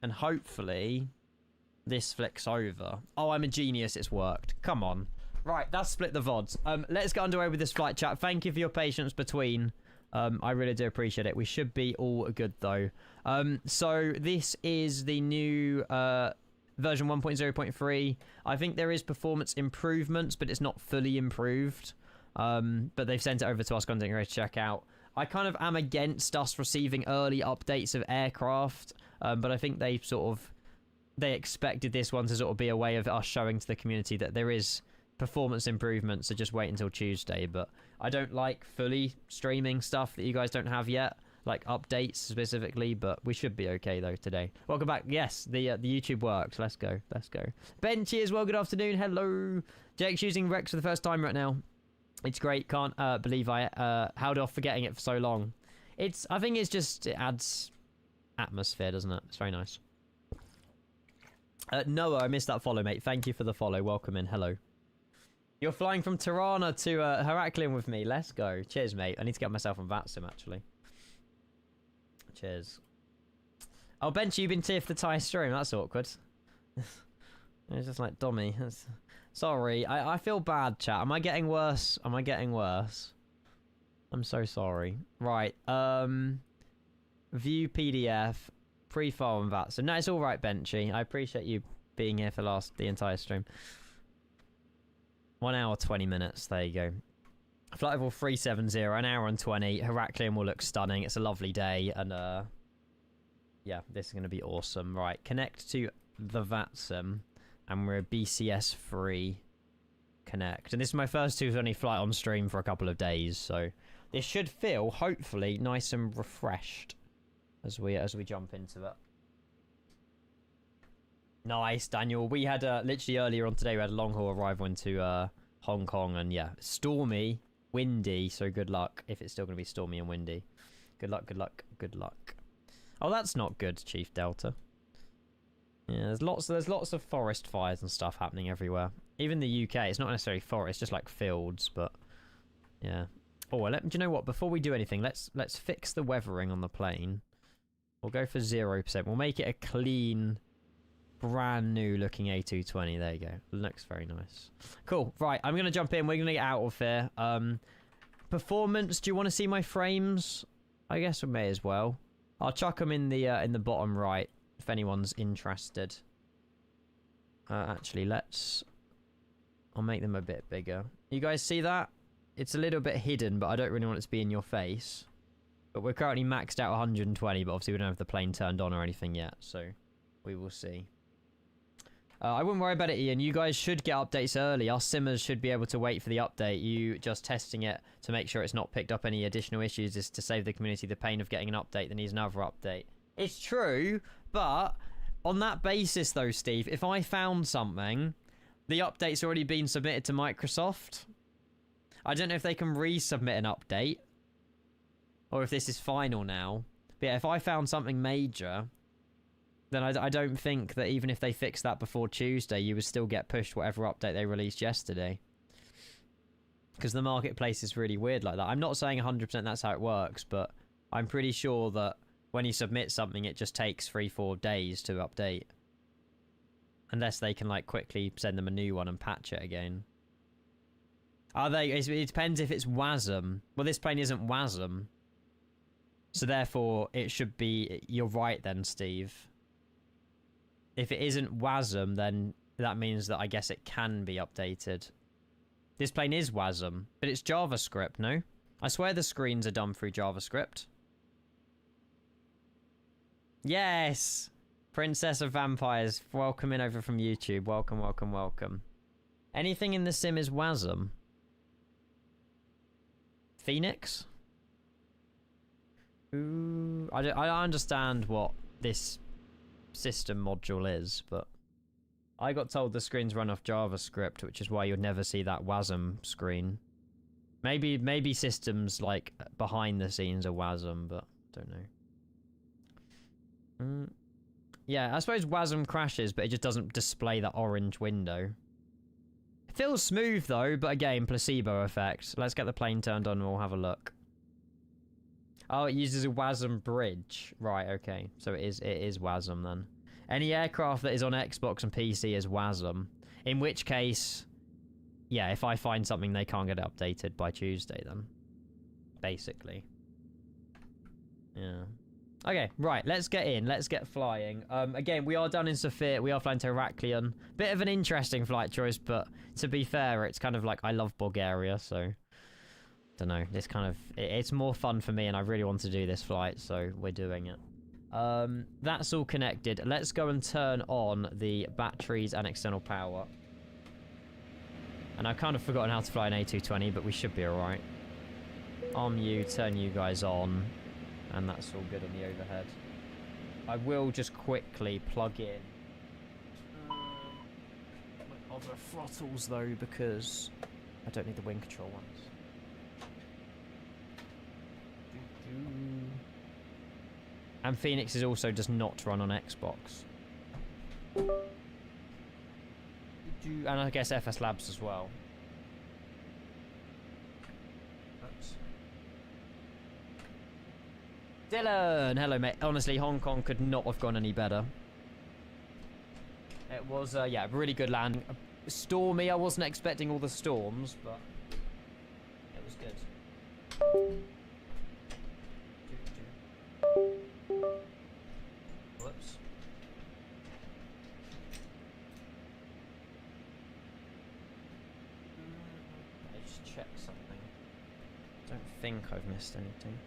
And hopefully this flicks over. Oh, I'm a genius. It's worked. Come on. Right, that's split the VODs. Let's get underway with this flight chat. Thank you for your patience between. I really do appreciate it. We should be all good, though. So this is the new version 1.0.3. I think there is performance improvements, but it's not fully improved. But they've sent it over to us, content creators to check out. I kind of am against us receiving early updates of aircraft, but I think they expected this one to sort of be a way of us showing to the community that there is performance improvements, so just wait until Tuesday. But I don't like fully streaming stuff that you guys don't have yet, like updates specifically, but we should be okay though today. Welcome back. Yes, the YouTube works. Let's go. Benchy as well, good afternoon. Hello. Jake's using Rex for the first time right now. It's great. Can't believe I held off forgetting it for so long. I think it adds atmosphere, doesn't it? It's very nice. Noah, I missed that follow, mate. Thank you for the follow. Welcome in. Hello. You're flying from Tirana to Heraklion with me. Let's go. Cheers, mate. I need to get myself on VATSIM, actually. Cheers. Oh, Bench, you've been tier for the Thai stream. That's awkward. It's just like, dummy. Sorry. I feel bad, chat. Am I getting worse? I'm so sorry. Right. View PDF. Pre-file and VATSIM. No, it's all right, Benchy. I appreciate you being here for the entire stream. 1 hour, 20 minutes. There you go. Flight level 370, an hour and 20. Heraklion will look stunning. It's a lovely day. And, yeah, this is going to be awesome. Right, connect to the VATSIM. And we're a BCS free connect. And this is my first 220 flight on stream for a couple of days. So this should feel, hopefully, nice and refreshed as we jump into it. Nice, Daniel. We had literally earlier on today, we had a long haul arrival into Hong Kong, and yeah, stormy, windy. So good luck if it's still going to be stormy and windy. Good luck, good luck, good luck. Oh, that's not good, Chief Delta. Yeah, there's lots of forest fires and stuff happening everywhere. Even the UK, it's not necessarily forest, just like fields, but yeah. Oh, do you know what? Before we do anything, let's fix the weathering on the plane. We'll go for 0%. We'll make it a clean, brand new looking A220. There you go. Looks very nice. Cool. Right, I'm going to jump in. We're going to get out of here. Performance. Do you want to see my frames? I guess we may as well. I'll chuck them in the bottom right if anyone's interested. Actually, I'll make them a bit bigger. You guys see that? It's a little bit hidden, but I don't really want it to be in your face. But we're currently maxed out 120, but obviously we don't have the plane turned on or anything yet, so we will see. I wouldn't worry about it, Ian. You guys should get updates early. Our simmers should be able to wait for the update. You just testing it to make sure it's not picked up any additional issues is to save the community the pain of getting an update that needs another update. It's true, but on that basis, though, Steve, if I found something, the update's already been submitted to Microsoft. I don't know if they can resubmit an update or if this is final now. But yeah, if I found something major, then I don't think that even if they fix that before Tuesday, you would still get pushed whatever update they released yesterday. Because the marketplace is really weird like that. I'm not saying 100% that's how it works, but I'm pretty sure that when you submit something, it just takes 3-4 days to update. Unless they can, like, quickly send them a new one and patch it again. It depends if it's WASM. Well, this plane isn't WASM. So therefore, it should be... You're right then, Steve. If it isn't WASM, then that means that I guess it can be updated. This plane is WASM, but it's JavaScript, no? I swear the screens are done through JavaScript. Yes! Princess of Vampires, welcome in over from YouTube. Welcome, welcome, welcome. Anything in the sim is WASM. Phoenix? Ooh, I understand what this system module is, but I got told the screens run off JavaScript, which is why you'd never see that WASM screen. Maybe systems like behind the scenes are WASM, but don't know. Yeah, I suppose WASM crashes, but it just doesn't display that orange window. It feels smooth though, but again, placebo effect. Let's get the plane turned on and we'll have a look. Oh, it uses a WASM bridge. Right, okay. So it is WASM then. Any aircraft that is on Xbox and PC is WASM. In which case, yeah, if I find something, they can't get it updated by Tuesday then. Basically. Yeah. Okay, right, let's get in. Let's get flying. Again, we are down in Sofia. We are flying to Heraklion. Bit of an interesting flight choice, but to be fair, it's kind of like I love Bulgaria, so... Don't know, this kind of... It's more fun for me, and I really want to do this flight, so we're doing it. That's all connected. Let's go and turn on the batteries and external power. And I've kind of forgotten how to fly an A220, but we should be alright. Arm you, turn you guys on. And that's all good on the overhead. I will just quickly plug in my other throttles though, because I don't need the wing control ones. And Phoenix is also does not run on Xbox. And I guess FS Labs as well. Dylan! Hello, mate. Honestly, Hong Kong could not have gone any better. It was, yeah, really good landing. Stormy. I wasn't expecting all the storms, but it was good. Whoops. Let me just check something. Don't think I've missed anything.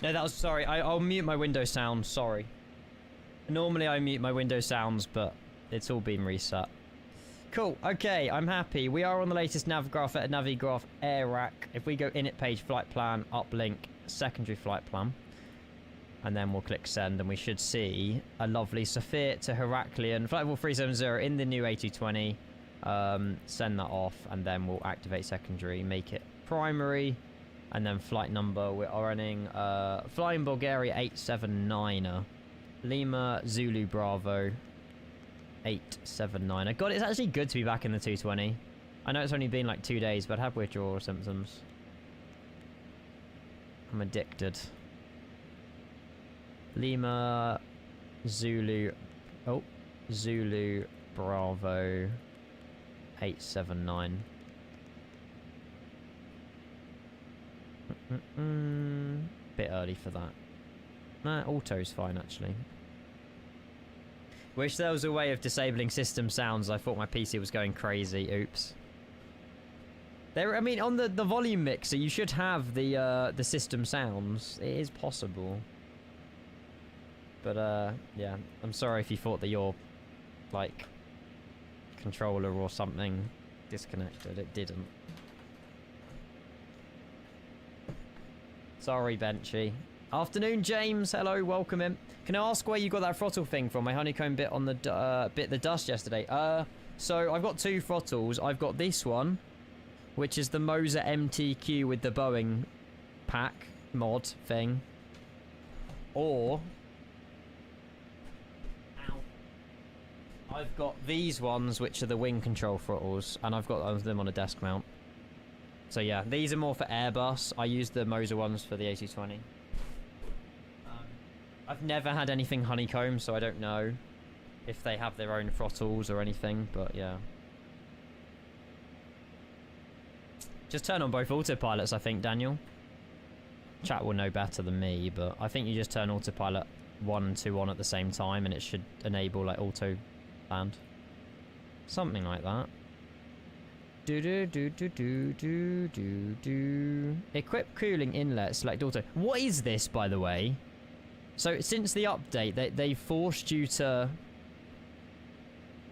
No, that was... Sorry, I'll mute my window sound. Sorry. Normally I mute my window sounds, but it's all been reset. Cool. Okay, I'm happy. We are on the latest Navigraph at Navigraph Air Rack. If we go init page, flight plan, uplink, secondary flight plan, and then we'll click send, and we should see a lovely Sofia to Heraklion, flight level 370 in the new A220. Send that off, and then we'll activate secondary, make it primary. And then flight number, we are running flying Bulgaria 879er. Lima Zulu Bravo 879er. God, it's actually good to be back in the 220. I know it's only been like 2 days, but I have withdrawal symptoms. I'm addicted. Lima Zulu... Oh. Zulu Bravo 879. Bit early for that. Nah, auto's fine actually. Wish there was a way of disabling system sounds. I thought my PC was going crazy. Oops. There, I mean, on the volume mixer, you should have the system sounds. It is possible. But yeah, I'm sorry if you thought that your like controller or something disconnected. It didn't. Sorry, Benchy. Afternoon, James. Hello, welcome in. Can I ask where you got that throttle thing from? My honeycomb bit on the bit the dust yesterday. So I've got two throttles. I've got this one, which is the Moser MTQ with the Boeing pack mod thing, or I've got these ones, which are the wing control throttles, and I've got them on a desk mount. So yeah, these are more for Airbus. I use the Moser ones for the A220. I've never had anything honeycomb, so I don't know if they have their own throttles or anything, but yeah. Just turn on both autopilots, I think, Daniel. Chat will know better than me, but I think you just turn autopilot 1 and 2 on at the same time, and it should enable like auto land. Something like that. Equip cooling inlet, select auto. What is this, by the way? So since the update, they forced you to...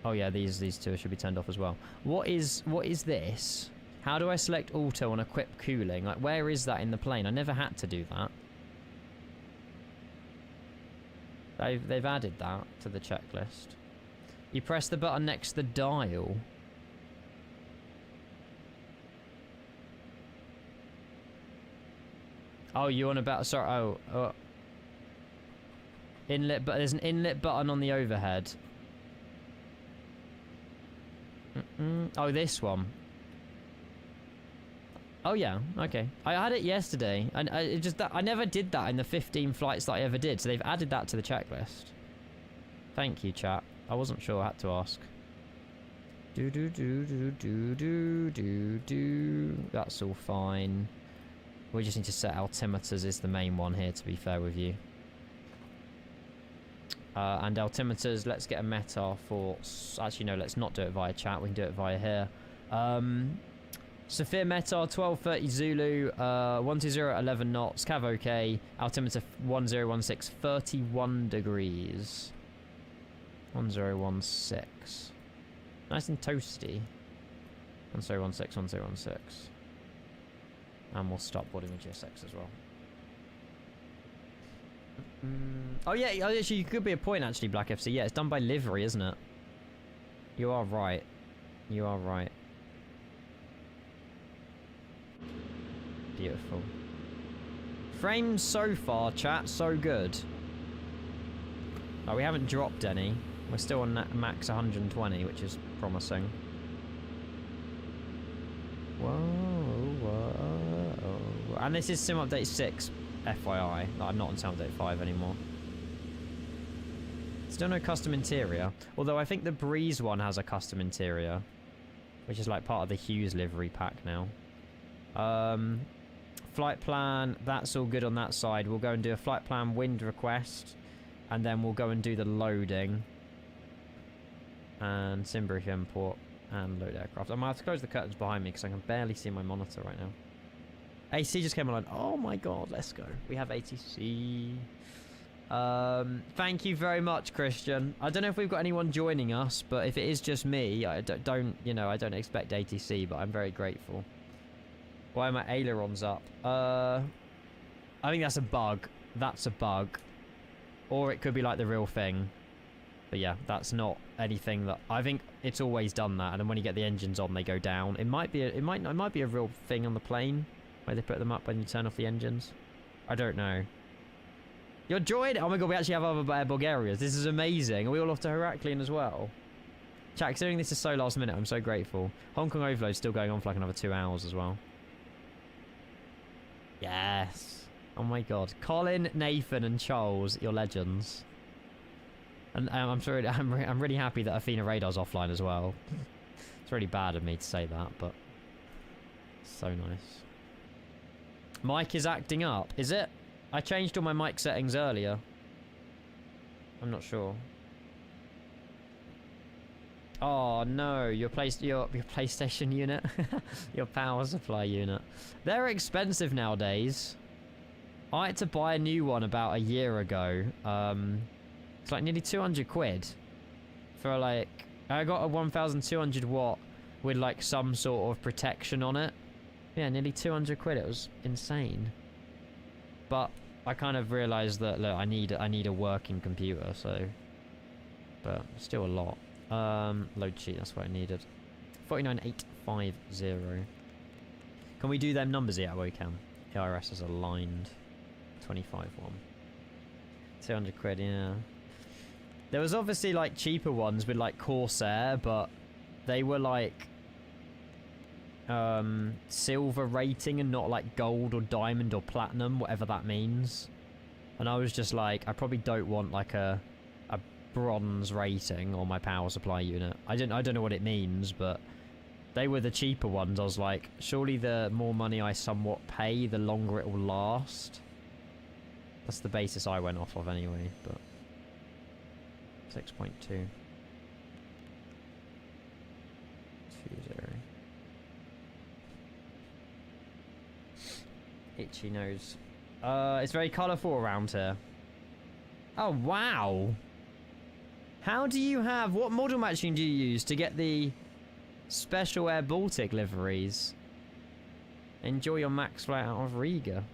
Oh yeah, these two should be turned off as well. What is this? How do I select auto on equip cooling? Like, where is that in the plane? I never had to do that. They've added that to the checklist. You press the button next to the dial. Oh, you on about... Sorry, oh. Inlet, but there's an inlet button on the overhead. Oh, this one. Oh yeah, okay. I had it yesterday, and I never did that in the 15 flights that I ever did. So they've added that to the checklist. Thank you, chat. I wasn't sure. I had to ask. That's all fine. We just need to set altimeters is the main one here, to be fair with you. And altimeters, let's get a meta for... Actually, no, let's not do it via chat. We can do it via here. Sofia meta, 1230 Zulu, 120 at 11 knots, cav okay. Altimeter 1016, 31 degrees. 1016. Nice and toasty. 1016, 1016. And we'll stop boarding with GSX as well. Oh yeah, actually, it could be a point actually, Black FC. Yeah, it's done by livery, isn't it? You are right. You are right. Beautiful. Frames so far, chat, so good. Oh, we haven't dropped any. We're still on max 120, which is promising. Whoa, whoa. And this is Sim Update 6, FYI. I'm not on Sim Update 5 anymore. Still no custom interior. Although I think the Breeze one has a custom interior. Which is like part of the Hughes livery pack now. Flight plan, that's all good on that side. We'll go and do a flight plan wind request. And then we'll go and do the loading. And Simbrief import. And load aircraft. I might have to close the curtains behind me because I can barely see my monitor right now. AC just came online. Oh my god, let's go. We have ATC. Thank you very much, Christian. I don't know if we've got anyone joining us, but if it is just me, I don't expect ATC, but I'm very grateful. Why are my ailerons up? I think that's a bug. That's a bug. Or it could be like the real thing. But yeah, that's not anything that... I think it's always done that, and then when you get the engines on, they go down. It might be it might be a real thing on the plane, where they put them up when you turn off the engines. I don't know. You're joined? Oh my god, we actually have other Bulgarias. This is amazing. Are we all off to Heraklion as well? Chat, considering this is so last minute, I'm so grateful. Hong Kong Overload's still going on for like another 2 hours as well. Yes. Oh my god. Colin, Nathan, and Charles, you're legends. And I'm really happy that Athena Radar's offline as well. It's really bad of me to say that, but so nice. Mic is acting up, is it? I changed all my mic settings earlier. I'm not sure. Oh no, your PlayStation unit, your power supply unit. They're expensive nowadays. I had to buy a new one about a year ago. It's like nearly 200 quid for like, I got a 1200 watt with like some sort of protection on it. Yeah, nearly 200 quid. It was insane. But I kind of realized that, look, I need a working computer, so, but still a lot. Load sheet, that's what I needed. 49850. Can we do them numbers yet? Oh, we can. IRS is aligned. 25 one. 200 quid, yeah. There was obviously like cheaper ones with like Corsair, but they were like silver rating and not like gold or diamond or platinum, whatever that means. And I was just like, I probably don't want like a bronze rating on my power supply unit. I don't know what it means, but they were the cheaper ones. I was like, surely the more money I somewhat pay, the longer it will last. That's the basis I went off of anyway, but 6.2. 20. Itchy nose. It's very colourful around here. Oh, wow. How do you have... What model matching do you use to get the Special Air Baltic liveries? Enjoy your max flight out of Riga.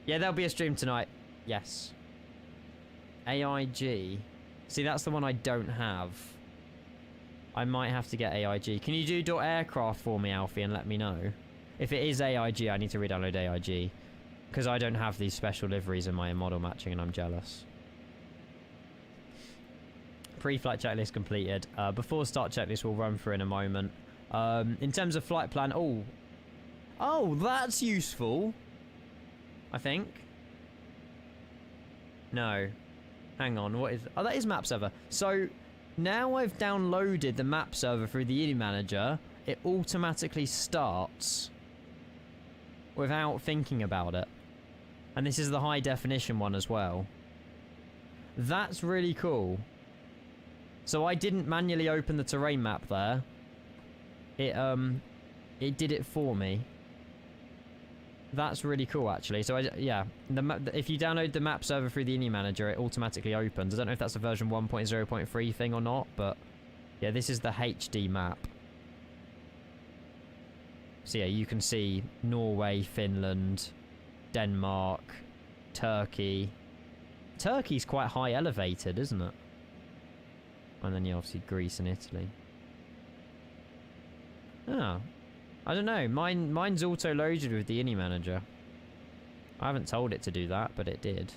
Yeah, there'll be a stream tonight. Yes. AIG. See, that's the one I don't have. I might have to get AIG. Can you do .aircraft for me, Alfie, and let me know? If it is AIG, I need to re-download AIG. Because I don't have these special liveries in my model matching and I'm jealous. Pre-flight checklist completed. Before start checklist we'll run through in a moment. In terms of flight plan, oh, that's useful. I think. No. Hang on, what is... Oh, that is map server. So, now I've downloaded the map server through the Uni Manager, it automatically starts without thinking about it. And this is the high definition one as well. That's really cool. So I didn't manually open the terrain map there. It did it for me. That's really cool, actually. So, yeah, if you download the map server through the Uni Manager, it automatically opens. I don't know if that's a version 1.0.3 thing or not, but yeah, this is the HD map. So, yeah, you can see Norway, Finland, Denmark, Turkey. Turkey's quite high elevated, isn't it? And then, yeah, obviously Greece and Italy. Ah. I don't know. Mine's auto-loaded with the Uni Manager. I haven't told it to do that, but it did.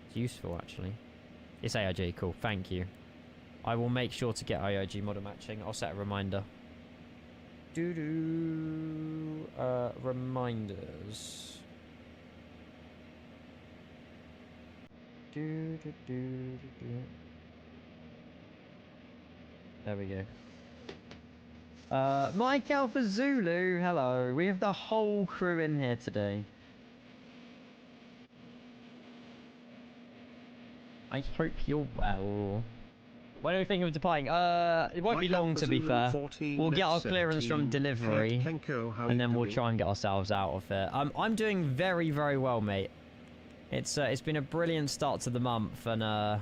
It's useful, actually. It's AIG. Cool. Thank you. I will make sure to get AIG model matching. I'll set a reminder. Reminders. There we go. Mike Alpha Zulu, hello. We have the whole crew in here today. I hope you're well. When do we think of departing? It won't be long, to be fair. We'll get our clearance from delivery, and then we'll try and get ourselves out of it. I'm doing very, very well, mate. It's been a brilliant start to the month, and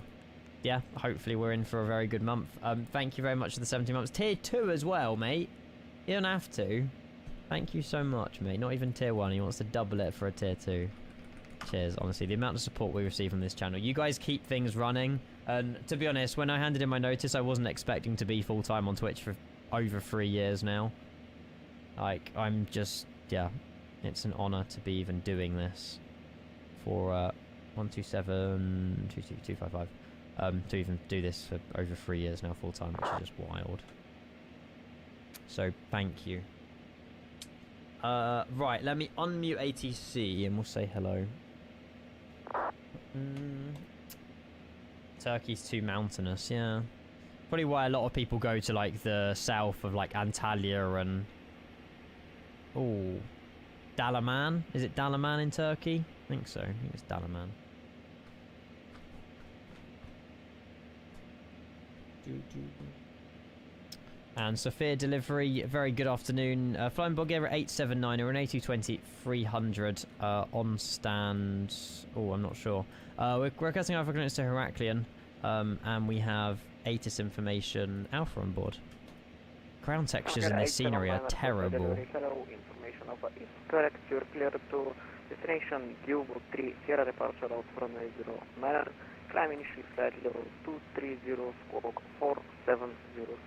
yeah, hopefully we're in for a very good month. Thank you very much for the 17 months. Tier 2 as well, mate. You don't have to. Thank you so much, mate. Not even tier 1. He wants to double it for a tier 2. Cheers, honestly. The amount of support we receive from this channel. You guys keep things running. And to be honest, when I handed in my notice, I wasn't expecting to be full-time on Twitch for over 3 years now. Like, I'm just... Yeah. It's an honor to be even doing this. For 127... 255. To even do this for over 3 years now full-time, which is just wild. So, thank you. Right, let me unmute ATC and we'll say hello. Turkey's too mountainous, yeah. Probably why a lot of people go to, like, the south of, like, Antalya and... Oh. Dalaman? Is it Dalaman in Turkey? I think so. I think it's Dalaman. And Sofia delivery, very good afternoon. Flying Bulgaria 879 or an A220 300 on stand. Oh, I'm not sure. We're requesting Alpha clearance to Heraklion, and we have ATIS information Alpha on board. Ground textures in this scenery are terrible. Hello, information Alpha is correct. You're cleared to destination v1.3 Sierra departure out from 0 Climb initially flight level 230 squawk 4706.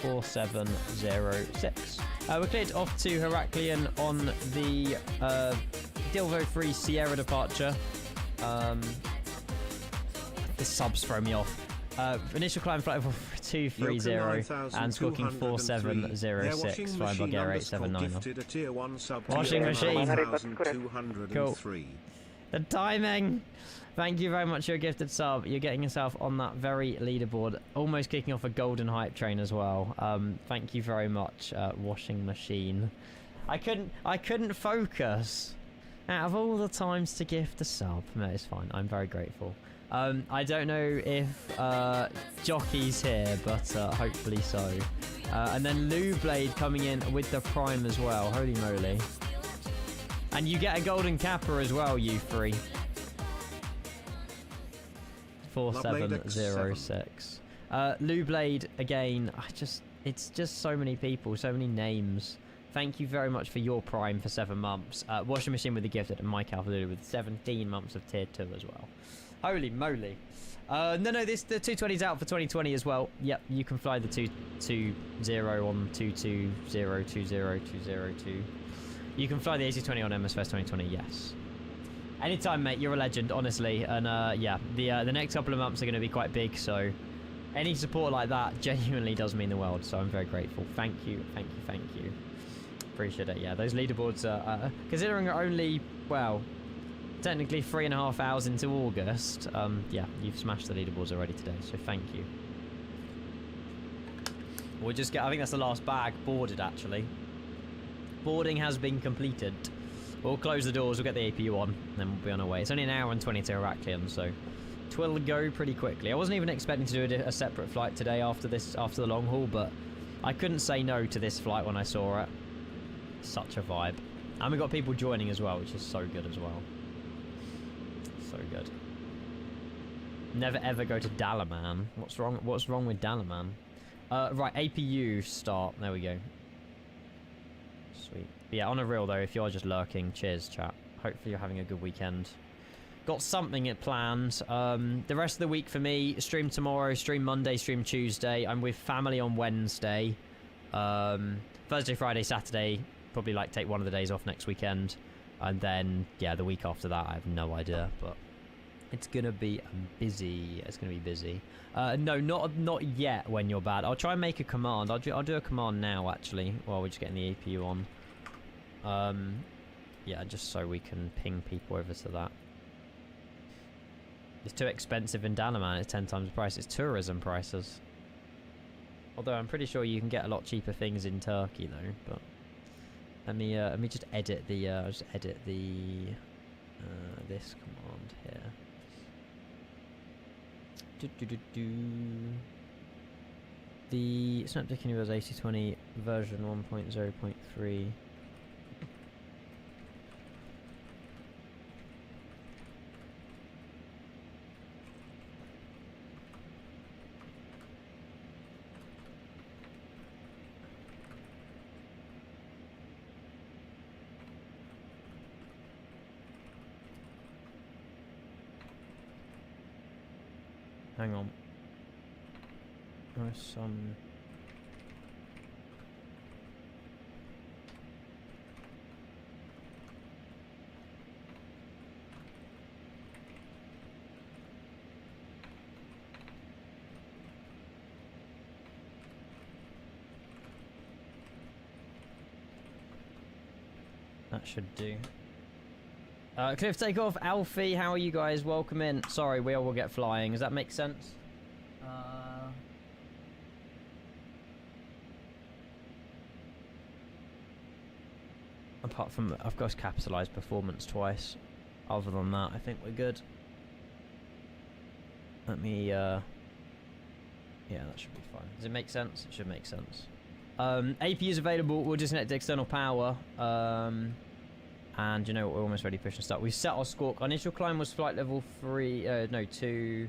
4706. We're cleared off to Heraklion on the Dilvo 3 Sierra departure. The subs throw me off. Initial climb flight level 230 and squawking 4706. Flying Bulgaria 879. Washing machine. Cool. The timing. Thank you very much for your gifted sub. You're getting yourself on that very leaderboard. Almost kicking off a golden hype train as well. Thank you very much, washing machine. I couldn't focus. Out of all the times to gift a sub. No, it's fine. I'm very grateful. I don't know if Jockey's here, but hopefully so. And then Lou Blade coming in with the prime as well. Holy moly. And you get a golden capper as well, you three. 4706. Lou Blade again. It's just so many people, so many names. Thank you very much for your prime for 7 months. Washing machine with the gifted, and Mike Alpha with 17 months of tier 2 as well. Holy moly. No, the 220's out for 2020 as well. Yep, you can fly the 220 on 22020202. You can fly the A220 on MSFest 2020, yes. Anytime, mate. You're a legend, honestly. And yeah, the next couple of months are going to be quite big, so any support like that genuinely does mean the world. So I'm very grateful. Thank you, thank you, thank you. Appreciate it. Yeah, those leaderboards are considering are only, well, technically 3.5 hours into August. Yeah, you've smashed the leaderboards already today, so thank you. We'll just get, I think that's the last bag boarded, actually. Boarding has been completed. We'll close the doors, we'll get the APU on, and then we'll be on our way. It's only an hour and 20 to Heraklion, so it will go pretty quickly. I wasn't even expecting to do a separate flight today after the long haul, but I couldn't say no to this flight when I saw it. Such a vibe. And we've got people joining as well, which is so good as well. So good. Never ever go to Dalaman. What's wrong with Dalaman? Right, APU start. There we go. Sweet. But yeah, on a real though, if you're just lurking, cheers, chat. Hopefully you're having a good weekend. Got something planned. The rest of the week for me, stream tomorrow, stream Monday, stream Tuesday. I'm with family on Wednesday. Thursday, Friday, Saturday. Probably like take one of the days off next weekend. And then, yeah, the week after that, I have no idea. But it's going to be busy. It's going to be busy. No, not yet when you're bad. I'll try and make a command. I'll do a command now, actually, while we're just getting the APU on. Yeah, just so we can ping people over to that. It's too expensive in Dalaman. It's 10 times the price. It's tourism prices. Although I'm pretty sure you can get a lot cheaper things in Turkey, though. But let me just edit the this command here. The Snapdragon Universe A220 version 1.0.3. Hang on. There's some... That should do. Cliff takeoff, Alfie, how are you guys? Welcome in. Sorry, we all will get flying. Does that make sense? Apart from, I've got capitalized performance twice. Other than that, I think we're good. Let me, yeah, that should be fine. Does it make sense? It should make sense. APU is available. We'll disconnect the external power. And you know what, we're almost ready to push and start. We've set our squawk. Our initial climb was flight level 2.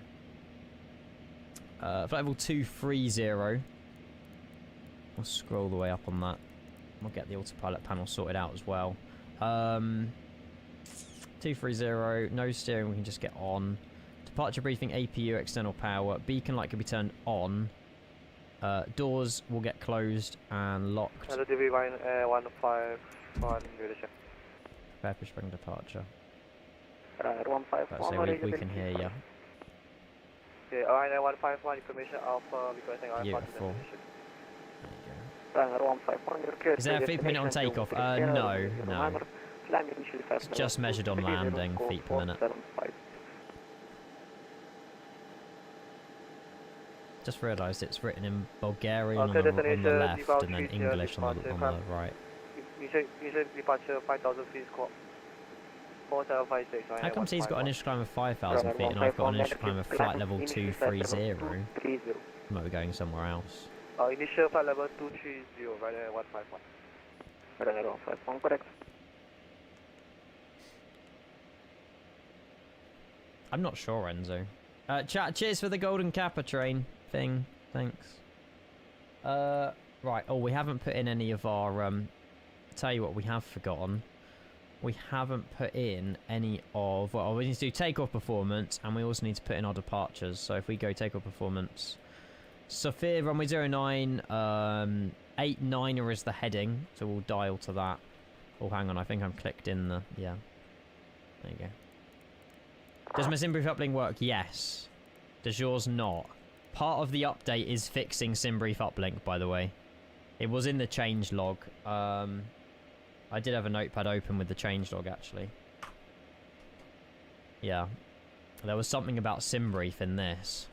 Flight level 230. I'll scroll the way up on that. We'll get the autopilot panel sorted out as well. 230, no steering, we can just get on. Departure briefing, APU, external power. Beacon light can be turned on. Doors will get closed and locked. Prepare for spring departure. So we can hear you. Okay, RNA 151, information alpha, requesting alpha. Beautiful. Is there a feet per minute on takeoff? No. It's just measured on landing, feet per minute. Just realised it's written in Bulgarian on the left and then English on the right. Departure 5,000 feet squawk. 4756. How come he's got an initial climb of 5,000 feet and I've got an initial climb of flight level 230? Might be going somewhere else. Initial flight level 230, right there, 151. Right there, 151, correct. I'm not sure, Enzo. Chat, cheers for the golden kappa train thing. Thanks. Right, oh, we haven't put in any of our, tell you what we have forgotten. We haven't put in any of, well, we need to do takeoff performance, and we also need to put in our departures. So if we go takeoff performance, Sofia, runway 09, 89er is the heading, so we'll dial to that. Oh, hang on, I think I'm clicked in the, yeah. There you go. Does my SimBrief uplink work? Yes. Does yours not? Part of the update is fixing SimBrief uplink, by the way. It was in the change log. I did have a notepad open with the change log, actually. Yeah. There was something about SimBrief in this.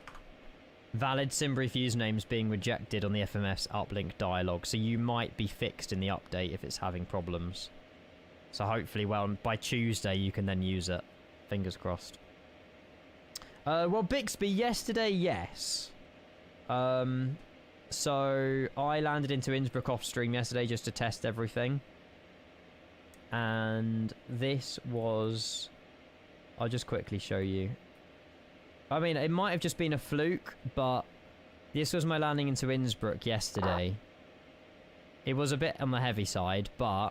Valid SimBrief usernames being rejected on the FMF's uplink dialog, so you might be fixed in the update if it's having problems. So hopefully, well, by Tuesday you can then use it. Fingers crossed. Well, Bixby, yesterday, yes. So I landed into Innsbruck off stream yesterday just to test everything. And this was... I'll just quickly show you. I mean, it might have just been a fluke, but this was my landing into Innsbruck yesterday. It was a bit on the heavy side, but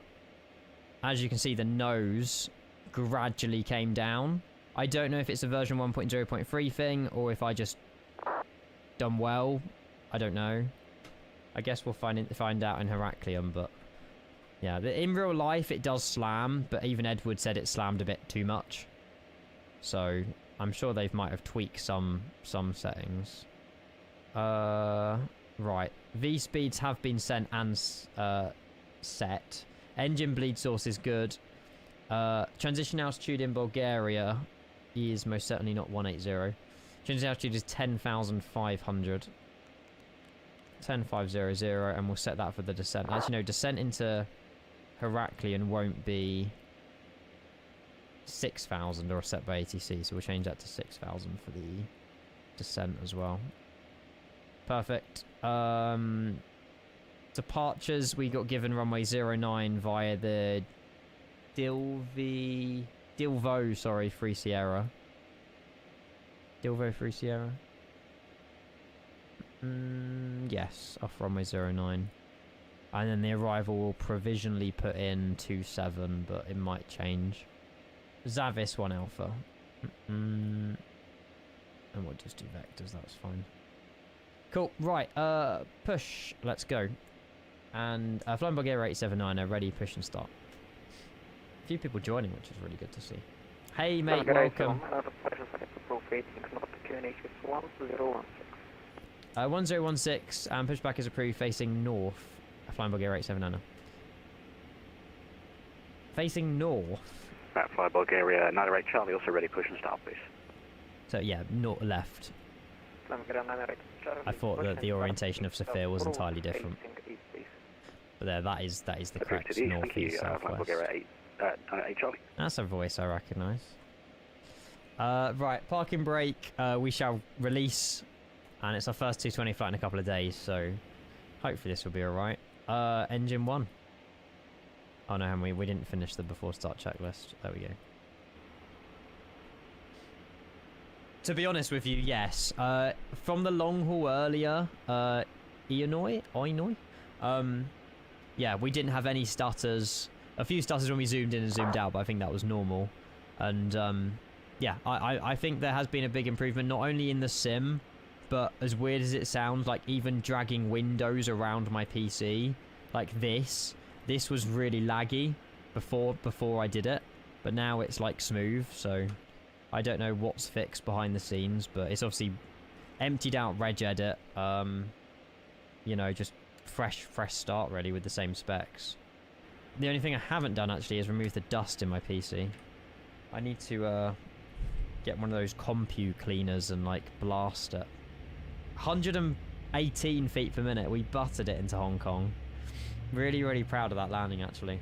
as you can see, the nose gradually came down. I don't know if it's a version 1.0.3 thing or if I just done well. I don't know. I guess we'll find out in Heraklion, but yeah, in real life it does slam, but even Edward said it slammed a bit too much. So I'm sure they might have tweaked some settings. Right. V speeds have been sent and set. Engine bleed source is good. Transition altitude in Bulgaria is most certainly not 180. Transition altitude is 10,500. 10,500, and we'll set that for the descent. Actually, no, descent into Heraklion won't be 6,000 or set by ATC, so we'll change that to 6,000 for the descent as well. Perfect. Departures, we got given runway 09 via the Dilvo, sorry, Free Sierra. Dilvo Free Sierra? Yes, off runway 09. And then the arrival will provisionally put in 27, but it might change. Zavis 1 Alpha. And we'll just do vectors, that's fine. Cool, right, push, let's go. And Flying Bulgaria 879 are ready, push and start. A few people joining, which is really good to see. Hey mate, welcome. 1016 and pushback is approved facing north. Flying Bulgaria 879. Facing north. Flying Bulgaria 98 Charlie, also ready, push and start, please. So yeah, north left. I thought that the orientation of Sofia was entirely different. But there, that is the correct northeast southwest. That's a voice I recognise. Right, parking brake. We shall release, and it's our first 220 flight in a couple of days, so hopefully this will be alright. Engine 1. Oh no, we didn't finish the before start checklist. There we go. To be honest with you, yes. From the long haul earlier, Illinois? Yeah, we didn't have any stutters. A few stutters when we zoomed in and zoomed out, but I think that was normal. And yeah, I think there has been a big improvement, not only in the sim, but as weird as it sounds, like even dragging windows around my PC, like this was really laggy before I did it, but now it's like smooth, so I don't know what's fixed behind the scenes, but it's obviously emptied out regedit, you know, just fresh start really with the same specs. The only thing I haven't done actually is remove the dust in my PC. I need to get one of those compu cleaners and like blast it. 118 feet per minute, we buttered it into Hong Kong. Really proud of that landing actually.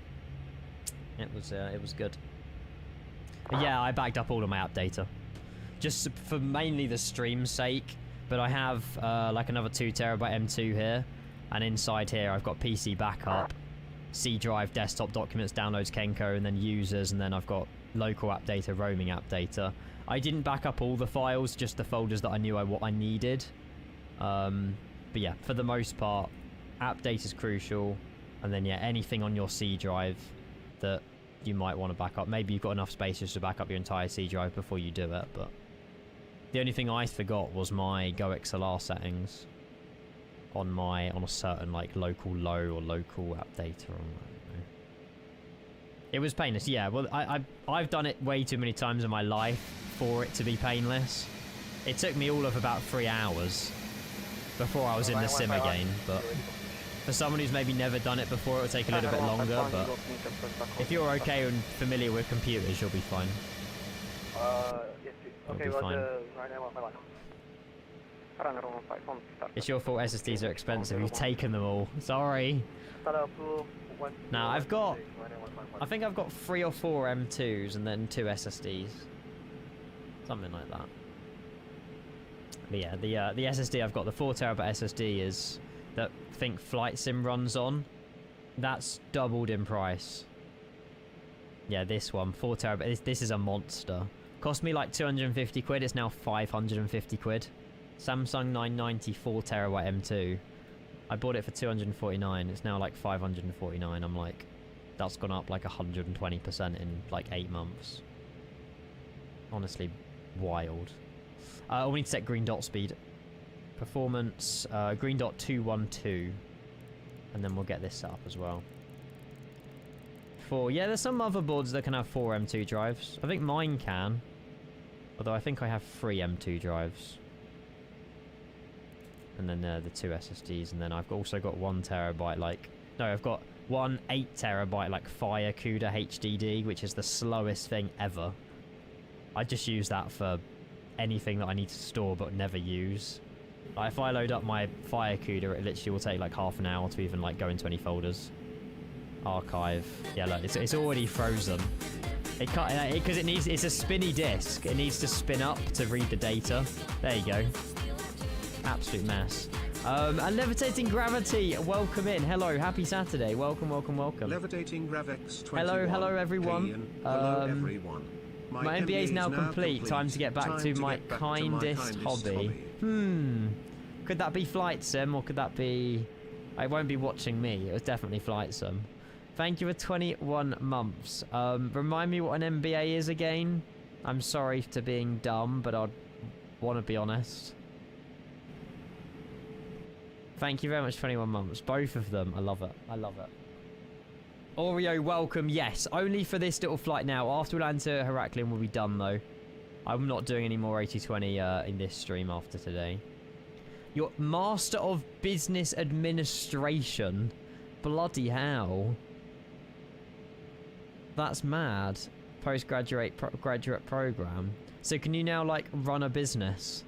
It was good. But yeah, I backed up all of my app data, just for mainly the stream's sake. But I have like another 2 terabyte M2 here, and inside here I've got PC backup, C drive, desktop documents, downloads, Kenko, and then users, and then I've got local app data, roaming app data. I didn't back up all the files, just the folders that I knew what I needed. But yeah, for the most part, app data is crucial, and then yeah, anything on your C drive that you might want to back up. Maybe you've got enough space just to back up your entire C drive before you do it, but the only thing I forgot was my Go XLR settings on a certain like local low or local app data. Or I don't know. It was painless, yeah. Well, I've done it way too many times in my life for it to be painless. It took me all of about 3 hours before I was in the sim again, but for someone who's maybe never done it before, it'll take a little bit longer, but if you're okay and familiar with computers, you'll be fine. Yes, You'll okay, be well, fine. Runner 15 on start. It's your fault SSDs are expensive. You've taken them all. Sorry. Nah, I think I've got 3 or 4 M2s and then 2 SSDs. Something like that. But yeah, the SSD I've got, the 4TB SSD is that I think Flight Sim runs on. That's doubled in price. Yeah, this one, 4TB. This is a monster. Cost me like 250 quid. It's now 550 quid. Samsung 990 4TB M2. I bought it for 249. It's now like 549. I'm like, that's gone up like 120% in like 8 months. Honestly, wild. We need to set green dot speed. Performance, green dot 212. And then we'll get this set up as well. Yeah, there's some motherboards that can have 4 M2 drives. I think mine can. Although I think I have 3 M2 drives. And then the 2 SSDs. And then I've also got 1 terabyte like... No, I've got one 8 terabyte like Fire CUDA HDD, which is the slowest thing ever. I just use that for anything that I need to store but never use. Like if I load up my Fire CUDA, it literally will take like half an hour to even like go into any folders. Archive. Yeah, look, it's already frozen. It can't, because it's a spinny disk. It needs to spin up to read the data. There you go. Absolute mess. And Levitating Gravity, welcome in. Hello, happy Saturday. Welcome, welcome, welcome. Levitating Gravex 21. Hello everyone. Hello everyone. My MBA is now complete. Time to get back to my kindest hobby. Could that be Flight Sim or could that be... It won't be watching me. It was definitely Flight Sim. Thank you for 21 months. Remind me what an MBA is again. I'm sorry for being dumb, but I'd want to be honest. Thank you very much for 21 months. Both of them. I love it. I love it. Oreo, welcome. Yes, only for this little flight now. After we land to Heraklion, we'll be done, though. I'm not doing any more A220 in this stream after today. Your Master of Business Administration. Bloody hell. That's mad. Postgraduate graduate program. So can you now, like, run a business?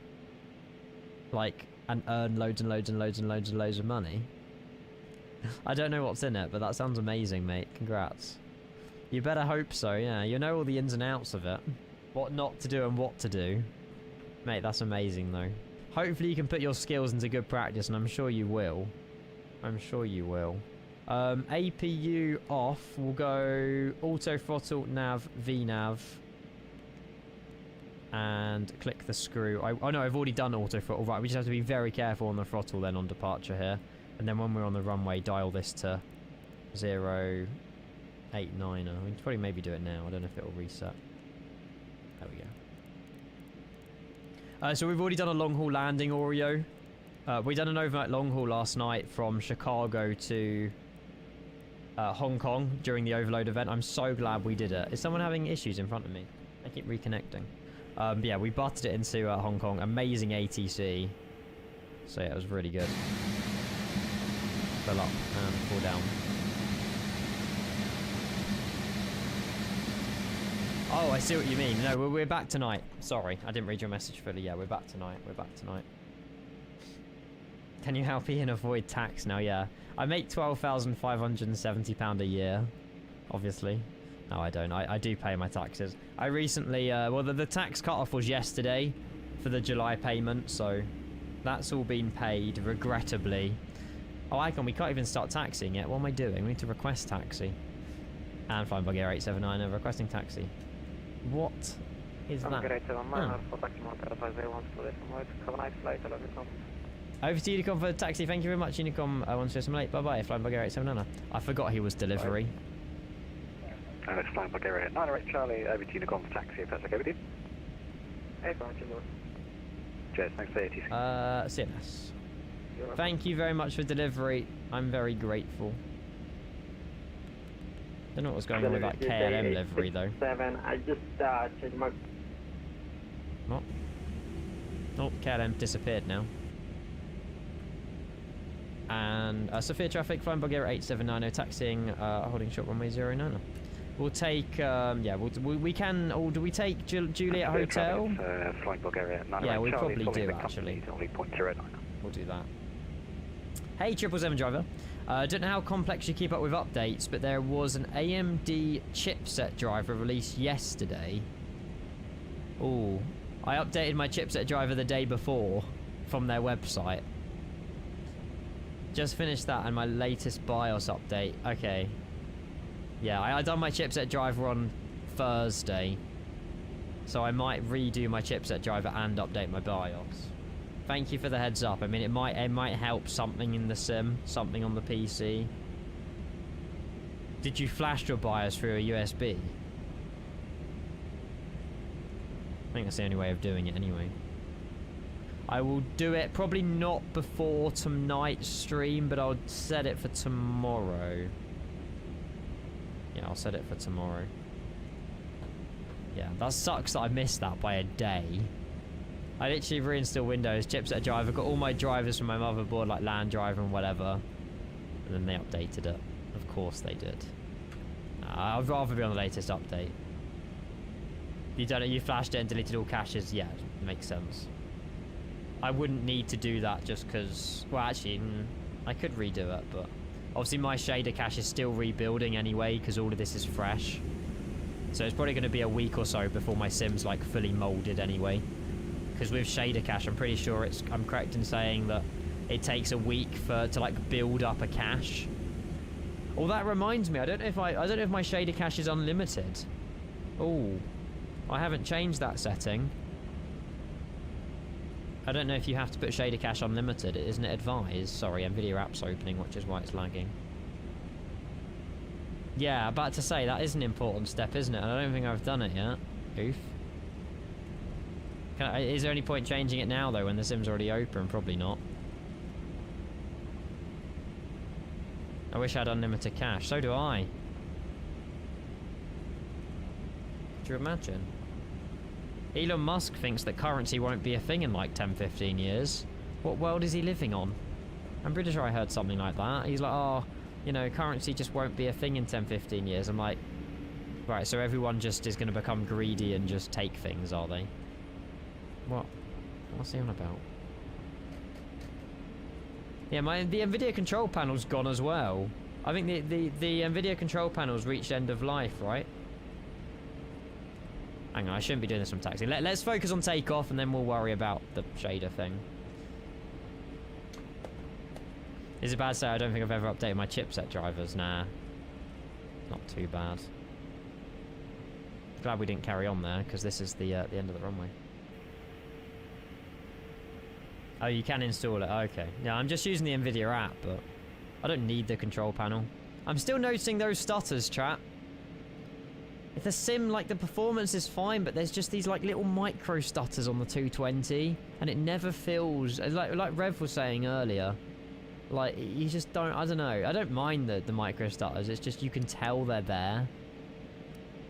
Like, and earn loads and loads and loads and loads and loads of money? I don't know what's in it, but that sounds amazing, mate. Congrats. You better hope so, yeah. You know all the ins and outs of it. What not to do and what to do. Mate, that's amazing, though. Hopefully you can put your skills into good practice, and I'm sure you will. I'm sure you will. APU off. We'll go auto throttle, nav, VNav. And click the screw. Oh no, I've already done auto throttle. Right, we just have to be very careful on the throttle then on departure here. And then when we're on the runway, dial this to 089er. We can probably maybe do it now. I don't know if it'll reset. There we go. So we've already done a long haul landing, Oreo. We done an overnight long haul last night from Chicago to Hong Kong during the overload event. I'm so glad we did it. Is someone having issues in front of me? I keep reconnecting. Yeah, we butted it into Hong Kong. Amazing ATC. So yeah, it was really good. Fill up and fall down. Oh, I see what you mean. No, we're back tonight. Sorry, I didn't read your message fully. Yeah, we're back tonight. We're back tonight. Can you help Ian avoid tax now? Yeah. I make £12,570 a year, obviously. No, I don't. I do pay my taxes. I recently, well, the tax cut-off was yesterday for the July payment, so that's all been paid, regrettably. Oh, Icon, we can't even start taxiing yet. What am I doing? We need to request taxi. And flying Bulgaria 879 requesting taxi. What is that? Bulgaria 879 for taxi mode, advise A1 to have a nice flight, I love you. Over to Unicom for the taxi. Thank you very much, Unicom. I want to some late. Bye-bye. Flying Bulgaria 879. I forgot he was delivery. Alex, flying Bulgaria 908 Charlie, over to Unicom for taxi, if that's okay with you. Hey, thank you. Cheers, thanks for the ATC. CMS. Thank you very much for delivery. I'm very grateful. Don't know what was going on with that KLM livery though. 7, I just changed my... What? Oh, KLM disappeared now. And Sofia traffic, flying Bulgaria 8790, taxiing, holding short runway 09. We'll take, yeah, we can, or do we take Juliet Hotel? Flying Bulgaria 9 Yeah, we Charlie, probably do actually. Only 0.09. We'll do that. Hey, 777 driver. Don't know how complex you keep up with updates, but there was an AMD chipset driver released yesterday. Oh, I updated my chipset driver the day before from their website. Just finished that and my latest BIOS update. Okay. Yeah, I done my chipset driver on Thursday. So I might redo my chipset driver and update my BIOS. Thank you for the heads up. I mean, it might help something in the sim, something on the PC. Did you flash your BIOS through a USB? I think that's the only way of doing it anyway. I will do it probably not before tonight's stream, but I'll set it for tomorrow. Yeah, I'll set it for tomorrow. Yeah, that sucks that I missed that by a day. I literally reinstalled Windows, chipset driver, got all my drivers from my motherboard, like LAN driver and whatever. And then they updated it. Of course they did. I'd rather be on the latest update. You done it, you flashed it and deleted all caches, yeah, makes sense. I wouldn't need to do that just because, well actually, I could redo it, but obviously my shader cache is still rebuilding anyway because all of this is fresh. So it's probably going to be a week or so before my sim's like fully molded anyway. Because with shader cache, I'm pretty sure I'm correct in saying that it takes a week to like build up a cache. Oh, that reminds me, I don't know if my shader cache is unlimited. Oh, I haven't changed that setting. I don't know if you have to put shader cache unlimited. Isn't it advised? Sorry, NVIDIA app's opening, which is why it's lagging. Yeah, about to say, that is an important step, isn't it? I don't think I've done it yet. Oof. Is there any point changing it now, though, when the sim's already open? Probably not. I wish I had unlimited cache. So do I. Could you imagine? Elon Musk thinks that currency won't be a thing in like 10-15 years. What world is he living on? I'm pretty sure I heard something like that. He's like, oh, you know, currency just won't be a thing in 10-15 years. I'm like, right, so everyone just is going to become greedy and just take things, are they? What? What's he on about? Yeah, the NVIDIA control panel's gone as well. I think the NVIDIA control panel's reached end of life, right? Hang on, I shouldn't be doing this from taxi. Let's focus on takeoff and then we'll worry about the shader thing. Is it bad to say I don't think I've ever updated my chipset drivers? Nah. Not too bad. Glad we didn't carry on there, because this is the end of the runway. Oh, you can install it. Okay. Yeah, I'm just using the NVIDIA app, but I don't need the control panel. I'm still noticing those stutters, chat. If the sim, like, the performance is fine, but there's just these, like, little micro stutters on the 220, and it never feels... Like Rev was saying earlier, like, you just don't... I don't know. I don't mind the micro stutters. It's just you can tell they're there.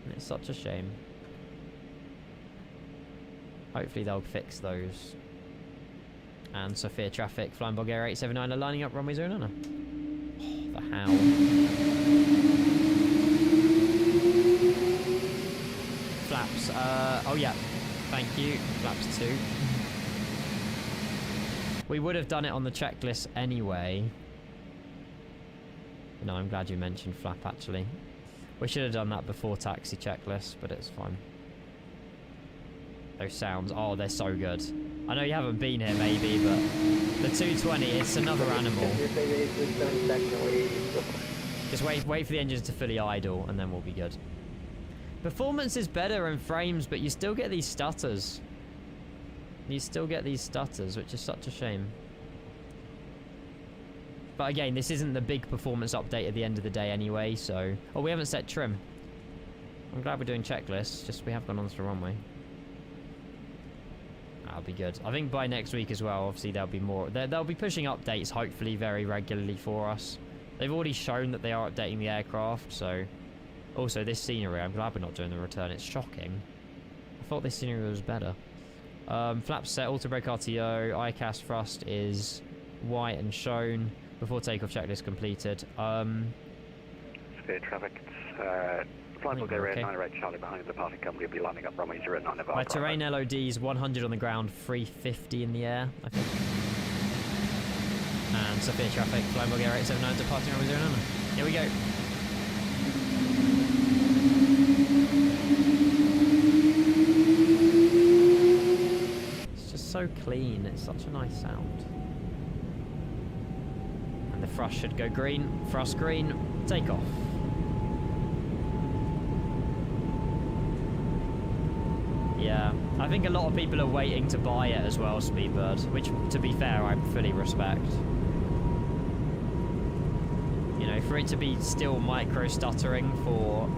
And it's such a shame. Hopefully they'll fix those. And Sofia traffic, flying Bulgaria 879 are lining up runway 09. Oh, the howl. Flaps, oh yeah, thank you, flaps 2. We would have done it on the checklist anyway. No, I'm glad you mentioned flap actually. We should have done that before taxi checklist, but it's fine. Those sounds, oh, they're so good. I know you haven't been here maybe, but the 220, it's another animal. Just wait for the engines to fully idle and then we'll be good. Performance is better in frames, but you still get these stutters. You still get these stutters, which is such a shame. But again, this isn't the big performance update at the end of the day anyway, so... Oh, we haven't set trim. I'm glad we're doing checklists, just we have gone on to the runway. That'll be good. I think by next week as well, obviously there'll be more... They'll be pushing updates, hopefully, very regularly for us. They've already shown that they are updating the aircraft, so... Also, this scenery, I'm glad we're not doing the return. It's shocking. I thought this scenery was better. Flaps set, auto brake RTO, ICAS thrust is white and shown. Before takeoff checklist completed. Severe traffic. Flying Bulgaria, 98 Charlie behind the party company will be lining up runway 09 of My terrain LOD is 100 on the ground, 350 in the air, I think. And Sofia traffic, flying Bulgaria 879, departing runway 09. Here we go. It's just so clean, it's such a nice sound. And the thrust should go green, thrust green, take off. Yeah, I think a lot of people are waiting to buy it as well, Speedbird, which, to be fair, I fully respect. You know, for it to be still micro stuttering for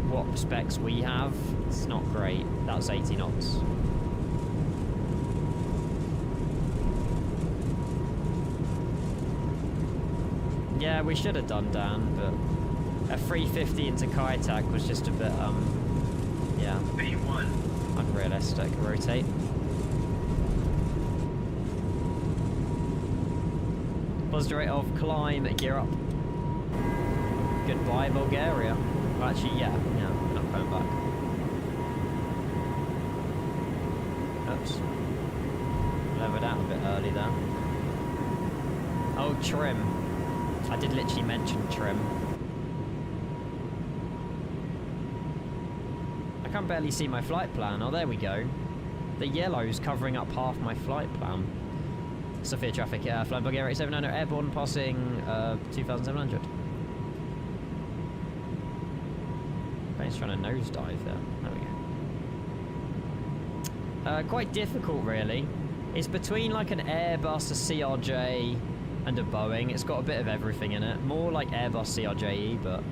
what specs we have, it's not great. That's 80 knots. Yeah, we should have done Dan, but a 350 into Kaitak was just a bit, yeah. V1. Unrealistic. Rotate. Positive rate of climb, gear up. Goodbye, Bulgaria. Well, actually, yeah, not going back. Oops. Levered out a bit early there. Oh, trim. I did literally mention trim. I can barely see my flight plan. Oh, there we go. The yellow's covering up half my flight plan. Sofia traffic, flying Bulgaria 879, airborne, passing 2,700. Plane's trying to nosedive there. There we go. Quite difficult, really. It's between like an Airbus, a CRJ, and a Boeing. It's got a bit of everything in it. More like Airbus CRJE, but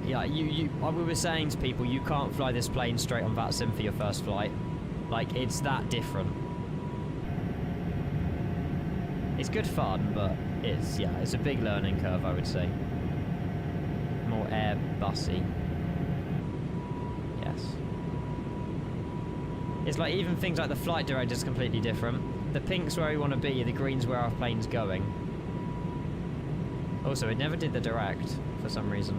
yeah, we were saying to people, you can't fly this plane straight on VATSIM for your first flight. Like, it's that different. It's good fun, but it's a big learning curve, I would say. More Airbusy. Yes. It's like even things like the flight director is completely different. The pink's where we want to be, the green's where our plane's going. Also, it never did the direct for some reason.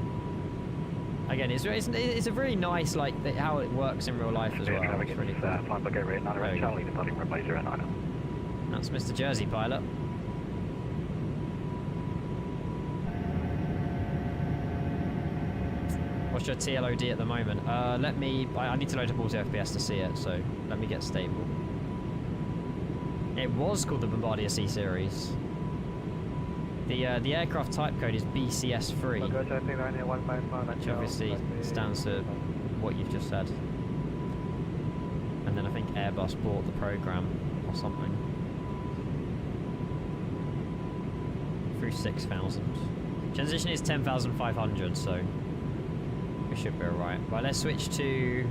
Again, it's a really nice, like, how it works in real life as well. It's really cool. Flying Bulgaria 98 Charlie departing runway 09. That's Mr. Jersey pilot. What's your TLOD at the moment? I need to load up auto FPS to see it, so let me get stable. It was called the Bombardier C Series. The aircraft type code is BCS3, which obviously stands for what you've just said. And then I think Airbus bought the program or something. Through 6,000. Transition is 10,500, so we should be alright. Right, let's switch to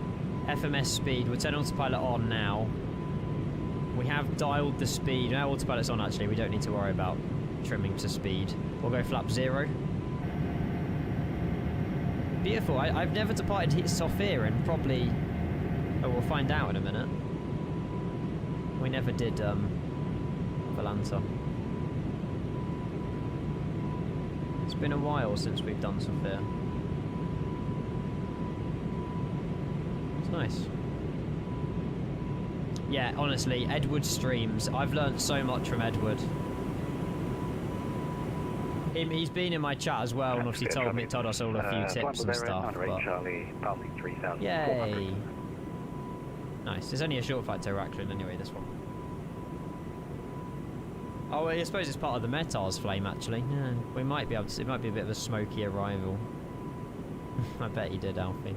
FMS speed. We'll turn autopilot on now. We have dialed the speed. Now autopilot's on, actually. We don't need to worry about trimming to speed. We'll go flap 0. Beautiful. I've never departed Sofia in probably... Oh, we'll find out in a minute. We never did Valanta. It's been a while since we've done Sofia. It's nice. Yeah, honestly, Edward streams. I've learnt so much from Edward. He's been in my chat as well, and obviously told us all a few tips and stuff. But... Yay! Nice. It's only a short flight to Heraklion anyway, this one. Oh, I suppose it's part of the METARS flame, actually. Yeah, we might be able to... It might be a bit of a smoky arrival. I bet he did, Alfie.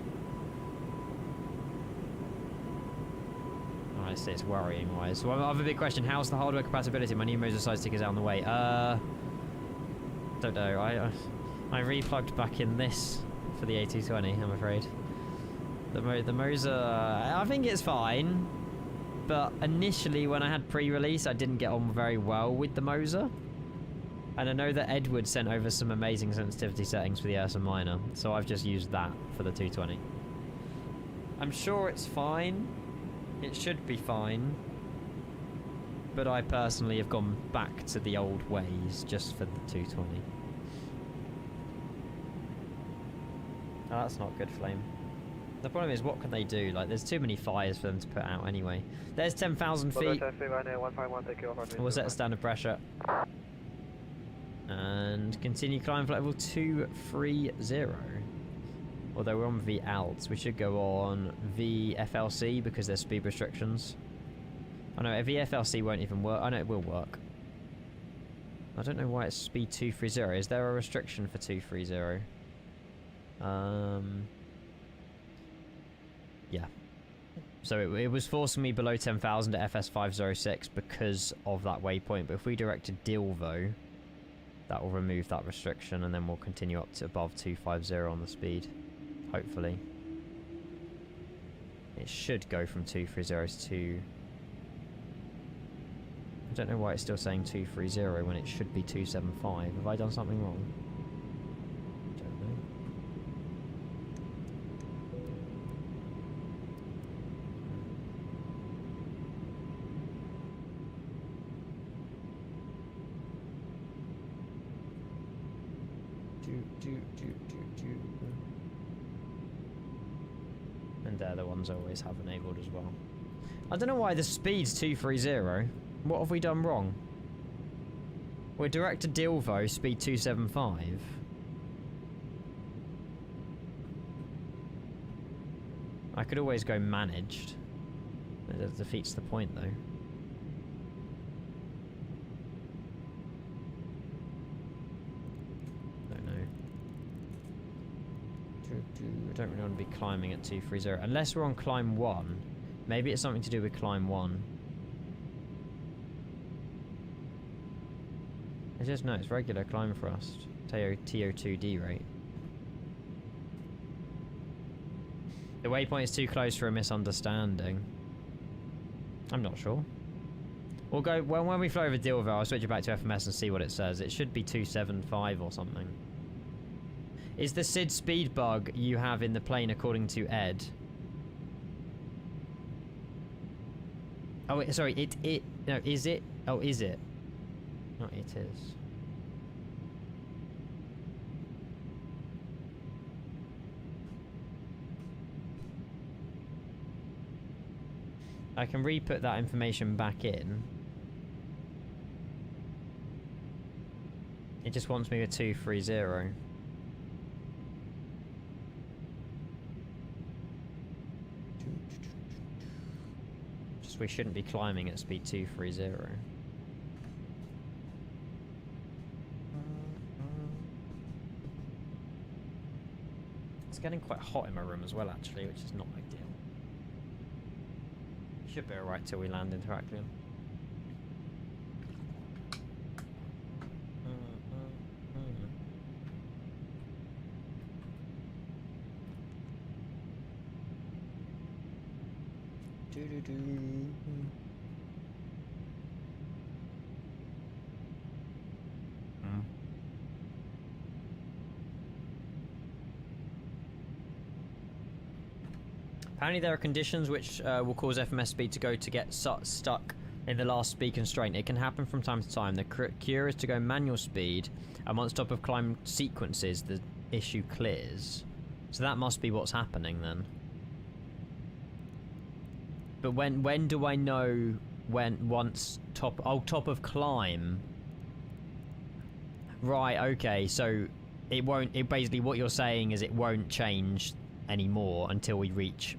Honestly, it's worrying-wise. So I have a big question. How's the hardware compatibility? My new motor size stick is out on the way. Don't know. I replugged back in this for the A220, I'm afraid. The Moser, I think it's fine, but initially when I had pre-release I didn't get on very well with the Moser. And I know that Edward sent over some amazing sensitivity settings for the Ursa Minor, so I've just used that for the 220. I'm sure it's fine. It should be fine. But I personally have gone back to the old ways just for the 220. Oh, that's not good, Flame. The problem is, what can they do? Like, there's too many fires for them to put out anyway. There's 10,000 feet. We'll set a standard pressure. And continue climb for level 230. Although we're on VALTs, we should go on VFLC because there's speed restrictions. Oh no, VFLC won't even work. Oh no, it will work. I don't know why it's speed 230. Is there a restriction for 230? Yeah. So it was forcing me below 10,000 at FS506 because of that waypoint. But if we direct to Dilvo, that will remove that restriction, and then we'll continue up to above 250 on the speed. Hopefully. It should go from 230 to... I don't know why it's still saying 230 when it should be 275. Have I done something wrong? Don't know. And they're the ones I always have enabled as well. I don't know why the speed's 230. What have we done wrong? We're direct to Dilvo, speed 275. I could always go managed. That defeats the point though. Don't know. I don't really want to be climbing at 230. Unless we're on climb 1. Maybe it's something to do with climb 1. It's just, no, it's regular climb thrust. TO2D rate. The waypoint is too close for a misunderstanding. I'm not sure. We'll go, well, when we fly over Dilvo, I'll switch it back to FMS and see what it says. It should be 275 or something. Is the SID speed bug you have in the plane according to Ed? Oh, sorry, no, is it? Oh, is it? No, it is. I can re-put that information back in. It just wants me with 230. Just we shouldn't be climbing at speed 230. It's getting quite hot in my room as well, actually, which is not ideal. Should be alright till we land in Heraklion. Apparently there are conditions which will cause FMS speed to get stuck in the last speed constraint. It can happen from time to time. The cure is to go manual speed, and once top of climb sequences, the issue clears. So that must be what's happening then. But when do I know when once top of climb? Right, okay, so it basically what you're saying is it won't change anymore until we reach,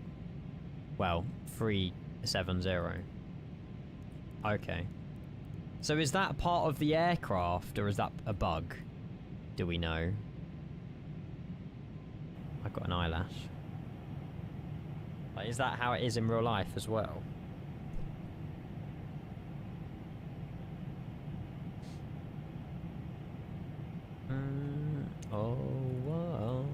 well, 370. Okay. So is that part of the aircraft, or is that a bug? Do we know? I've got an eyelash. Like, is that how it is in real life as well? Oh, wow.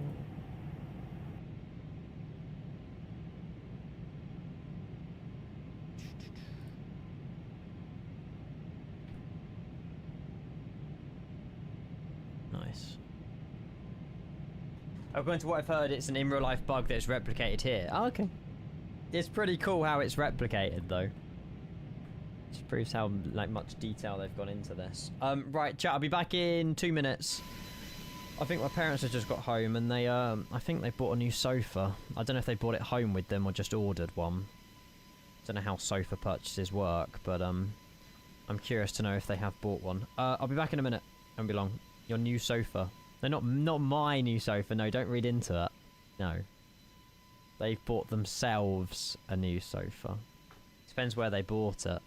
nice. According to what I've heard, it's an in real life bug that's replicated here. Oh, okay. It's pretty cool how it's replicated though. Just proves how like much detail they've gone into this. Right, chat, I'll be back in 2 minutes. I think my parents have just got home and they I think they bought a new sofa. I don't know if they bought it home with them or just ordered one. Don't know how sofa purchases work, but I'm curious to know if they have bought one. I'll be back in a minute. Won't be long. Your new sofa. They're not my new sofa. No, don't read into it. No. They've bought themselves a new sofa. Depends where they bought it.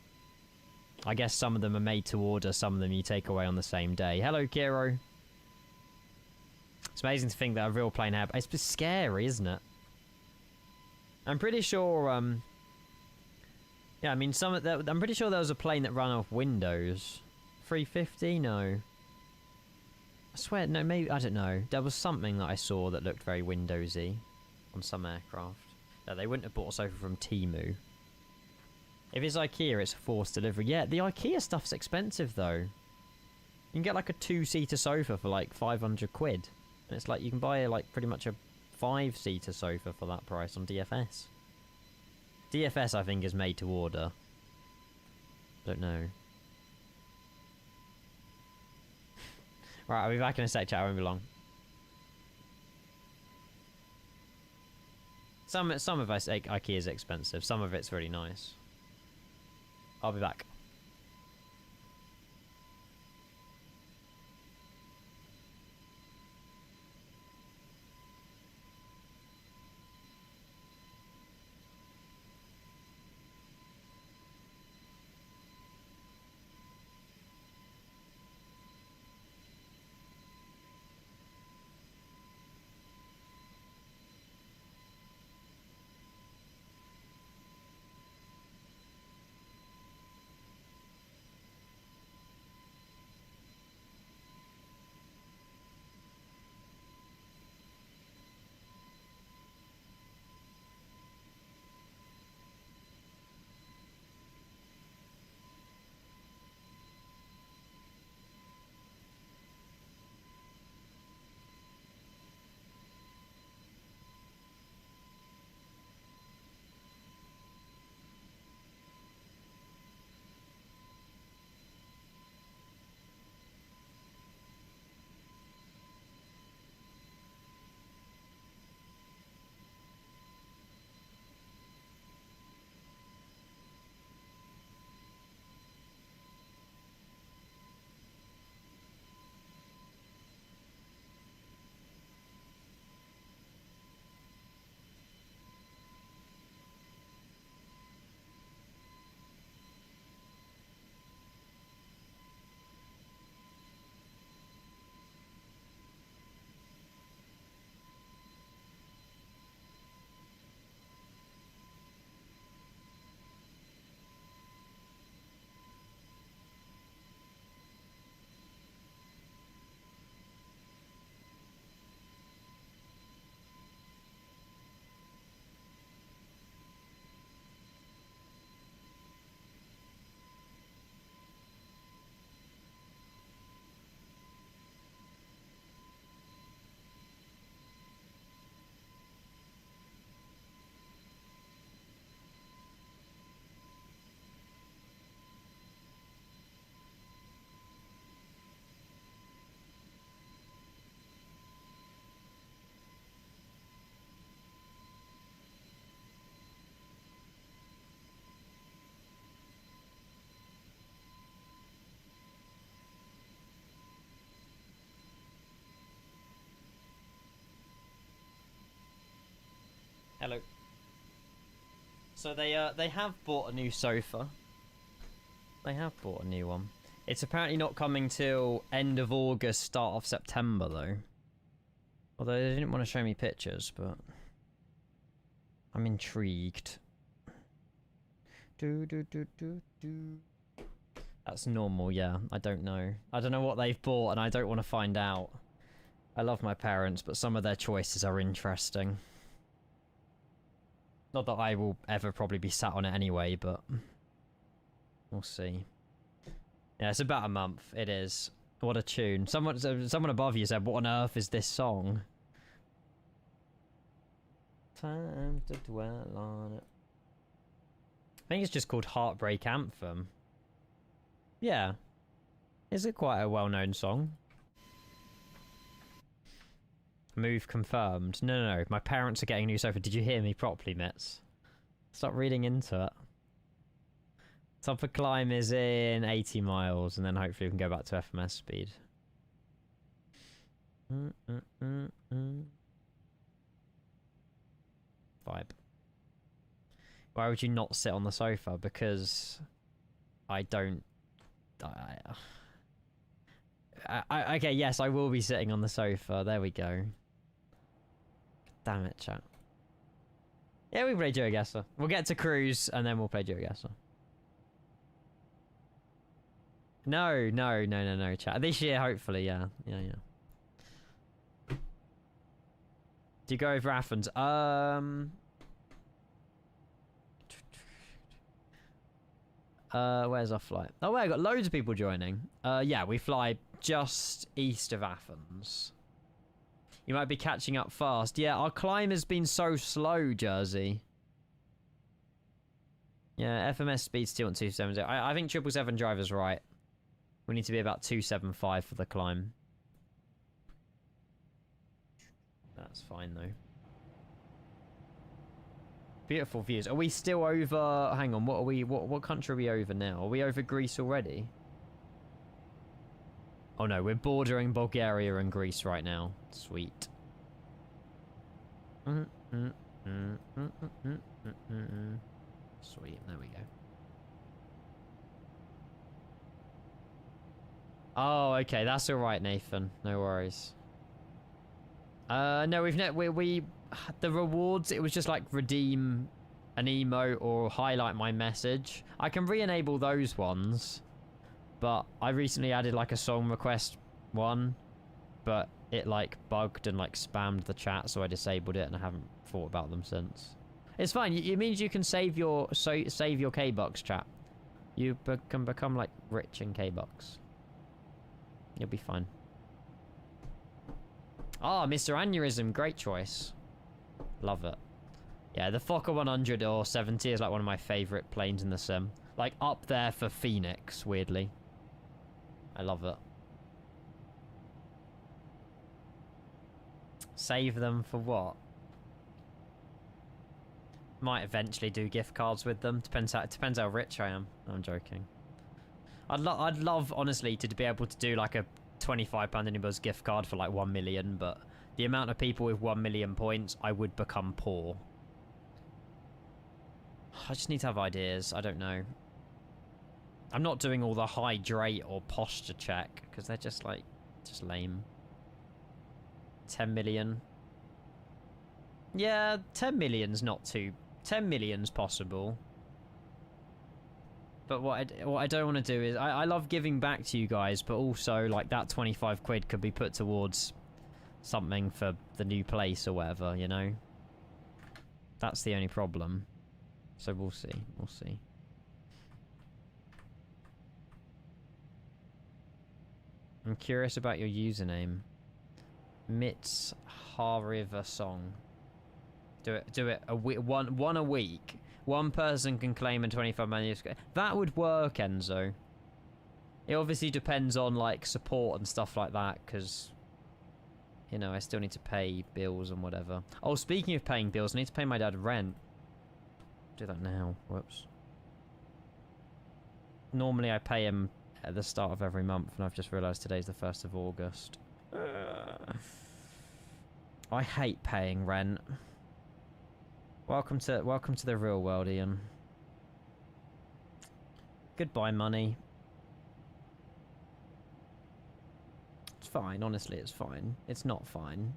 I guess some of them are made to order, some of them you take away on the same day. Hello, Kiro. It's amazing to think that a real plane had... It's just scary, isn't it? I'm pretty sure, yeah, I mean, I'm pretty sure there was a plane that ran off Windows. 350? No. I swear, no, maybe, I don't know. There was something that I saw that looked very Windowsy on some aircraft. No, they wouldn't have bought a sofa from Temu. If it's IKEA, it's a forced delivery. Yeah, the IKEA stuff's expensive, though. You can get, like, a 2-seater sofa for, like, 500 quid. And it's like, you can buy, like, pretty much a 5-seater sofa for that price on DFS. DFS, I think, is made to order. Don't know. Right, I'll be back in a sec, chat. I won't be long. Some of us IKEA is expensive. Some of it's really nice. I'll be back. Hello. So they have bought a new sofa. They have bought a new one. It's apparently not coming till end of August, start of September though. Although they didn't want to show me pictures, but I'm intrigued. That's normal, yeah. I don't know. I don't know what they've bought and I don't want to find out. I love my parents, but some of their choices are interesting. Not that I will ever probably be sat on it anyway, but we'll see. Yeah, it's about a month. It is. What a tune. Someone above you said, what on earth is this song? Time to dwell on it. I think it's just called Heartbreak Anthem. Yeah. Is it quite a well-known song? Move confirmed. No. My parents are getting a new sofa. Did you hear me properly, Mitz? Stop reading into it. Top of climb is in 80 miles, and then hopefully we can go back to FMS speed. Vibe. Why would you not sit on the sofa? Because I don't... okay, yes, I will be sitting on the sofa. There we go. Damn it, chat. Yeah, we play GeoGuessr. We'll get to cruise, and then we'll play GeoGuessr. No, chat. This year, hopefully, yeah. Yeah. Do you go over Athens? Where's our flight? Oh, wait, I got loads of people joining. Yeah, we fly just east of Athens. You might be catching up fast. Yeah, our climb has been so slow, Jersey. Yeah, FMS speed's still on 270. I think 777 driver's right. We need to be about 275 for the climb. That's fine, though. Beautiful views. Are we still over... Hang on, what are we... What country are we over now? Are we over Greece already? Oh no, we're bordering Bulgaria and Greece right now. Sweet. Sweet, there we go. Oh, okay, that's alright, Nathan. No worries. No, we the rewards, it was just like redeem an emote or highlight my message. I can re-enable those ones, but I recently added like a song request one, but it like bugged and like spammed the chat, so I disabled it and I haven't thought about them since. It's fine. It means you can save your K-Bucks, chat. You can become like rich in K-Bucks. You'll be fine. Ah, Mr. Aneurysm, great choice. Love it. Yeah, the Fokker 100 or 70 is like one of my favourite planes in the sim. Like up there for Phoenix, weirdly. I love it. Save them for what? Might eventually do gift cards with them. Depends how rich I am. No, I'm joking. I'd love, honestly, to be able to do like a £25 Unibuzz gift card for like 1 million, but the amount of people with 1 million points, I would become poor. I just need to have ideas. I don't know. I'm not doing all the hydrate or posture check, because they're just like, just lame. 10 million. Yeah, 10 million's not too... 10 million's possible. But what I don't want to do is... I love giving back to you guys, but also, like, that 25 quid could be put towards something for the new place or whatever, you know? That's the only problem. So we'll see. We'll see. I'm curious about your username. Mitz Hariva Song. Do it one a week. One person can claim a 25 manuscript. That would work, Enzo. It obviously depends on like support and stuff like that, because you know I still need to pay bills and whatever. Oh, speaking of paying bills, I need to pay my dad rent. Do that now. Whoops. Normally I pay him at the start of every month, and I've just realised today's the 1st of August. I hate paying rent. Welcome to the real world, Ian. Goodbye, money. It's fine, honestly, it's fine. It's not fine.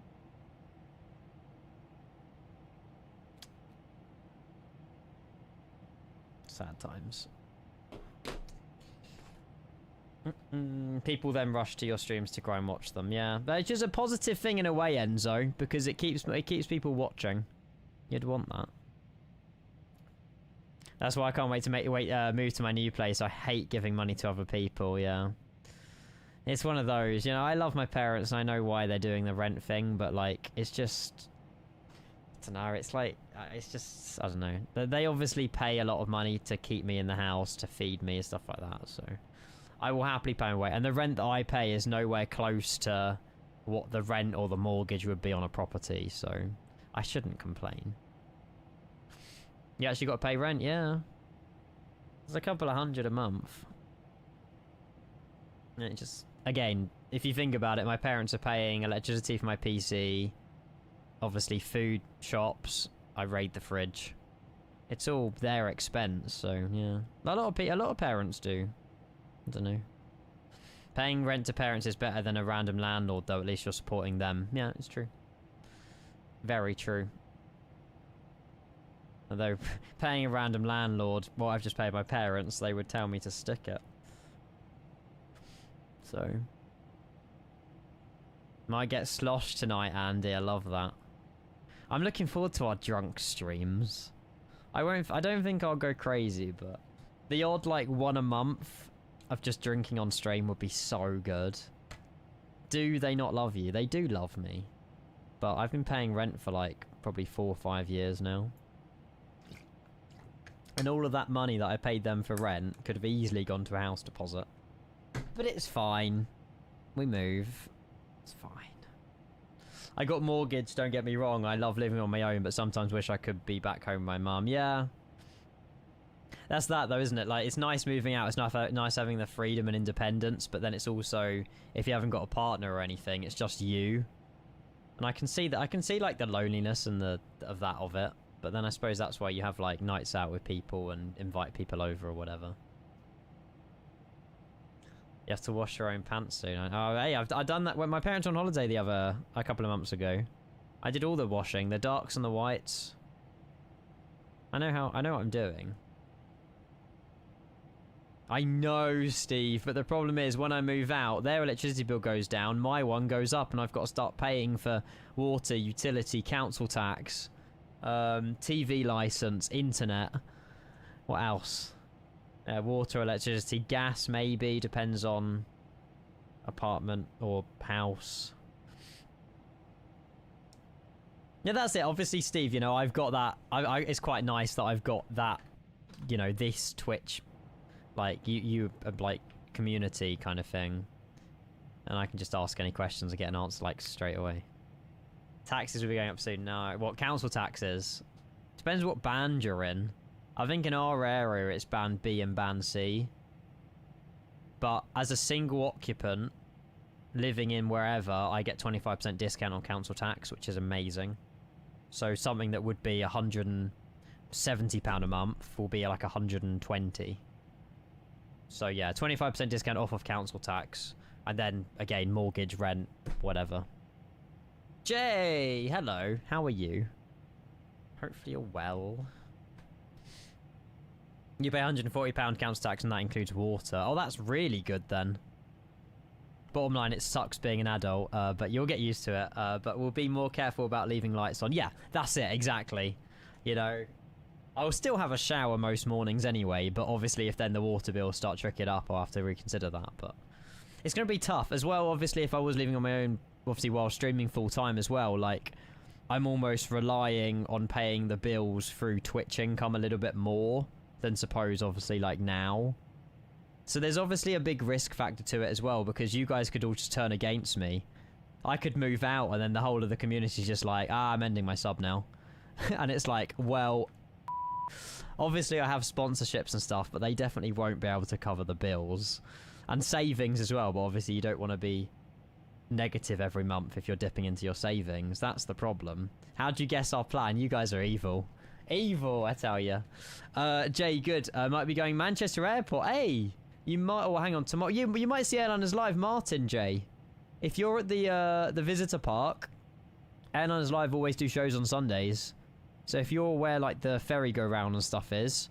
Sad times. People then rush to your streams to go and watch them. Yeah, but it's just a positive thing in a way, Enzo, because it keeps people watching. You'd want that. That's why I can't wait to move to my new place. I hate giving money to other people. Yeah, It's one of those, you know, I love my parents and I know why they're doing the rent thing, but like, it's just, I don't know, it's like, it's just, I don't know. They obviously pay a lot of money to keep me in the house, to feed me and stuff like that, so I will happily pay my way. And the rent that I pay is nowhere close to what the rent or the mortgage would be on a property, so I shouldn't complain. You actually got to pay rent, yeah. It's a couple of $100 a month. And it just, again, if you think about it, my parents are paying electricity for my PC, obviously food, shops, I raid the fridge. It's all their expense, so yeah. A lot of parents do. I don't know. Paying rent to parents is better than a random landlord, though. At least you're supporting them. Yeah, it's true. Very true. Although, paying a random landlord, what I've just paid my parents, they would tell me to stick it. So. Might get sloshed tonight, Andy. I love that. I'm looking forward to our drunk streams. I don't think I'll go crazy, but the odd, like, one a month of just drinking on stream would be so good. Do they not love you? They do love me. But I've been paying rent for, like, probably 4 or 5 years now. And all of that money that I paid them for rent could have easily gone to a house deposit. But it's fine. We move. It's fine. I got mortgage, don't get me wrong. I love living on my own, but sometimes wish I could be back home with my mum. Yeah. That's that, though, isn't it? Like, it's nice moving out. It's nice having the freedom and independence, but then it's also, if you haven't got a partner or anything, it's just you. And I can see that. I can see, like, the loneliness and of it. But then I suppose that's why you have, like, nights out with people and invite people over or whatever. You have to wash your own pants soon. Oh, hey, I've done that when my parents were on holiday a couple of months ago. I did all the washing, the darks and the whites. I know what I'm doing. I know, Steve, but the problem is when I move out, their electricity bill goes down, my one goes up, and I've got to start paying for water, utility, council tax, TV license, internet. What else? Water, electricity, gas, maybe, depends on apartment or house. Yeah, that's it. Obviously, Steve, you know, I've got that. It's quite nice that I've got that, you know, this Twitch, like, you like, community kind of thing. And I can just ask any questions and get an answer, like, straight away. Taxes will be going up soon. No. What, council taxes? Depends what band you're in. I think in our area it's band B and band C. But as a single occupant, living in wherever, I get 25% discount on council tax, which is amazing. So something that would be £170 a month will be like 120. So yeah, 25% discount off of council tax. And then, again, mortgage, rent, whatever. Jay! Hello, how are you? Hopefully you're well. You pay £140 council tax and that includes water. Oh, that's really good then. Bottom line, it sucks being an adult, but you'll get used to it. But we'll be more careful about leaving lights on. Yeah, that's it, exactly. You know, I'll still have a shower most mornings anyway, but obviously if then the water bills start tricking up, I'll have to reconsider that. But it's going to be tough as well, obviously, if I was living on my own, obviously while streaming full-time as well. Like, I'm almost relying on paying the bills through Twitch income a little bit more than suppose, obviously, like now. So there's obviously a big risk factor to it as well, because you guys could all just turn against me. I could move out and then the whole of the community's just like, I'm ending my sub now. And it's like, well, obviously I have sponsorships and stuff, but they definitely won't be able to cover the bills. And savings as well, but obviously you don't want to be negative every month if you're dipping into your savings. That's the problem. How'd you guess our plan? You guys are evil. Evil, I tell you. Jay, good. Might be going Manchester Airport. Hey, you might. Oh, hang on. Tomorrow, you might see Airliners Live, Martin. Jay, if you're at the visitor park, Airliners Live always do shows on Sundays. So if you're where like the ferry go round and stuff is,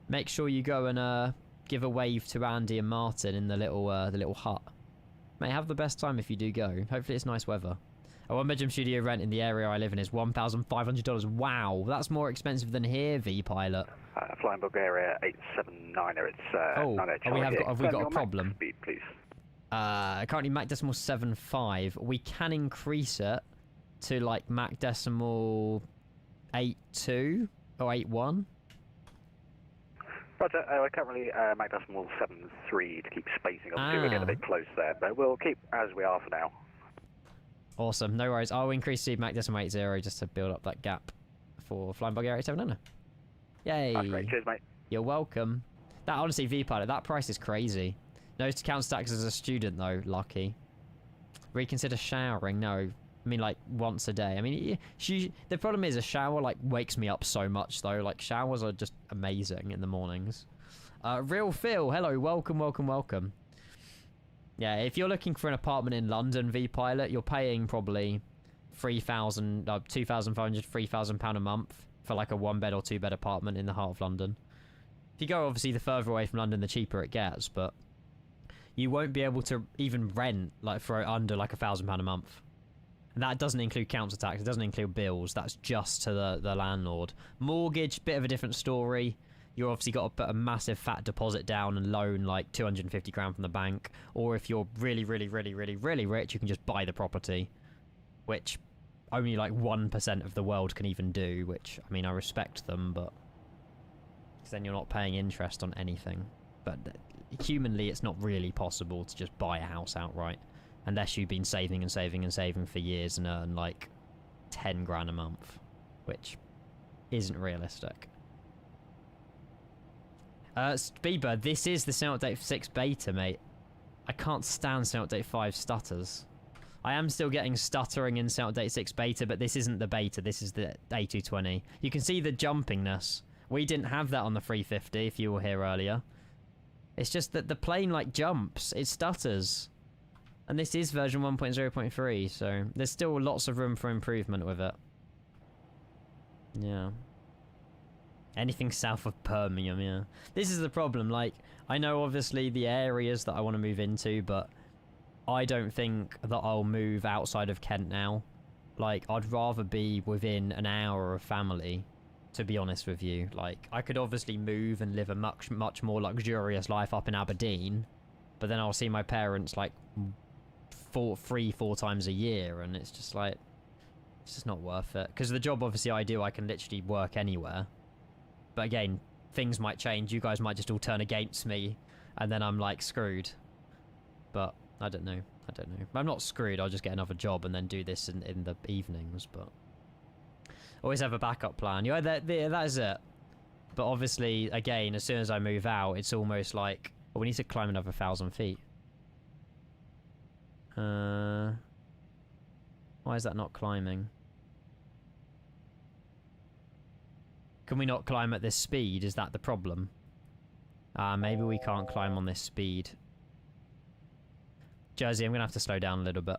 make sure you go and give a wave to Andy and Martin in the little hut. Mate, have the best time if you do go. Hopefully it's nice weather. A one-bedroom studio rent in the area I live in is $1,500. Wow, that's more expensive than here, V-Pilot. Flying Bulgaria 879er, it's have we got a problem? Speed, please. Currently Mac decimal 7.5. We can increase it to like Mac decimal 8.2 or 8.1. Roger, we're currently Mac decimal 7.3 to keep spacing. Obviously, we're getting a bit close there, but we'll keep as we are for now. Awesome, no worries. I'll increase the Mac decimal 8.0 just to build up that gap for flying Bulgaria 700. Yay! That's great. Cheers, mate. You're welcome. That honestly, V-Pilot, that price is crazy. No council tax as a student though, lucky. Reconsider showering? No. I mean, like, once a day. I mean, the problem is a shower, like, wakes me up so much, though. Like, showers are just amazing in the mornings. Real Phil, hello, welcome, welcome, welcome. Yeah, if you're looking for an apartment in London, V-Pilot, you're paying probably £2,500, £3,000 a month for, like, a one-bed or two-bed apartment in the heart of London. If you go, obviously, the further away from London, the cheaper it gets, but you won't be able to even rent, like, for under, like, £1,000 a month. And that doesn't include council tax. It doesn't include bills. That's just to the landlord. Mortgage, bit of a different story. You've obviously got to put a massive fat deposit down and loan like 250 grand from the bank. Or if you're really, really, really, really, really rich, you can just buy the property. Which only like 1% of the world can even do. Which, I mean, I respect them, but because then you're not paying interest on anything. But humanly, it's not really possible to just buy a house outright. Unless you've been saving and saving and saving for years and earn like 10 grand a month, which isn't realistic. Speedbird, this is the Sync Update 6 beta, mate. I can't stand Sync Update 5 stutters. I am still getting stuttering in Sync Update 6 beta, but this isn't the beta, this is the A220. You can see the jumpingness. We didn't have that on the 350 if you were here earlier. It's just that the plane like jumps, it stutters. And this is version 1.0.3, so there's still lots of room for improvement with it. Yeah. Anything south of Birmingham, yeah. This is the problem, like, I know obviously the areas that I want to move into, but I don't think that I'll move outside of Kent now. Like, I'd rather be within an hour of family, to be honest with you. Like, I could obviously move and live a much more luxurious life up in Aberdeen, but then I'll see my parents, like, 3-4 times a year, and it's just like, it's just not worth it. Because the job obviously I do, I can literally work anywhere. But again, things might change. You guys might just all turn against me, and then I'm like screwed. But I don't know. I don't know. I'm not screwed. I'll just get another job and then do this in the evenings. But always have a backup plan. Yeah, that is it. But obviously, again, as soon as I move out, it's almost like, well, we need to climb another 1,000 feet. Why is that not climbing? Can we not climb at this speed? Is that the problem? Maybe we can't climb on this speed. Jersey, I'm gonna have to slow down a little bit.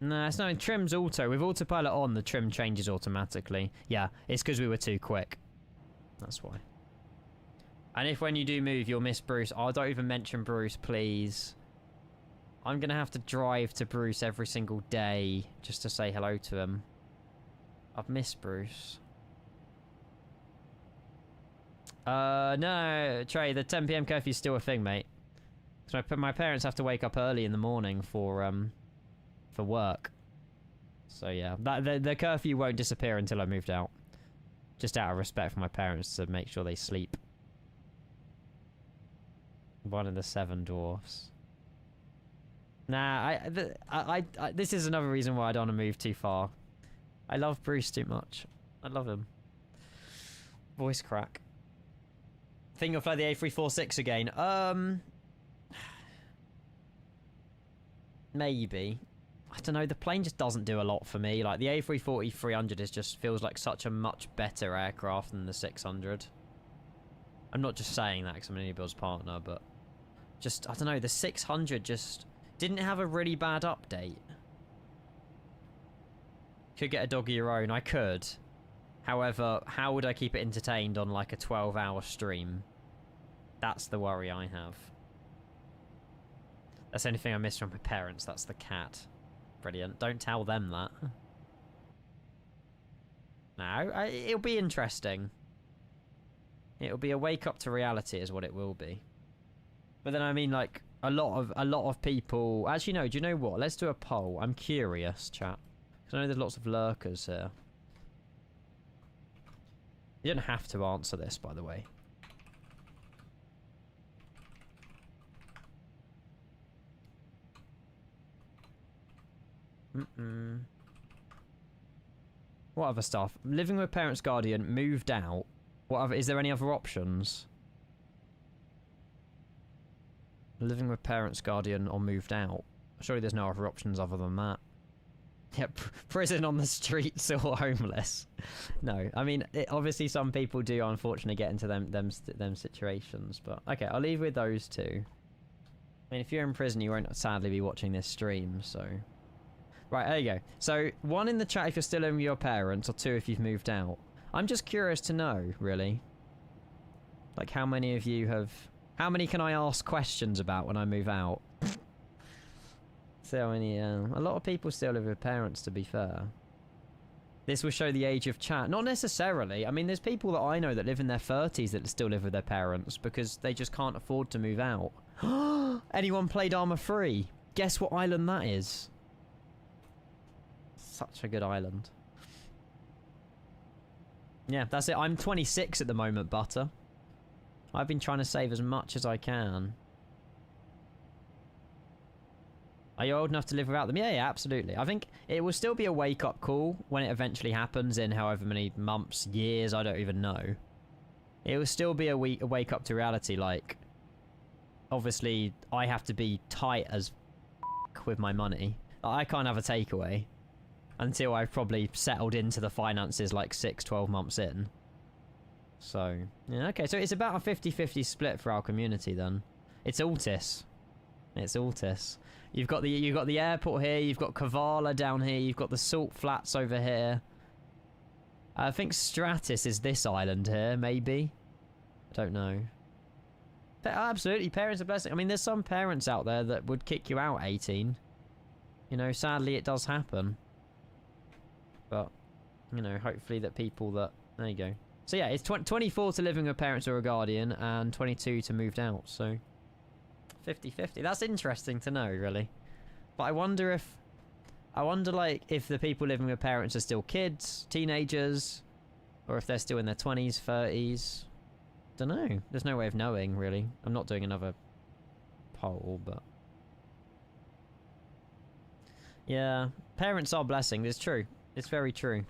No, it's not. Trim's auto. With autopilot on, the trim changes automatically. Yeah, it's because we were too quick. That's why. And if when you do move, you'll miss Bruce. Oh, don't even mention Bruce, please. I'm going to have to drive to Bruce every single day just to say hello to him. I've missed Bruce. No, Trey, the 10 PM curfew is still a thing, mate. So my parents have to wake up early in the morning for work. So yeah, the curfew won't disappear until I moved out. Just out of respect for my parents to make sure they sleep. One of the 7 dwarfs. Nah, this is another reason why I don't want to move too far. I love Bruce too much. I love him. Voice crack. Think you'll fly the A346 again? Maybe. I don't know, the plane just doesn't do a lot for me. Like, the A340-300 just feels like such a much better aircraft than the 600. I'm not just saying that because I'm an Ebuild's partner, but just, I don't know, the 600 just didn't have a really bad update. Could get a dog of your own, I could. However, how would I keep it entertained on like a 12-hour stream? That's the worry I have. That's the only thing I miss from my parents, that's the cat. Brilliant. Don't tell them that. No, it'll be interesting. It'll be a wake up to reality is what it will be. But then I mean, like, a lot of people... Actually, no, do you know what? Let's do a poll. I'm curious, chat. Because I know there's lots of lurkers here. You don't have to answer this, by the way. What other stuff? Living with parents' guardian, moved out. What other? Is there any other options? Living with parents' guardian or moved out. Surely there's no other options other than that. Yep, prison on the streets or homeless. No, I mean, obviously some people do unfortunately get into them situations, but okay, I'll leave with those two. I mean, if you're in prison, you won't sadly be watching this stream, so... Right, there you go. So, 1 in the chat if you're still living with your parents, or 2 if you've moved out. I'm just curious to know, really. Like, how many of you have... How many can I ask questions about when I move out? So many, a lot of people still live with parents, to be fair. This will show the age of chat. Not necessarily. I mean, there's people that I know that live in their 30s that still live with their parents because they just can't afford to move out. Anyone played Arma 3? Guess what island that is? Such a good island. Yeah, that's it. I'm 26 at the moment, Butter. I've been trying to save as much as I can. Are you old enough to live without them? Yeah, yeah, absolutely. I think it will still be a wake-up call when it eventually happens in however many months, years, I don't even know. It will still be a wake-up to reality, like... Obviously, I have to be tight as with my money. I can't have a takeaway until I've probably settled into the finances like 6-12 months in. So, yeah, okay. So it's about a 50-50 split for our community then. It's Altis. It's Altis. You've got the airport here, you've got Kavala down here, you've got the salt flats over here. I think Stratus is this island here, maybe. I don't know. But absolutely, parents are blessing. I mean, there's some parents out there that would kick you out 18. You know, sadly it does happen. But, you know, hopefully that people that... There you go. So yeah, it's 24 to living with parents or a guardian, and 22 to moved out, so... 50-50. That's interesting to know, really. But I wonder if... like, if the people living with parents are still kids, teenagers, or if they're still in their 20s, 30s. Don't know. There's no way of knowing, really. I'm not doing another poll, but... Yeah, parents are blessings. It's true. It's very true.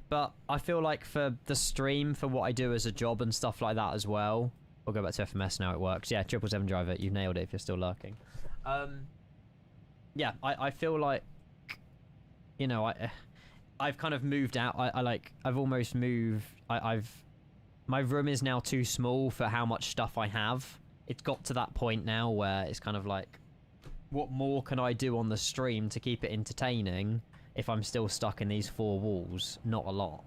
But I feel like for the stream, for what I do as a job and stuff like that as well... We'll go back to FMS now, it works. Yeah, 777 driver, you've nailed it if you're still lurking. Yeah, I feel like, you know, I've kind of moved out. I've almost moved. My room is now too small for how much stuff I have. It's got to that point now where it's kind of like, what more can I do on the stream to keep it entertaining if I'm still stuck in these 4 walls? Not a lot.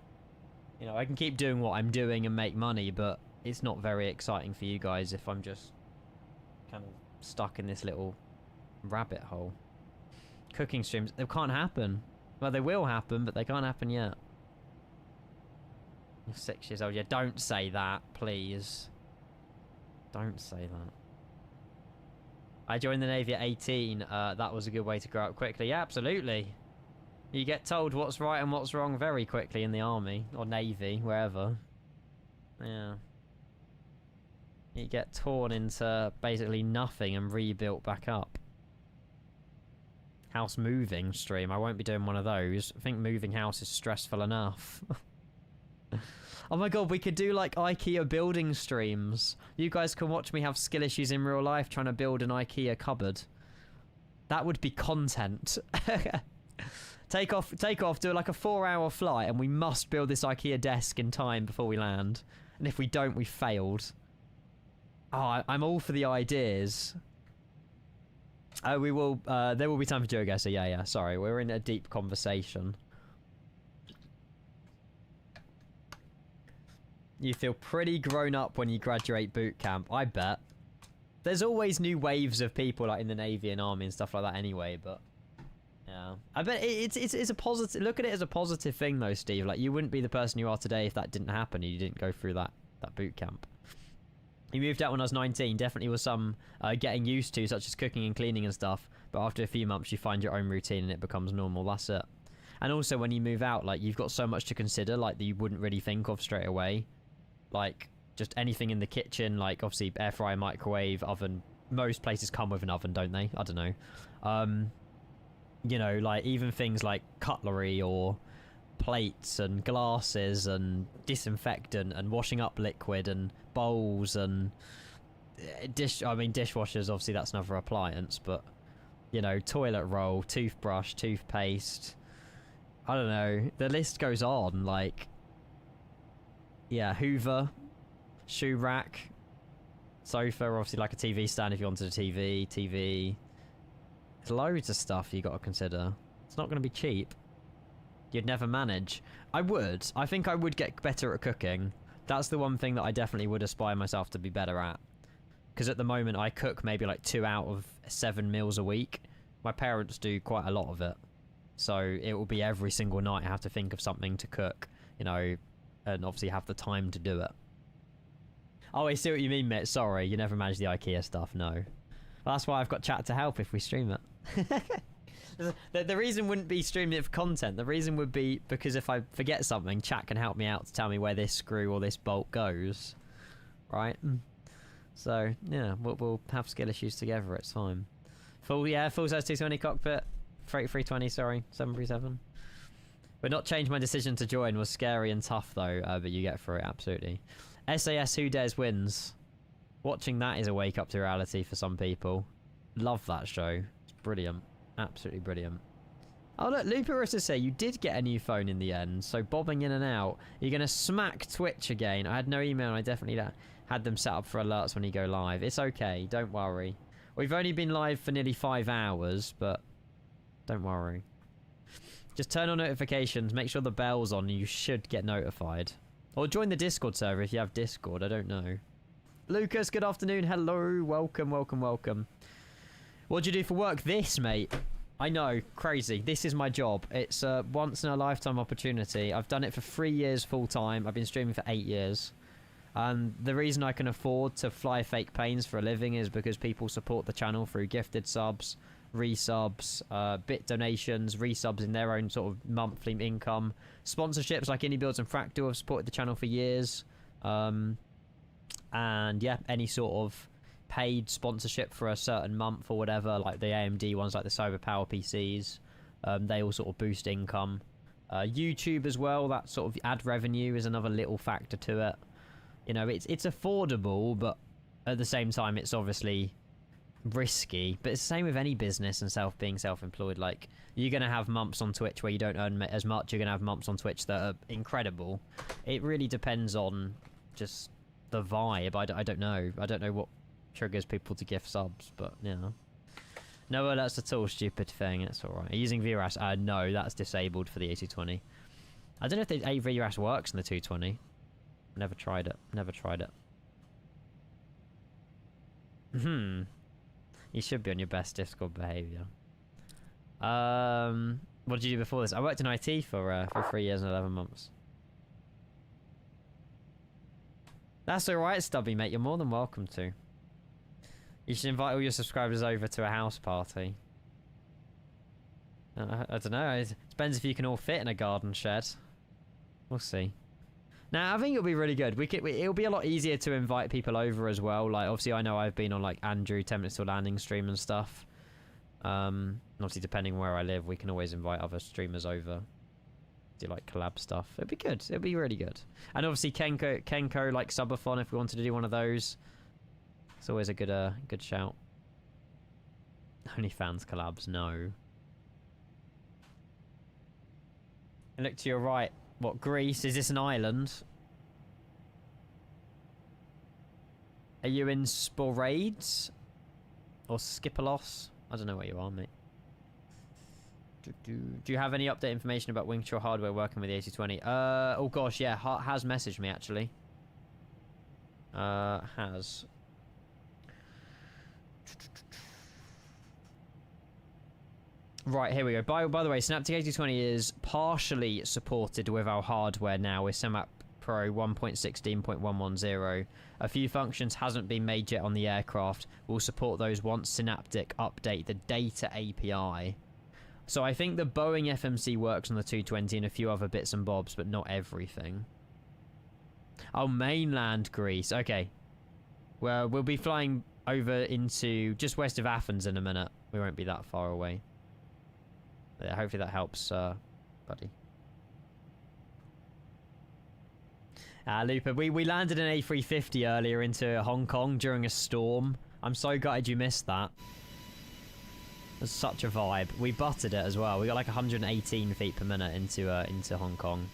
You know, I can keep doing what I'm doing and make money, but it's not very exciting for you guys if I'm just kind of stuck in this little rabbit hole. Cooking streams, they can't happen. Well, they will happen, but they can't happen yet. You're 6 years old. Yeah, don't say that, please. Don't say that. I joined the Navy at 18. That was a good way to grow up quickly. Yeah, absolutely. You get told what's right and what's wrong very quickly in the Army. Or Navy, wherever. Yeah. You get torn into basically nothing and rebuilt back up. House moving stream. I won't be doing one of those. I think moving house is stressful enough. Oh my god, we could do like IKEA building streams. You guys can watch me have skill issues in real life trying to build an IKEA cupboard. That would be content. Take off, do like a 4-hour flight and we must build this IKEA desk in time before we land. And if we don't, we failed. Oh, I'm all for the ideas. We will, there will be time for Joe Gasser. Yeah, sorry. We're in a deep conversation. You feel pretty grown up when you graduate boot camp. I bet. There's always new waves of people like in the Navy and Army and stuff like that anyway, but... Yeah. I bet it's a positive... Look at it as a positive thing though, Steve. Like, you wouldn't be the person you are today if that didn't happen and you didn't go through that boot camp. He moved out when I was 19. Definitely was some getting used to, such as cooking and cleaning and stuff. But after a few months, you find your own routine and it becomes normal. That's it. And also, when you move out, like, you've got so much to consider, like, that you wouldn't really think of straight away. Like, just anything in the kitchen, like, obviously, air fryer, microwave, oven. Most places come with an oven, don't they? I don't know. You know, like, even things like cutlery or plates and glasses and disinfectant and washing up liquid and bowls and dishwashers, obviously that's another appliance, but you know, toilet roll, toothbrush, toothpaste, I don't know, the list goes on. Like, yeah, Hoover, shoe rack, sofa, obviously like a TV stand if you wanted a TV. There's loads of stuff you got to consider. It's not going to be cheap. You'd never manage. I think I would get better at cooking. That's the one thing that I definitely would aspire myself to be better at. Because at the moment I cook maybe like 2 out of 7 meals a week. My parents do quite a lot of it. So it will be every single night I have to think of something to cook, you know, and obviously have the time to do it. Oh, I see what you mean, mate. Sorry, you never manage the IKEA stuff, no. Well, that's why I've got chat to help if we stream it. The reason wouldn't be streaming it for content. The reason would be because if I forget something, chat can help me out to tell me where this screw or this bolt goes. Right? So, yeah, we'll have skill issues together. It's fine. Full size 220 cockpit. Freight 320, sorry. 737. But not change my decision to join was scary and tough, though. But you get through it, absolutely. SAS Who Dares Wins. Watching that is a wake-up to reality for some people. Love that show. It's brilliant. Absolutely brilliant. Oh look, Luperus say you did get a new phone in the end, so bobbing in and out. You're going to smack Twitch again. I had no email and I definitely had them set up for alerts when you go live. It's okay, don't worry. We've only been live for nearly 5 hours, but don't worry. Just turn on notifications, make sure the bell's on, and you should get notified. Or join the Discord server if you have Discord, I don't know. Lucas, good afternoon, hello, welcome. What'd you do for work? This, mate. I know, crazy. This is my job. It's a once-in-a-lifetime opportunity. I've done it for 3 years full-time. I've been streaming for 8 years. And the reason I can afford to fly fake planes for a living is because people support the channel through gifted subs, resubs, bit donations, resubs in their own sort of monthly income. Sponsorships like Indie Builds and Fractal have supported the channel for years. And yeah, any sort of paid sponsorship for a certain month or whatever, like the AMD ones, like the Sober Power PCs, they all sort of boost income. YouTube as well, that sort of ad revenue is another little factor to it. You know, it's affordable, but at the same time it's obviously risky. But it's the same with any business and being self-employed. Like, you're going to have months on Twitch where you don't earn as much. You're going to have months on Twitch that are incredible. It really depends on just the vibe. I don't know. I don't know what triggers people to gift subs, but yeah. No alerts at all, stupid thing. It's alright. Are you using VRAS? No, that's disabled for the A220. I don't know if the VRAS works in the 220. Never tried it. You should be on your best Discord behaviour. What did you do before this? I worked in IT for 3 years and 11 months. That's alright, Stubby, mate. You're more than welcome to. You should invite all your subscribers over to a house party. I don't know. It depends if you can all fit in a garden shed. We'll see. Now, I think it'll be really good. It'll be a lot easier to invite people over as well. Like, obviously, I know I've been on, like, Andrew 10 Minutes to Landing stream and stuff. Obviously, depending on where I live, we can always invite other streamers over. Do, like, collab stuff. It'll be good. It'll be really good. And obviously, Kenko, like, subathon, if we wanted to do one of those. It's always a good shout. OnlyFans collabs, no. And look to your right. What, Greece? Is this an island? Are you in Sporades? Or Skipalos? I don't know where you are, mate. Do you have any update information about Wingshore hardware working with the A220? Oh gosh, yeah. Has messaged me, actually. Has. Right, here we go. By the way, Synaptic A220 is partially supported with our hardware now with SEMAP Pro 1.16.110. A few functions hasn't been made yet on the aircraft. We'll support those once Synaptic update the data API. So I think the Boeing FMC works on the 220 and a few other bits and bobs, but not everything. Oh, mainland Greece. Okay. Well, we'll be flying over into just west of Athens in a minute. We won't be that far away. Yeah, hopefully that helps, buddy. Looper, we landed an A350 earlier into Hong Kong during a storm. I'm so gutted you missed that. It was such a vibe. We buttered it as well. We got like 118 feet per minute into Hong Kong.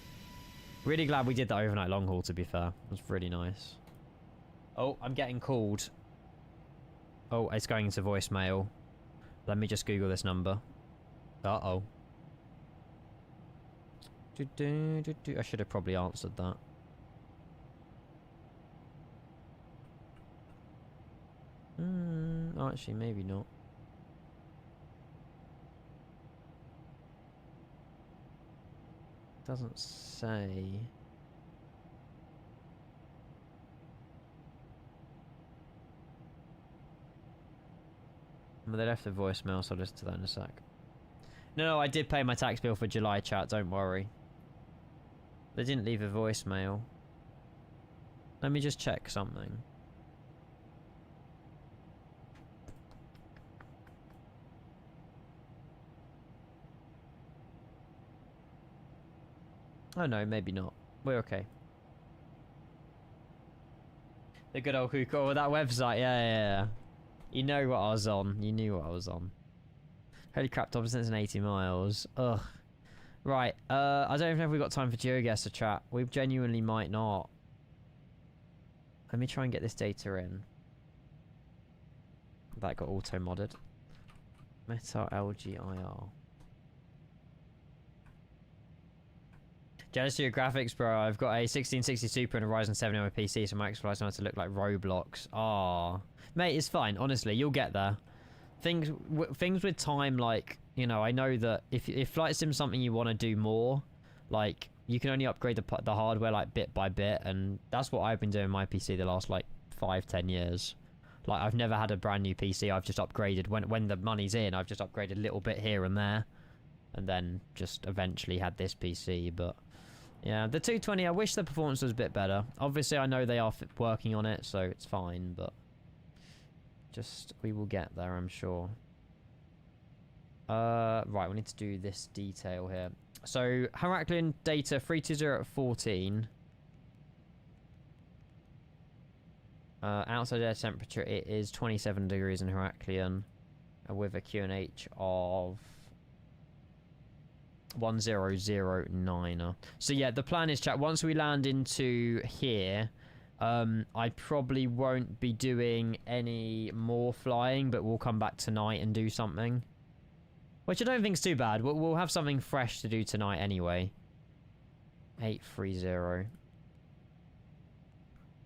Really glad we did that overnight long haul, to be fair. It was really nice. Oh, I'm getting called. Oh, it's going into voicemail. Let me just Google this number. Uh-oh. I should have probably answered that. Oh, actually, maybe not. Doesn't say. Well, they left a voicemail, so I'll listen to that in a sec. No, I did pay my tax bill for July, chat, don't worry. They didn't leave a voicemail. Let me just check something. Oh no, maybe not. We're okay. The good old hookah. Oh, that website. Yeah. You know what I was on. You knew what I was on. Holy crap, Dobson's in 80 miles. Ugh. Right. I don't even know if we've got time for GeoGuessr to chat. We genuinely might not. Let me try and get this data in. That got auto-modded. Meta LGIR. Jealous of your graphics, bro. I've got a 1660 Super and a Ryzen 7 on my PC, so my exploits know to look like Roblox. Ah, mate, it's fine. Honestly, you'll get there. Things with time, like, you know, I know that if flight sim's something you want to do more, like, you can only upgrade the hardware like bit by bit, and that's what I've been doing in my PC the last like 5-10 years. Like, I've never had a brand new PC. I've just upgraded when the money's in. I've just upgraded a little bit here and there, and then just eventually had this PC, but. Yeah, the 220, I wish the performance was a bit better. Obviously, I know they are working on it, so it's fine, but... Just, we will get there, I'm sure. Right, we need to do this detail here. So, Heraklion data, 320 at 14. Outside air temperature, it is 27 degrees in Heraklion. With a QNH of... 1009. So yeah, the plan is, chat, once we land into here, I probably won't be doing any more flying, but we'll come back tonight and do something. Which I don't think is too bad. We'll have something fresh to do tonight anyway. 830.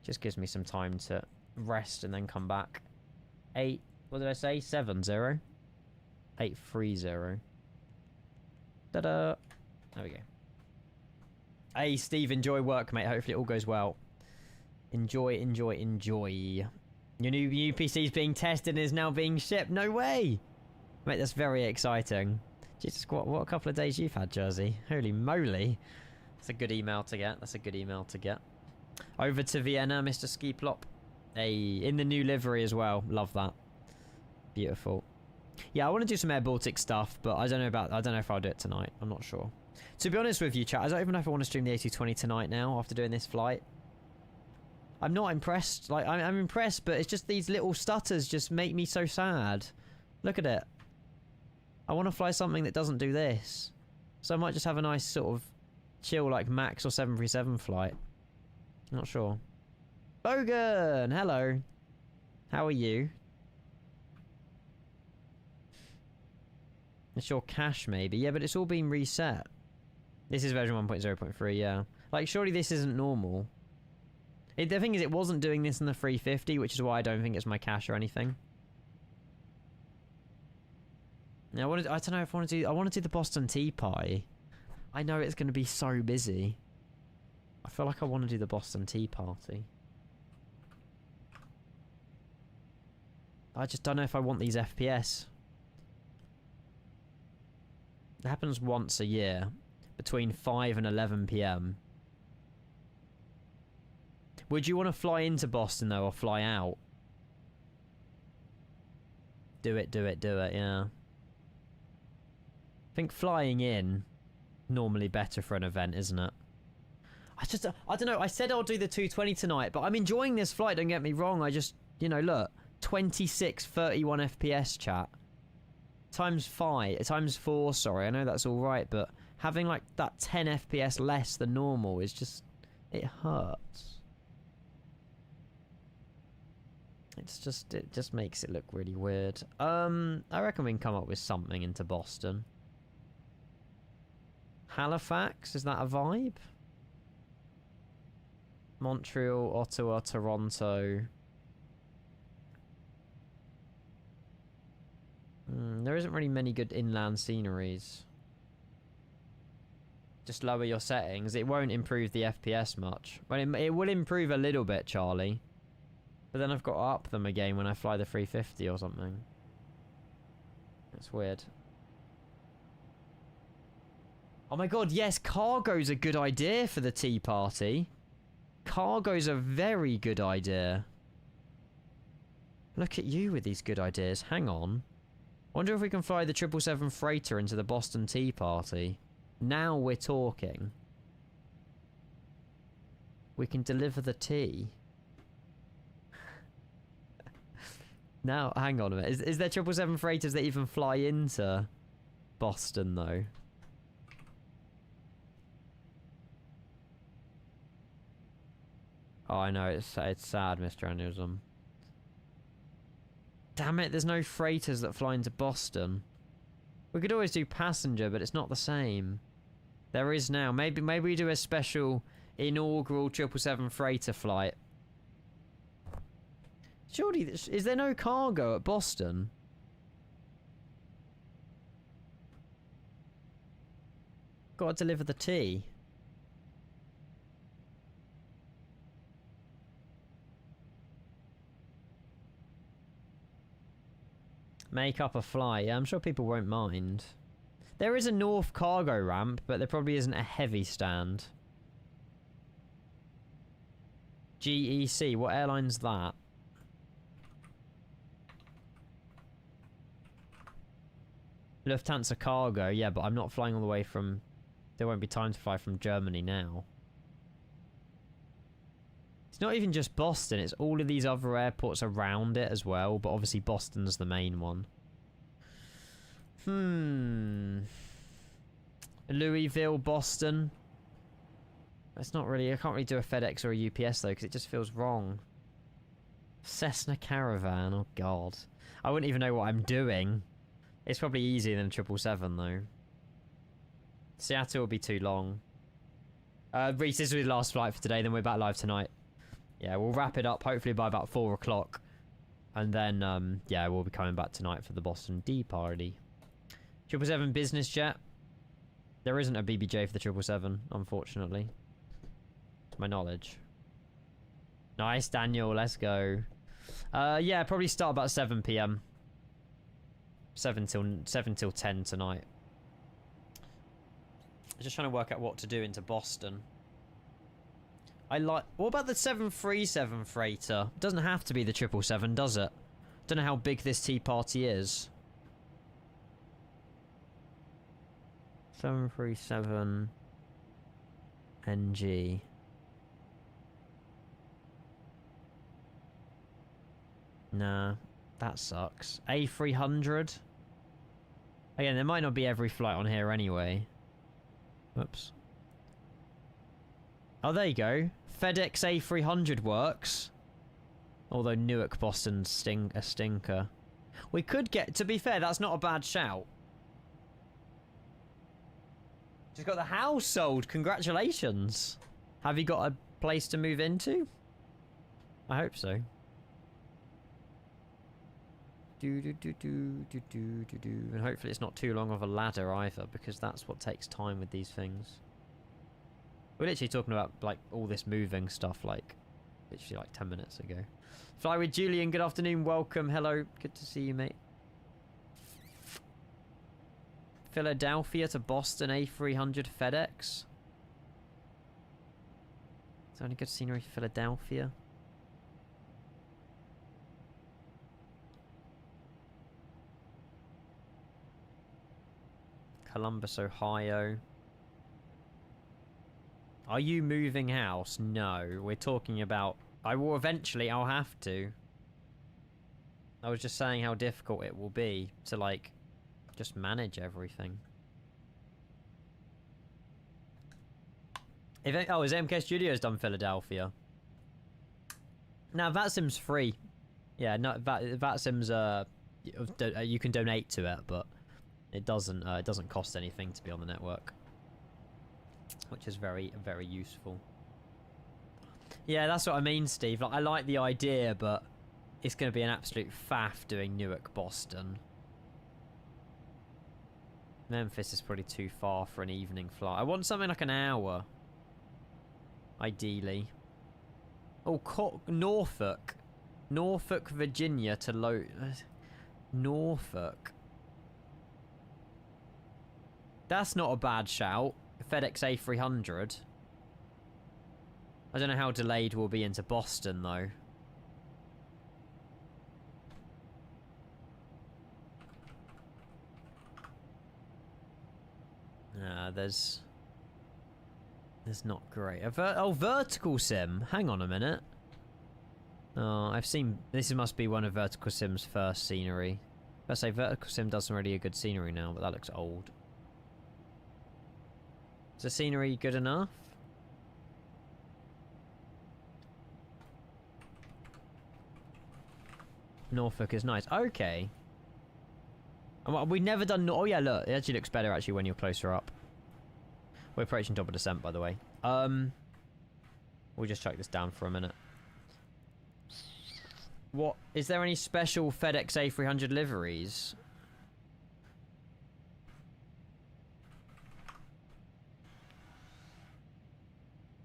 Just gives me some time to rest and then come back. What did I say? 70. 830. Ta-da! There we go. Hey, Steve, enjoy work, mate. Hopefully it all goes well. Enjoy. Your new PC is being tested and is now being shipped. No way! Mate, that's very exciting. Jesus, what a couple of days you've had, Jersey. Holy moly. That's a good email to get. Over to Vienna, Mr. Ski Plop. Hey, in the new livery as well. Love that. Beautiful. Yeah, I want to do some Air Baltic stuff, but I don't know if I'll do it tonight. I'm not sure. To be honest with you, chat, I don't even know if I want to stream the A220 tonight now after doing this flight. I'm not impressed. Like, I'm impressed, but it's just these little stutters just make me so sad. Look at it. I want to fly something that doesn't do this. So I might just have a nice sort of chill, like, Max or 737 flight. Not sure. Bogan! Hello. How are you? It's your cache, maybe. Yeah, but it's all been reset. This is version 1.0.3, yeah. Like, surely this isn't normal. The thing is, it wasn't doing this in the 350, which is why I don't think it's my cache or anything. Now, I don't know if I want to do... I want to do the Boston Tea Pie. I know it's going to be so busy. I feel like I want to do the Boston Tea Party. I just don't know if I want these FPS. It happens once a year, between 5 and 11 PM. Would you want to fly into Boston, though, or fly out? Do it, yeah. I think flying in, normally better for an event, isn't it? I don't know, I said I'll do the 220 tonight, but I'm enjoying this flight, don't get me wrong. I just, you know, look, 26, 31 FPS, chat. Times 4, sorry, I know that's alright, but having like that 10 FPS less than normal is just, it hurts. It just makes it look really weird. I reckon we can come up with something into Boston. Halifax, is that a vibe? Montreal, Ottawa, Toronto. There isn't really many good inland sceneries. Just lower your settings. It won't improve the FPS much. But it will improve a little bit, Charlie. But then I've got to up them again when I fly the 350 or something. That's weird. Oh my god, yes, cargo's a good idea for the tea party. Cargo's a very good idea. Look at you with these good ideas. Hang on. Wonder if we can fly the 777 freighter into the Boston Tea Party. Now we're talking. We can deliver the tea. Now, hang on a minute. Is there 777 freighters that even fly into Boston, though? Oh, I know. It's sad, Mr. Aneurysm. Damn it, there's no freighters that fly into Boston. We could always do passenger, but it's not the same. There is now. Maybe we do a special inaugural 777 freighter flight. Surely, is there no cargo at Boston? Gotta deliver the tea. Make up a fly. Yeah, I'm sure people won't mind. There is a north cargo ramp, but there probably isn't a heavy stand. GEC, what airline's that? Lufthansa Cargo, yeah, but I'm not flying all the way from... There won't be time to fly from Germany now. It's not even just Boston, it's all of these other airports around it as well, but obviously Boston's the main one. Louisville, Boston. That's not really... I can't really do a FedEx or a UPS though, because it just feels wrong. Cessna Caravan, oh god. I wouldn't even know what I'm doing. It's probably easier than 777 though. Seattle will be too long. Reese, this will be the last flight for today, then we're back live tonight. Yeah, we'll wrap it up hopefully by about 4 o'clock. And then, yeah, we'll be coming back tonight for the Boston Tea Party. 777 business jet. There isn't a BBJ for the 777, unfortunately. To my knowledge. Nice, Daniel, let's go. Yeah, probably start about 7 PM. 7 till 10 tonight. Just trying to work out what to do into Boston. What about the 737 freighter? It doesn't have to be the 777, does it? Don't know how big this tea party is. 737 NG. Nah, that sucks. A300. Again, there might not be every flight on here anyway. Whoops. Oh, there you go. FedEx A300 works. Although Newark, Boston's a stinker. We could get... To be fair, that's not a bad shout. Just got the house sold. Congratulations. Have you got a place to move into? I hope so. And hopefully it's not too long of a ladder either, because that's what takes time with these things. We're literally talking about, like, all this moving stuff, like, literally, like, 10 minutes ago. Fly with Julian, good afternoon, welcome, hello. Good to see you, mate. Philadelphia to Boston, A300 FedEx. Is there any good scenery for Philadelphia? Columbus, Ohio. Are you moving house? No, we're talking about... I will eventually, I'll have to. I was just saying how difficult it will be to, like, just manage everything. Oh, is MK Studios done Philadelphia? Now, VATSIM's free. Yeah, no, VATSIM's, you can donate to it, but it doesn't cost anything to be on the network. Which is very, very useful. Yeah, that's what I mean, Steve. Like, I like the idea, but it's going to be an absolute faff doing Newark, Boston. Memphis is probably too far for an evening flight. I want something like an hour. Ideally. Oh, Norfolk. Norfolk, Virginia to Norfolk. That's not a bad shout. FedEx A300. I don't know how delayed we'll be into Boston, though. There's not great. Vertical Sim. Hang on a minute. Oh, I've seen... This must be one of Vertical Sim's first scenery. I say Vertical Sim does some really good scenery now, but that looks old. Is the scenery good enough? Norfolk is nice. Okay. We've never done... Oh, yeah, look. It actually looks better, actually, when you're closer up. We're approaching top of descent, by the way. We'll just check this down for a minute. What? Is there any special FedEx A300 liveries?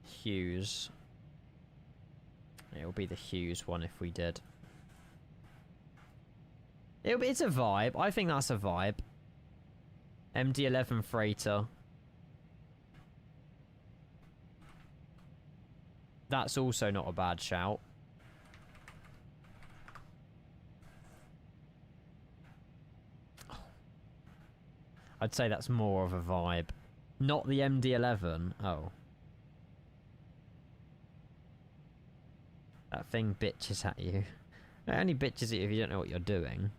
Hughes. It'll be the Hughes one if we did. It's a vibe. I think that's a vibe. MD-11 freighter. That's also not a bad shout. I'd say that's more of a vibe. Not the MD-11. Oh. That thing bitches at you. It only bitches at you if you don't know what you're doing.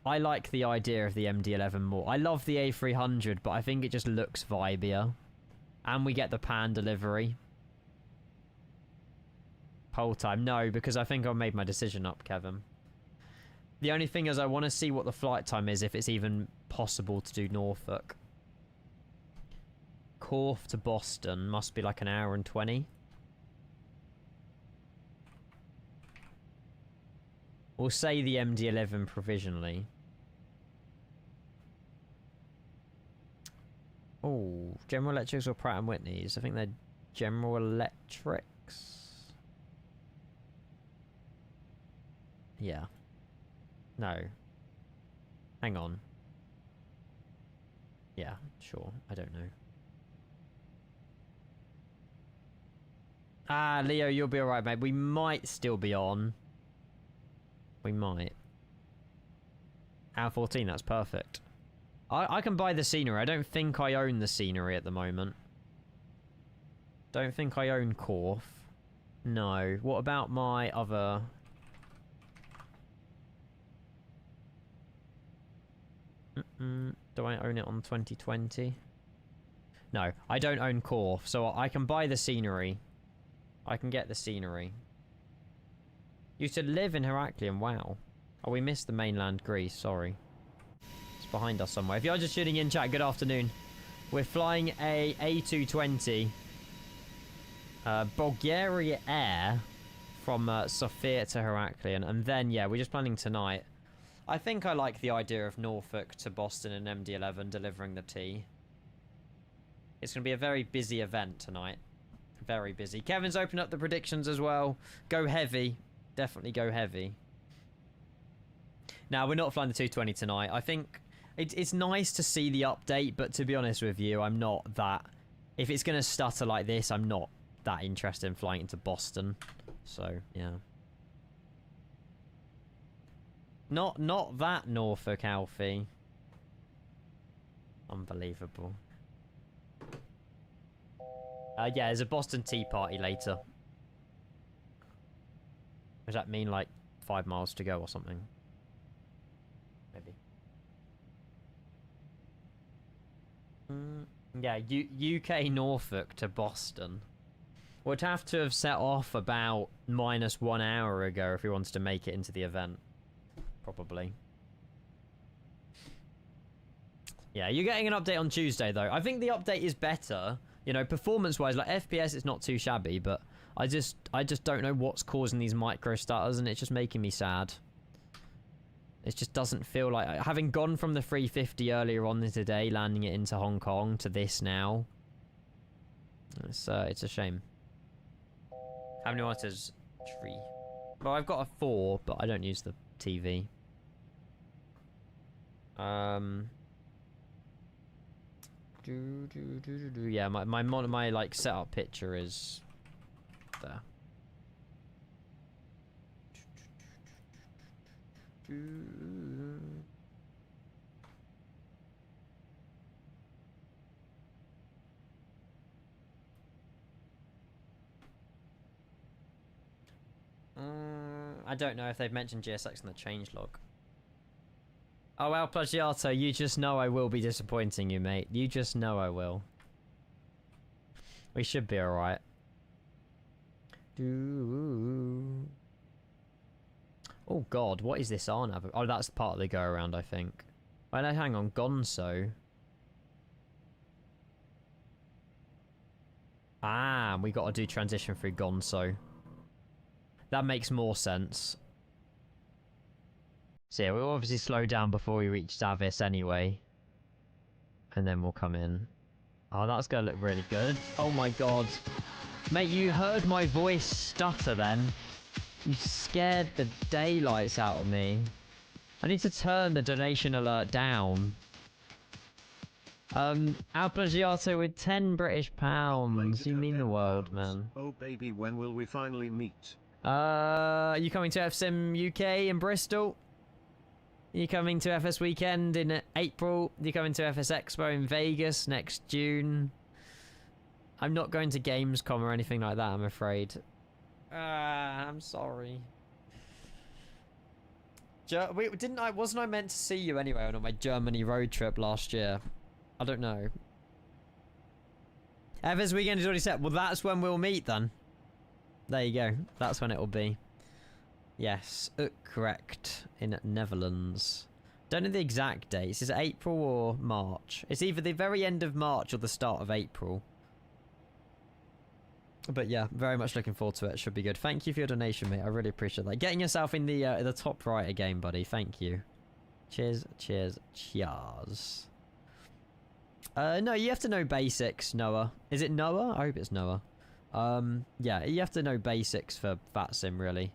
I like the idea of the MD-11 more. I love the A300, but I think it just looks vibier. And we get the pan delivery. Poll time. No, because I think I've made my decision up, Kevin. The only thing is I want to see what the flight time is, if it's even possible to do Norfolk. Corf to Boston must be like an hour and 20. We'll say the MD-11 provisionally. Oh, General Electrics or Pratt & Whitney's? I think they're General Electrics. Yeah. No. Hang on. Yeah, sure. I don't know. Ah, Leo, you'll be alright, mate. We might still be on. We might. Hour 14, that's perfect. I can buy the scenery. I don't think I own the scenery at the moment. Don't think I own Corf. No. What about my other... Do I own it on 2020? No, I don't own Corf, so I can buy the scenery. I can get the scenery. Used to live in Heraklion, wow. Oh, we missed the mainland Greece, sorry. It's behind us somewhere. If you're just tuning in, chat, good afternoon. We're flying a A220 Bulgaria Air from Sofia to Heraklion, and then, yeah, we're just planning tonight. I think I like the idea of Norfolk to Boston and MD-11 delivering the tea. It's going to be a very busy event tonight. Very busy. Kevin's opened up the predictions as well. Go heavy. Definitely go heavy. Now, we're not flying the 220 tonight. I think it's nice to see the update, but to be honest with you, I'm not that... If it's going to stutter like this, I'm not that interested in flying into Boston. So, yeah. Not that Norfolk, Alfie. Unbelievable. Yeah, there's a Boston Tea Party later. Does that mean like 5 miles to go or something? Maybe. Yeah, UK Norfolk to Boston. Would have to have set off about -1 hour ago if we wanted to make it into the event. Probably. Yeah, you're getting an update on Tuesday though. I think the update is better. You know, performance-wise, like FPS, it's not too shabby, but I just don't know what's causing these micro stutters, and it's just making me sad. It just doesn't feel like... Having gone from the 350 earlier on today, landing it into Hong Kong, to this now, it's a shame. How many monitors? 3. Well, I've got a 4, but I don't use the TV. Yeah, my like setup picture is there. I don't know if they've mentioned GSX in the changelog. Oh, well, Plagiato, you just know I will be disappointing you, mate. You just know I will. We should be alright. Oh, God, what is this on? Oh, that's the part they go around, I think. Wait, no, hang on. Gonzo. Ah, we got to do transition through Gonzo. That makes more sense. So yeah, we'll obviously slow down before we reach Davis anyway. And then we'll come in. Oh, that's going to look really good. Oh my god. Mate, you heard my voice stutter then. You scared the daylights out of me. I need to turn the donation alert down. Al Plagiato with 10 British pounds. You mean the world, man. Oh baby, when will we finally meet? You coming to FSIM UK in Bristol? You coming to FS Weekend in April? You coming to FS Expo in Vegas next June? I'm not going to Gamescom or anything like that, I'm afraid. I'm sorry. Wait, wasn't I meant to see you anyway on my Germany road trip last year? I don't know. FS Weekend is already set. Well, that's when we'll meet then. There you go. That's when it will be. Yes, correct. In Netherlands. Don't know the exact dates. Is it April or March? It's either the very end of March or the start of April. But yeah, very much looking forward to it. Should be good. Thank you for your donation, mate. I really appreciate that. Getting yourself in the top right again, buddy. Thank you. Cheers, cheers, cheers. No, you have to know basics, Noah. Is it Noah? I hope it's Noah. Yeah, you have to know basics for VATSIM, really.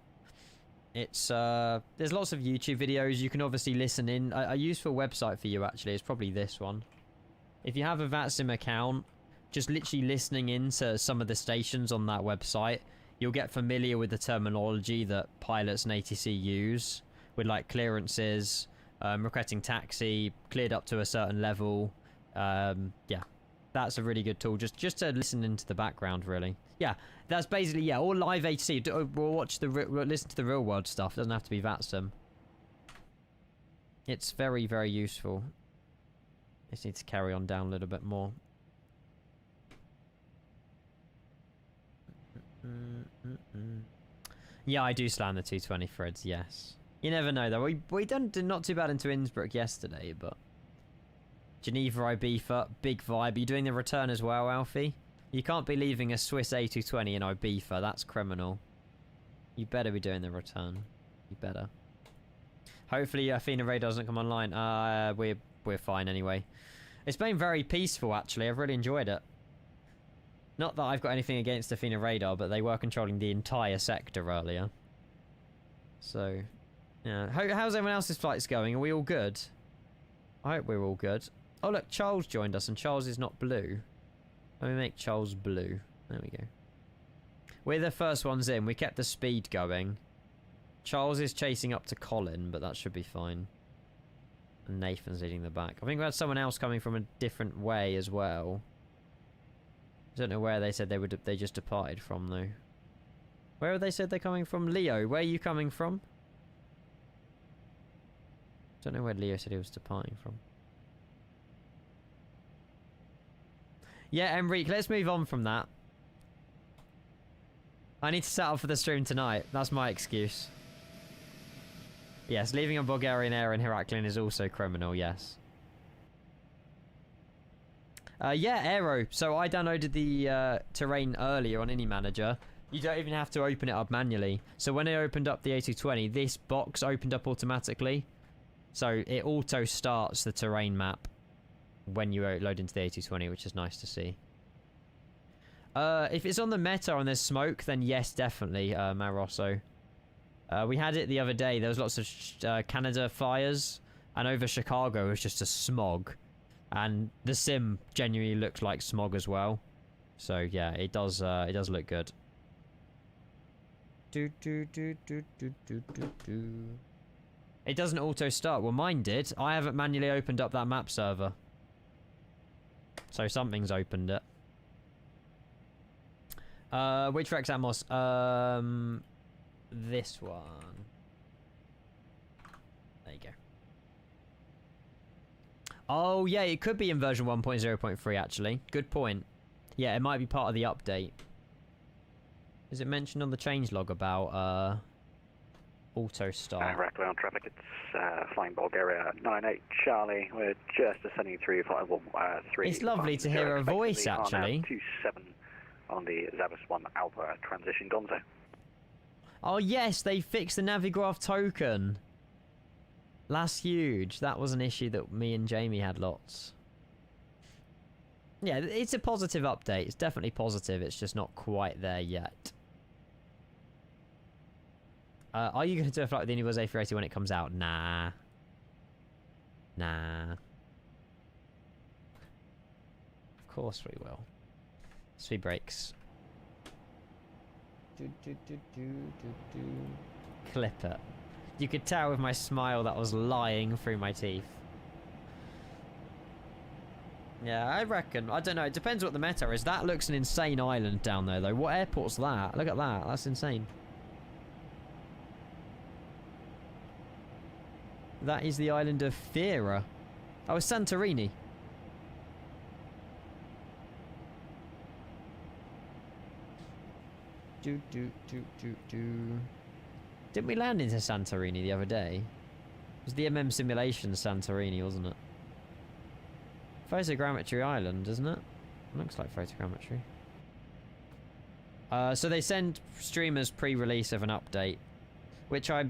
It's there's lots of YouTube videos you can obviously listen in. A useful website for you actually is probably this one. If you have a VATSIM account, just literally listening into some of the stations on that website, you'll get familiar with the terminology that pilots and ATC use, with like clearances, requesting taxi, cleared up to a certain level. Yeah, that's a really good tool just to listen into the background, really. Yeah, that's basically, yeah, all live ATC. We'll listen to the real world stuff. It doesn't have to be VATSIM. It's very, very useful. Just need to carry on down a little bit more. Yeah, I do slam the 220 threads, yes. You never know, though. We done not too bad into Innsbruck yesterday, but... Geneva, Ibiza, big vibe. Are you doing the return as well, Alfie? You can't be leaving a Swiss A220 in Ibiza. That's criminal. You better be doing the return. You better. Hopefully Athena Radar doesn't come online. We're fine anyway. It's been very peaceful, actually. I've really enjoyed it. Not that I've got anything against Athena Radar, but they were controlling the entire sector earlier. So, yeah. How's everyone else's flights going? Are we all good? I hope we're all good. Oh, look, Charles joined us, and Charles is not blue. Let me make Charles blue. There we go. We're the first ones in. We kept the speed going. Charles is chasing up to Colin, but that should be fine. And Nathan's leading the back. I think we had someone else coming from a different way as well. I don't know where they said they just departed from, though. Where have they said they're coming from? Leo, where are you coming from? Don't know where Leo said he was departing from. Yeah, Enrique, let's move on from that. I need to set up for the stream tonight. That's my excuse. Yes, leaving a Bulgarian air in Heraklion is also criminal, yes. Yeah, Aero. So I downloaded the terrain earlier on Any Manager. You don't even have to open it up manually. So when I opened up the A220, this box opened up automatically. So it auto starts the terrain map when you load into the A220, which is nice to see. If it's on the meta and there's smoke, then yes, definitely, Marosso. We had it the other day. There was lots of Canada fires, and over Chicago it was just a smog. And the sim genuinely looks like smog as well. So yeah, it does look good. It doesn't auto start. Well, mine did. I haven't manually opened up that map server. So something's opened it. Which Rex Amos? This one. There you go. Oh, yeah, it could be in version 1.0.3, actually. Good point. Yeah, it might be part of the update. Is it mentioned on the changelog about, auto start? Heraklion traffic, it's flying Bulgaria 98 Charlie. We're just ascending through 513. It's lovely to hear a voice, actually. 27 on the Zabas 1 Alpha transition Gonzo. Oh, yes, they fixed the Navigraph token. That's huge. That was an issue that me and Jamie had lots. Yeah, it's a positive update. It's definitely positive. It's just not quite there yet. Are you going to do a flight with the Unibus A380 when it comes out? Nah. Nah. Of course we will. Speed brakes. Clip it. You could tell with my smile that was lying through my teeth. Yeah, I reckon. I don't know. It depends what the meta is. That looks an insane island down there, though. What airport's that? Look at that. That's insane. That is the island of Fira. Oh, it's Santorini. Didn't we land into Santorini the other day? It was the MM Simulation Santorini, wasn't it? Photogrammetry Island, isn't it? Looks like photogrammetry. So they send streamers pre-release of an update, which I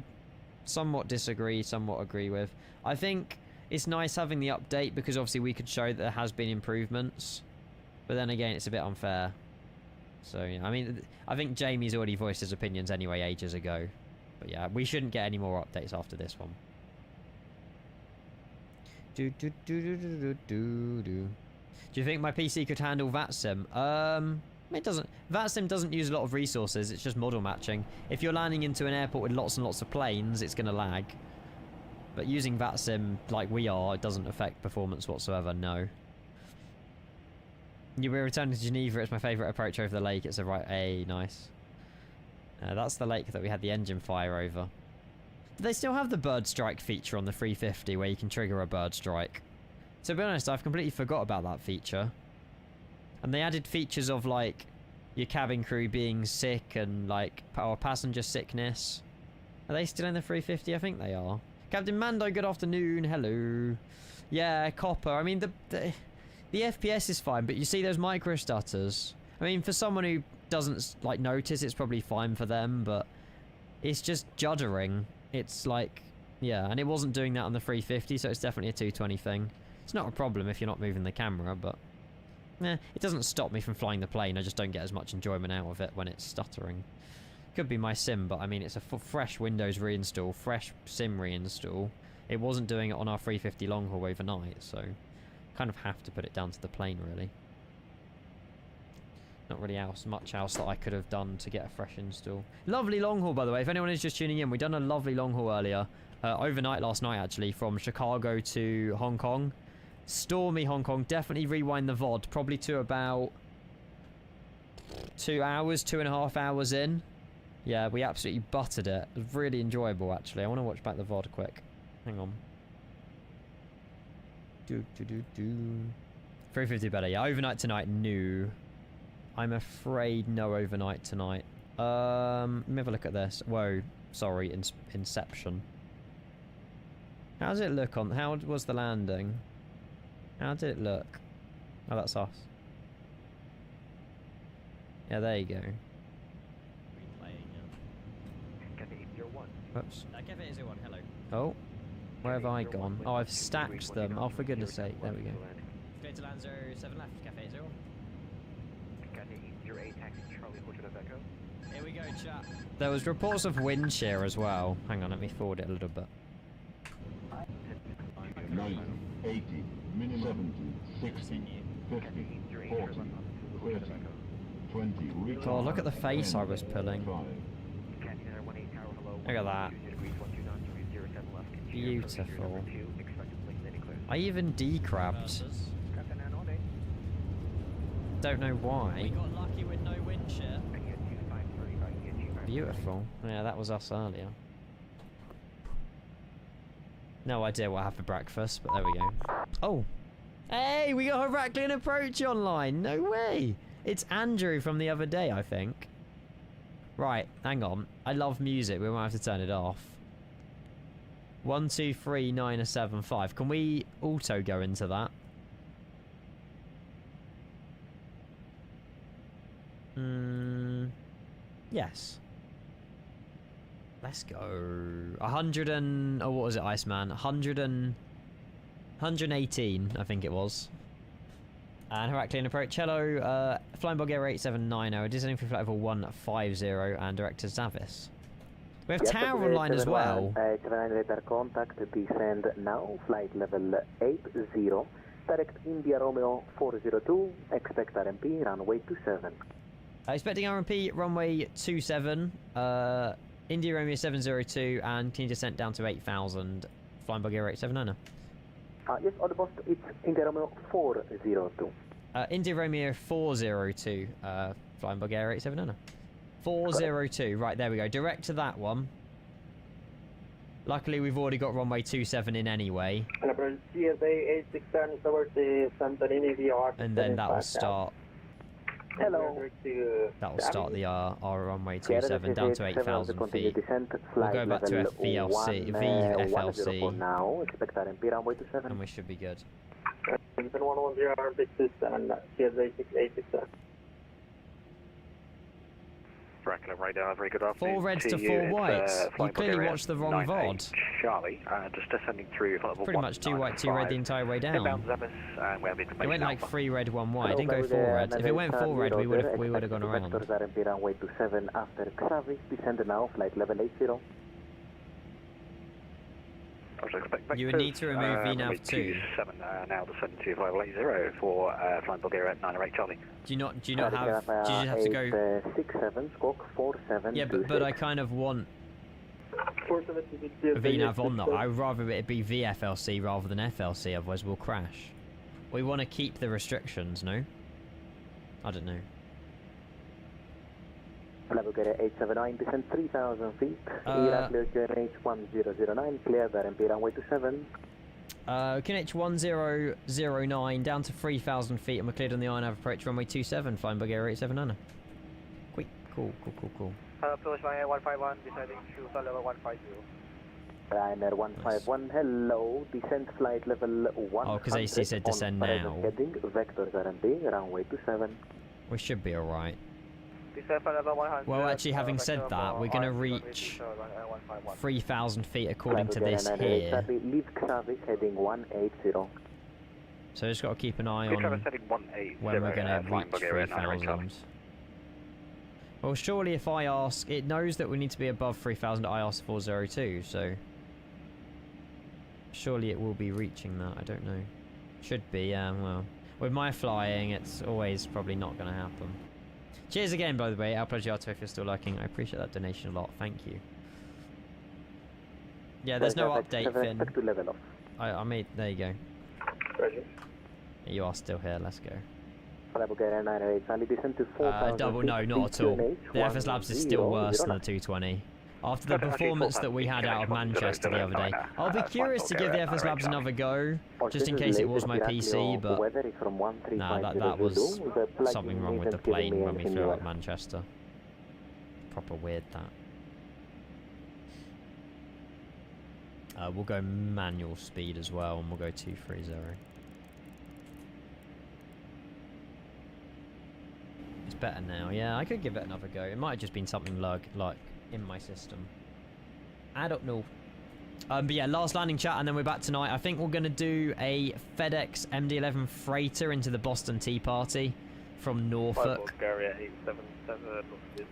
somewhat disagree, somewhat agree with. I think it's nice having the update because obviously we could show that there has been improvements, but then again it's a bit unfair. So yeah, I mean, I think Jamie's already voiced his opinions anyway ages ago. But yeah, we shouldn't get any more updates after this one. Do you think my PC could handle VATSIM? It doesn't. VATSIM doesn't use a lot of resources. It's just model matching. If you're landing into an airport with lots and lots of planes, it's going to lag. But using VATSIM like we are, it doesn't affect performance whatsoever, no. You were returning to Geneva. It's my favourite approach over the lake. It's a right... Hey, nice. That's the lake that we had the engine fire over. Do they still have the bird strike feature on the 350 where you can trigger a bird strike? To be honest, I've completely forgot about that feature. And they added features of, like, your cabin crew being sick and, like, or passenger sickness. Are they still in the 350? I think they are. Captain Mando, good afternoon. Hello. Yeah, Copper. I mean, the FPS is fine, but you see those micro stutters. I mean, for someone who doesn't, like, notice, it's probably fine for them, but It's just juddering. It's like, yeah, and it wasn't doing that on the 350, so it's definitely a 220 thing. It's not a problem if you're not moving the camera, but it doesn't stop me from flying the plane. I just don't get as much enjoyment out of it when it's stuttering. Could be my sim, but I mean, it's a fresh Windows reinstall, fresh sim reinstall. It wasn't doing it on our 350 long haul overnight, so kind of have to put it down to the plane, really. Not really much else that I could have done to get a fresh install. Lovely long haul, by the way. If anyone is just tuning in, we've done a lovely long haul earlier. Overnight last night, actually, from Chicago to Hong Kong. Stormy Hong Kong. Definitely rewind the VOD. Probably to about 2 hours, 2.5 hours in. Yeah, we absolutely buttered it. It was really enjoyable, actually. I want to watch back the VOD quick. Hang on. 350 better. Yeah, overnight tonight, no. I'm afraid no overnight tonight. Let me have a look at this. Whoa, sorry, Inception. How does it look on... How was the landing? How did it look? Oh, that's us. Yeah, there you go. Whoops. Cafe 01, hello. Oh, where have I gone? Oh, I've stacked them. Oh, for goodness sake. There we go. Go to land 07 left, Cafe 0. Here we go, chat. There was reports of wind shear as well. Hang on, let me forward it a little bit. 90, 80, 70, 60, 50, 40, 30, 20. Oh, look at the face I was pulling. Look at that. Beautiful. I even decrabbed. Don't know why. We got lucky with no wind shear. Beautiful. Yeah, that was us earlier. No idea what I had for breakfast, but there we go. Oh! Hey, we got Heraklion approach online! No way! It's Andrew from the other day, I think. Right, hang on. I love music. We might have to turn it off. 1, 2, 3, 9, 7, 5. Can we auto go into that? Yes. Let's go. 100 and... Oh, what was it, Iceman? 118, I think it was. And Heraklion approach. Hello, Flying Bulgaria 8790, descending for flight level 150, and Director Zavis. We have Tower online as well. 79 radar contact, descend now, flight level 80, direct India Romeo 402, expect RMP, runway 27. Expecting RMP, runway 27, India Romeo 702, and can you descent down to 8,000, Flying Bulgaria 879. Yes, on the post, it's India Romeo 402. India Romeo 402, Flying Bulgaria 879. 402, right, there we go. Direct to that one. Luckily, we've already got runway 27 in anyway. And then that will start. Hello. That will start the our runway 27 down to 8,000 feet. We'll go back to VFLC, and we should be good. Radar, very good afternoon. 4 reds to 4 whites. You clearly watched the wrong VOD. Charlie, just descending through pretty much 2 white, 2 red the entire way down. It went like 3 red, 1 white. It didn't go 4 red. If it went 4 red, we would have gone around. You would need to remove VNav 2. Now descending to 580 for Flying Bulgaria 908 Charlie. Do you not have? Do you just have to go? 67 squawk 47. Yeah, but I kind of want VNav on that. I would rather it be VFLC rather than FLC, otherwise we'll crash. We want to keep the restrictions, no? I don't know. Bulgaria 879, descend 3,000 feet. Heraklion QNH1009, clear the RMP runway 27. QNH 1009 down to 3,000 feet, and we're cleared on the INAV approach runway 27, Flying Bulgaria 879. Quick, cool. Polish line 151, descending to flight level 150. Ryanair 151, hello, descent flight level 100. Oh, because AC said descend now. Heading, vectors RMP, runway 27. We should be alright. Well, actually, having said that, we're going to reach 3,000 feet according to this here. Leave service heading 180. So just got to keep an eye Speed on Travis heading 180. when we're going to Flying reach Bulgaria 9 right Charlie. 3,000. Well, surely if I ask, it knows that we need to be above 3,000 IOS 402, so surely it will be reaching that. I don't know. Should be, yeah. Well, with my flying, it's always probably not going to happen. Cheers again, by the way. I'll pledge you if you're still lurking. I appreciate that donation a lot. Thank you. Yeah, there's no update, Finn. I made. There you go. You are still here. Let's go. Double, no, not at all. The FS Labs is still worse than the 220. After the performance that we had out of Manchester the other day. I'll be curious to give the FS Labs another go, just in case it was my PC, but nah, that was something wrong with the plane when we flew out of Manchester. Proper weird, that. We'll go manual speed as well, and we'll go 230. It's better now. Yeah, I could give it another go. It might have just been something like in my system. I don't know. But yeah, last landing chat, and then we're back tonight. I think we're going to do a FedEx MD-11 freighter into the Boston Tea Party from Norfolk.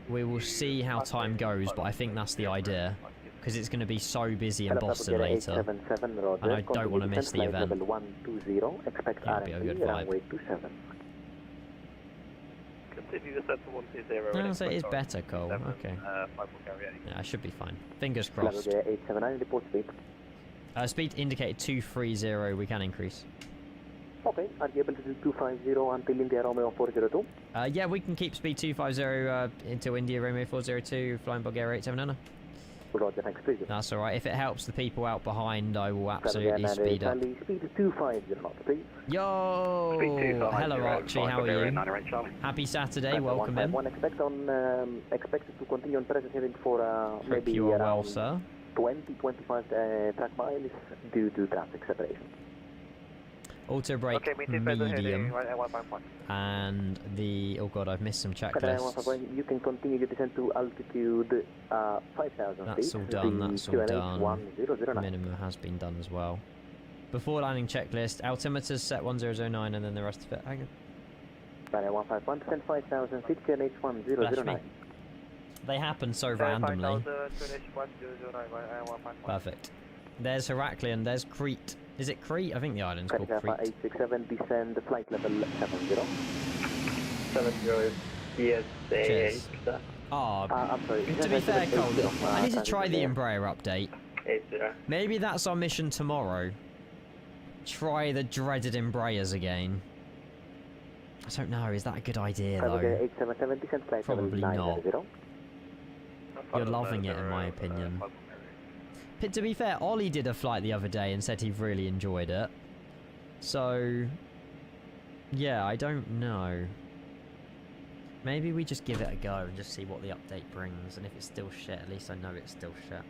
We will see how time goes, but I think that's the idea. Because it's going to be so busy in Boston later. And I don't want to miss the event. It'll be a good vibe. No, so it is better, Cole. Okay. Yeah, I should be fine. Fingers crossed. Speed indicated 230. We can increase. Okay, are you able to do 250 until India Romeo 402? Yeah, we can keep speed 250 until India Romeo 402, flying Bulgaria 879. Roger, thanks, please. That's alright. If it helps the people out behind, I will absolutely speed up. Speed 250 knots, please. Yo! Hello, Archie. How are you? Happy Saturday. Welcome in. Expect to continue on present heading for maybe you are around well, sir. 20-25 track miles due to traffic separation. Auto brake medium, and the oh god, I've missed some checklists. You can continue your descent to altitude 5,000 feet. That's all done. That's all done. Minimum has been done as well. Before landing checklist, altimeter set 1009, and then the rest of it. Hang on. 151 descent 5,000 feet, QNH 1009. They happen so randomly. Perfect. There's Heraklion. There's Crete. Is it Crete? I think the island's called Crete. 867, descend flight level 70. 70 is Cheers. Oh, I'm sorry. To be fair, Cole, I need to try the Embraer update. 80. Maybe that's our mission tomorrow. Try the dreaded Embraers again. I don't know, is that a good idea though? 877, descend flight Probably level 90. not. You're loving it in my opinion. But to be fair, Ollie did a flight the other day and said he really enjoyed it. So, yeah, I don't know. Maybe we just give it a go and just see what the update brings. And if it's still shit, at least I know it's still shit.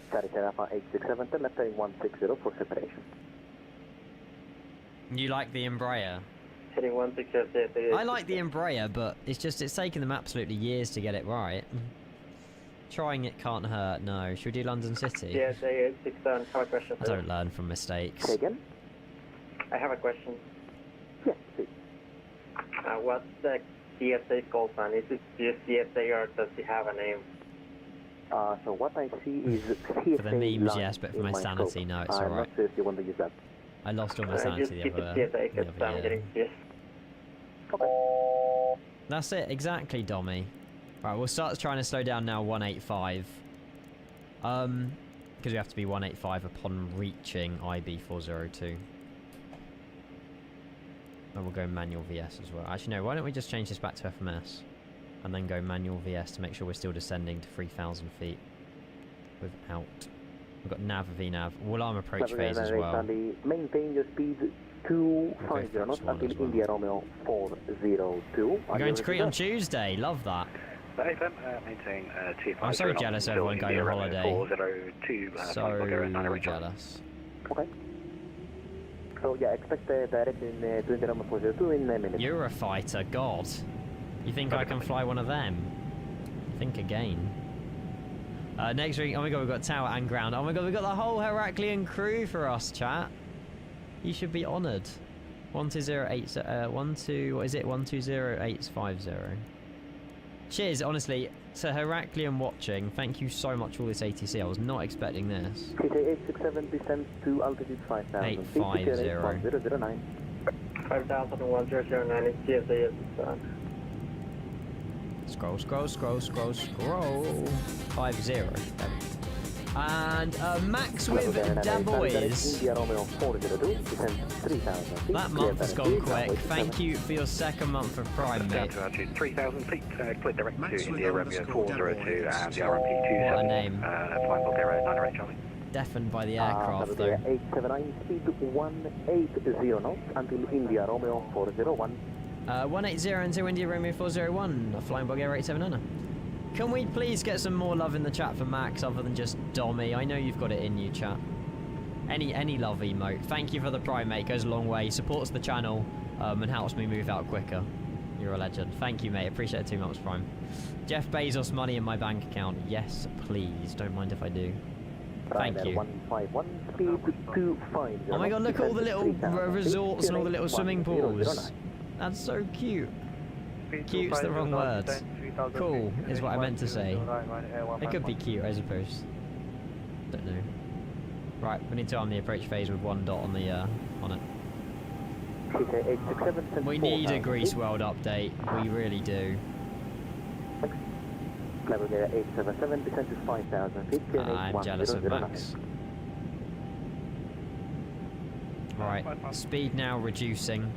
867, turn left heading 160 for separation. You like the Embraer? Heading 160. I like the Embraer, but it's taken them absolutely years to get it right. Trying it can't hurt, no. Should we do London City? Yes, 867. Have a question. I don't learn from mistakes. Say again? I have a question. Yes, please. What's the CSA call sign? Is it just CSA or does it have a name? So what I see is CSA For the memes, yes, but for my sanity, no, it's alright. I'm not sure if you want to use that. I lost all my sanity the other year. Okay. That's it, exactly, Dommy. Right, we'll start trying to slow down now 185. Because we have to be 185 upon reaching IB 402. And we'll go manual VS as well. Actually, no, why don't we just change this back to FMS? And then go manual VS to make sure we're still descending to 3,000 feet. Without. We've got nav VNAV. We'll arm approach phase as well. Maintain your speed 250 knots until India Romeo 402. We're going to Crete on Tuesday. Love that. I'm so jealous of everyone going on holiday. So jealous. Okay. So yeah, expect the direction to India Romeo 402 in a minute. Eurofighter, God. You think I can fly one of them? Think again. Next week, oh my god, we've got tower and ground. Oh my god, we've got the whole Heraklion crew for us, chat. You should be honoured. 1208, what is it? 120850. Cheers, honestly, to Heraklion watching. Thank you so much for all this ATC. I was not expecting this. KK867 descends to altitude 5000. 850. 1009. 501009 is GSA. Scroll. 50. And Max with Da Boys. That month has gone quick. Thank you for your second month of Prime, Down mate. to altitude 3,000 feet, clear direct Max to with India Romeo underscore 402 Da Boys. and the RMP27. What a name. Flying Bulgaria 908 Charlie. Deafened by the aircraft, though. 879, speed 180 knots until India Romeo 401. 180 until India Romeo 401. Flying Bulgaria 879. Can we please get some more love in the chat for Max other than just Dommy? I know you've got it in you, chat. Any love emote. Thank you for the Prime, mate. Goes a long way. Supports the channel and helps me move out quicker. You're a legend. Thank you, mate. Appreciate it 2 months, Prime. Jeff Bezos money in my bank account. Yes, please. Don't mind if I do. Thank you. 151, speed 250. Oh my god, look at all the little resorts and all the little swimming pools. That's so cute. Cute's the wrong word. Cool is what I meant to say. It could be cute, I suppose. Don't know. Right, we need to arm the approach phase with 1 dot on the on it. We need a Grease World update. We really do. Bulgaria 877, descend to 5000 feet. I'm jealous of Max. Right, speed now reducing.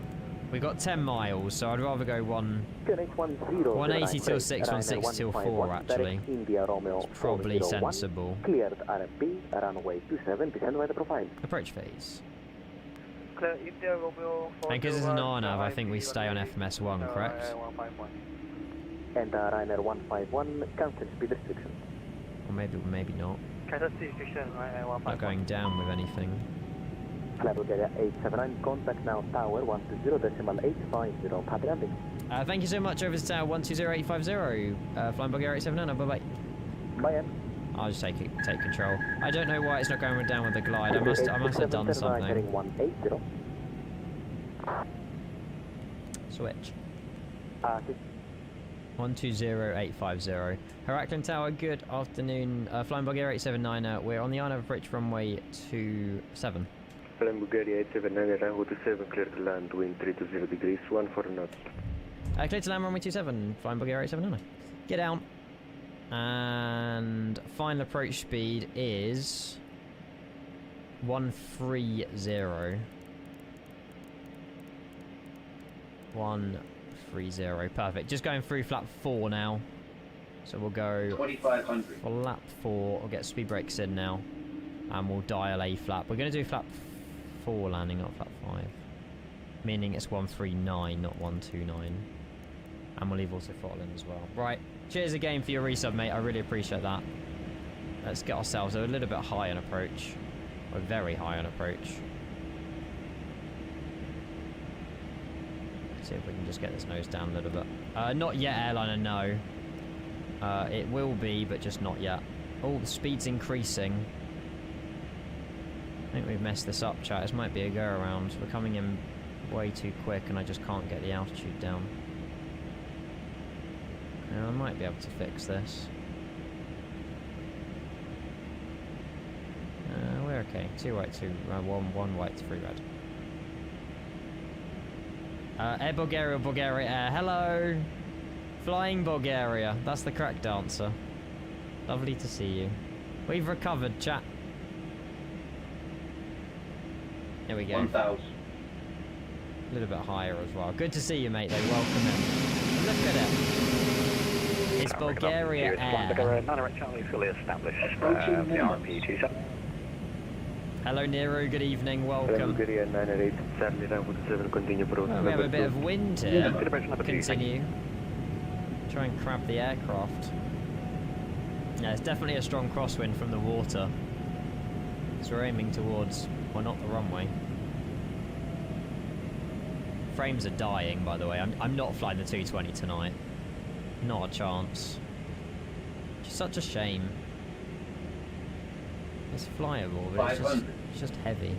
We got 10 miles, so I'd rather go 180 till 6, 16 till 4 actually. It's probably sensible. Cleared RFB, runway 27, descend by the profile. Approach phase. And because it's an RNAV, I think we stay on FMS1, correct? And Ryanair 151, cancel speed restriction. Or maybe not. Not going down with anything. Bulgaria 879, contact now tower 120.850, happy landing. Thank you so much, over to tower 120850, flying Bulgaria 879, bye bye. Bye. I'll just take control. I don't know why it's not going down with the glide. I must have done something. 180. Switch. 120850. Heraklion Tower, good afternoon. Flying Bulgaria 879, we're on the Arnav approach runway 27. Flying Bulgaria 879, runway 27, clear to land, wind 320 degrees, 14 knots. Clear to land runway 27, Flying Bulgaria 879. Get down. And final approach speed is 130. 130, perfect. Just going through flap 4 now. So we'll go 2500 for lap 4. We'll get speed brakes in now. And we'll dial a flap. We're going to do flap 4 landing, not flap 5. Meaning it's 139, not 129. And we'll leave auto throttle in as well. Right. Cheers again for your resub, mate. I really appreciate that. Let's get ourselves a little bit high on approach. Or very high on approach. See if we can just get this nose down a little bit. Not yet, airliner, no. It will be, but just not yet. Oh, the speed's increasing. I think we've messed this up, chat. This might be a go around. We're coming in way too quick and I just can't get the altitude down. Now, I might be able to fix this. We're okay. 2 white, 1 white, 3 red. Air Bulgaria, Bulgaria Air. Hello! Flying Bulgaria. That's the correct answer. Lovely to see you. We've recovered, chat. Here we go. 1000. A little bit higher as well. Good to see you, mate, though. Welcome in. Look at it. It's Bulgaria Air. Bulgaria 908 Charlie, fully established. The RMP27. Hello, Nero. Good evening. Welcome. Bulgaria 908 Charlie, runway 7, continue approach. Well, we have a bit of wind here. Yeah. Continue. Try and crab the aircraft. Yeah, it's definitely a strong crosswind from the water. So we're aiming towards, well, not the runway. Frames are dying, by the way. I'm not flying the 220 tonight. Not a chance. It's such a shame. It's flyable, but it's just heavy.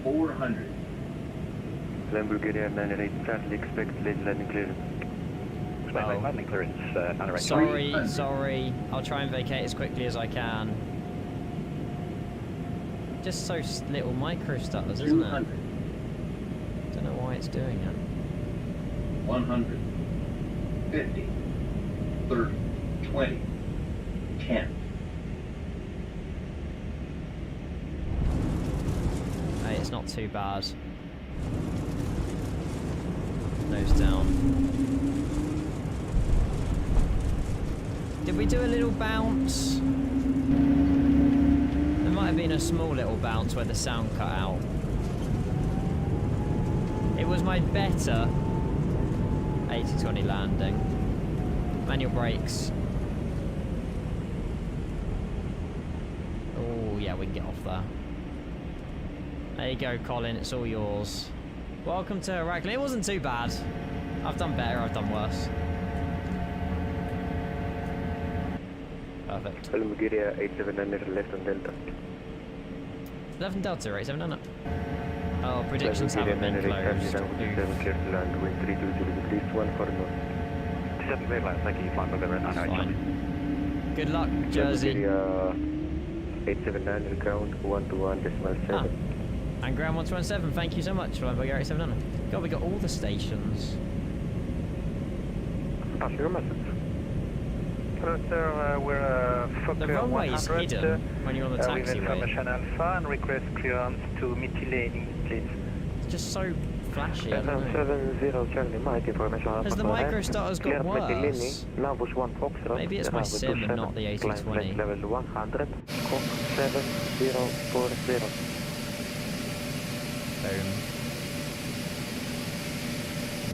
400. Flying Bulgaria 98 Charlie, expect late landing clearance. Expect landing clearance, 98. Sorry. I'll try and vacate as quickly as I can. Just so little micro stutters, isn't it? 200. Don't know why it's doing it. 100. 50. 30. 20. 10. Hey, it's not too bad. Nose down. Did we do a little bounce? There might have been a small little bounce where the sound cut out. It was my better A220 landing. Manual brakes. Oh yeah, we can get off there. There you go, Colin, it's all yours. Welcome to Heraklion. It wasn't too bad. I've done better, I've done worse. Perfect. Flying Bulgaria 879 left on Delta. Left and Delta, 879. Oh, predictions haven't been closed. Clear to land, wind 320 degrees, 14 knots. 7 clear land, thank you, Flying Bulgaria 98 Charlie. Fine. Good luck, Jersey. Bulgaria 879 ground 121.7. And ground 127, thank you so much, Flying Bulgaria 879. God, we got all the stations. Pass your message. Hello, sir. We're The runway is hidden when you're on the with taxiway. information Alpha and request clearance to Mytilene, please. It's just so flashy, I don't know. 70 Charlie, Mike, information Alpha. Has the micro starters got worse? Navus 1 Foxtrot. Maybe it's my sim and not the A220. Level 100, Cock 7040. Boom.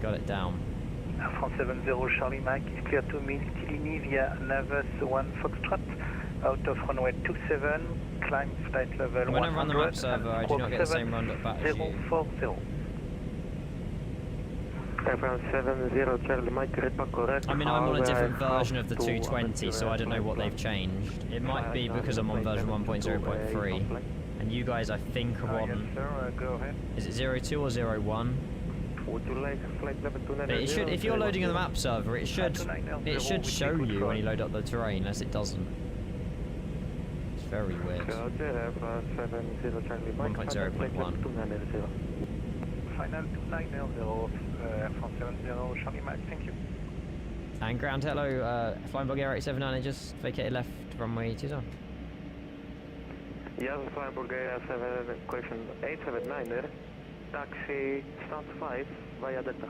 Got it down. France 70 Charlie Mike is clear to Mytilene via Navus 1 Foxtrot out of runway 27, climb flight level 100. When I run the map server, I do not get the same roundup back as you. 040. France 70 Charlie Mike, correct. I mean, I'm on a different version of the 220, so I don't know what they've changed. It might be because I'm on version 1.0.3. And you guys, I think, are on... Yes, sir. Go ahead. Is it 02 or 01? Would you like flight level 290? It should, if you're loading on the map server, it should show you when you load up the terrain, unless it doesn't. It's very weird. 1.0.1. Final 290, France 70 Charlie Mike, thank you. And ground hello, Flying Bulgaria 879, I just vacated left runway 20. Yes, Flying Bulgaria 7, question 879er, taxi stand 5 via Delta.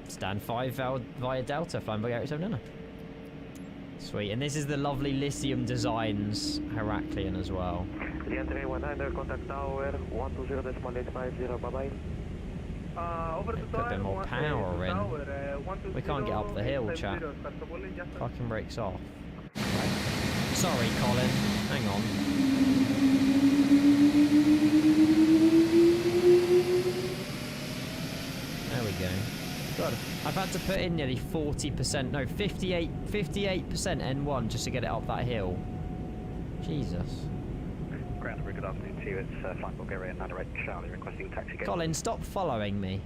Stand 5 via Delta, Flying Bulgaria 879. Sweet, and this is the lovely Lithium Designs Heraklion as well. The entry 19er, contact tower 120.850, bye bye. Over to Put a bit more power in. We can't get up the hill, chat. Fucking brakes off. Sorry, Colin. Hang on. There we go. God, I've had to put in nearly 40%, no, 58% N1 just to get it up that hill. Jesus. Ground, very good afternoon to you. It's Flying Bulgaria 98 Charlie requesting taxi gate. Colin, stop following me.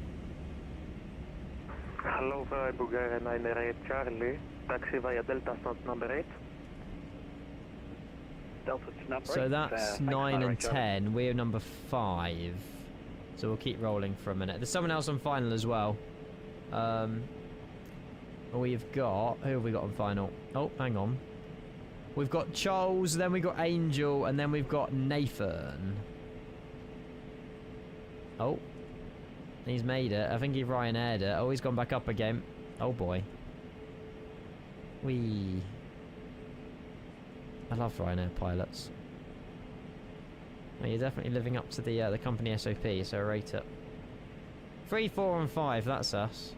Hello, Flying Bulgaria 98 Charlie, taxi via Delta stand number 8. Delta to number 8. So that's 9 and 10. We're number 5. So we'll keep rolling for a minute. There's someone else on final as well. We've got... Who have we got on final? Oh, hang on. We've got Charles, then we've got Angel, and then we've got Nathan. Oh. He's made it. I think he Ryanaired it. Oh, he's gone back up again. Oh, boy. Whee. I love Ryanair pilots. Oh, you're definitely living up to the company SOP, so I rate it. 3, 4 and 5, that's us.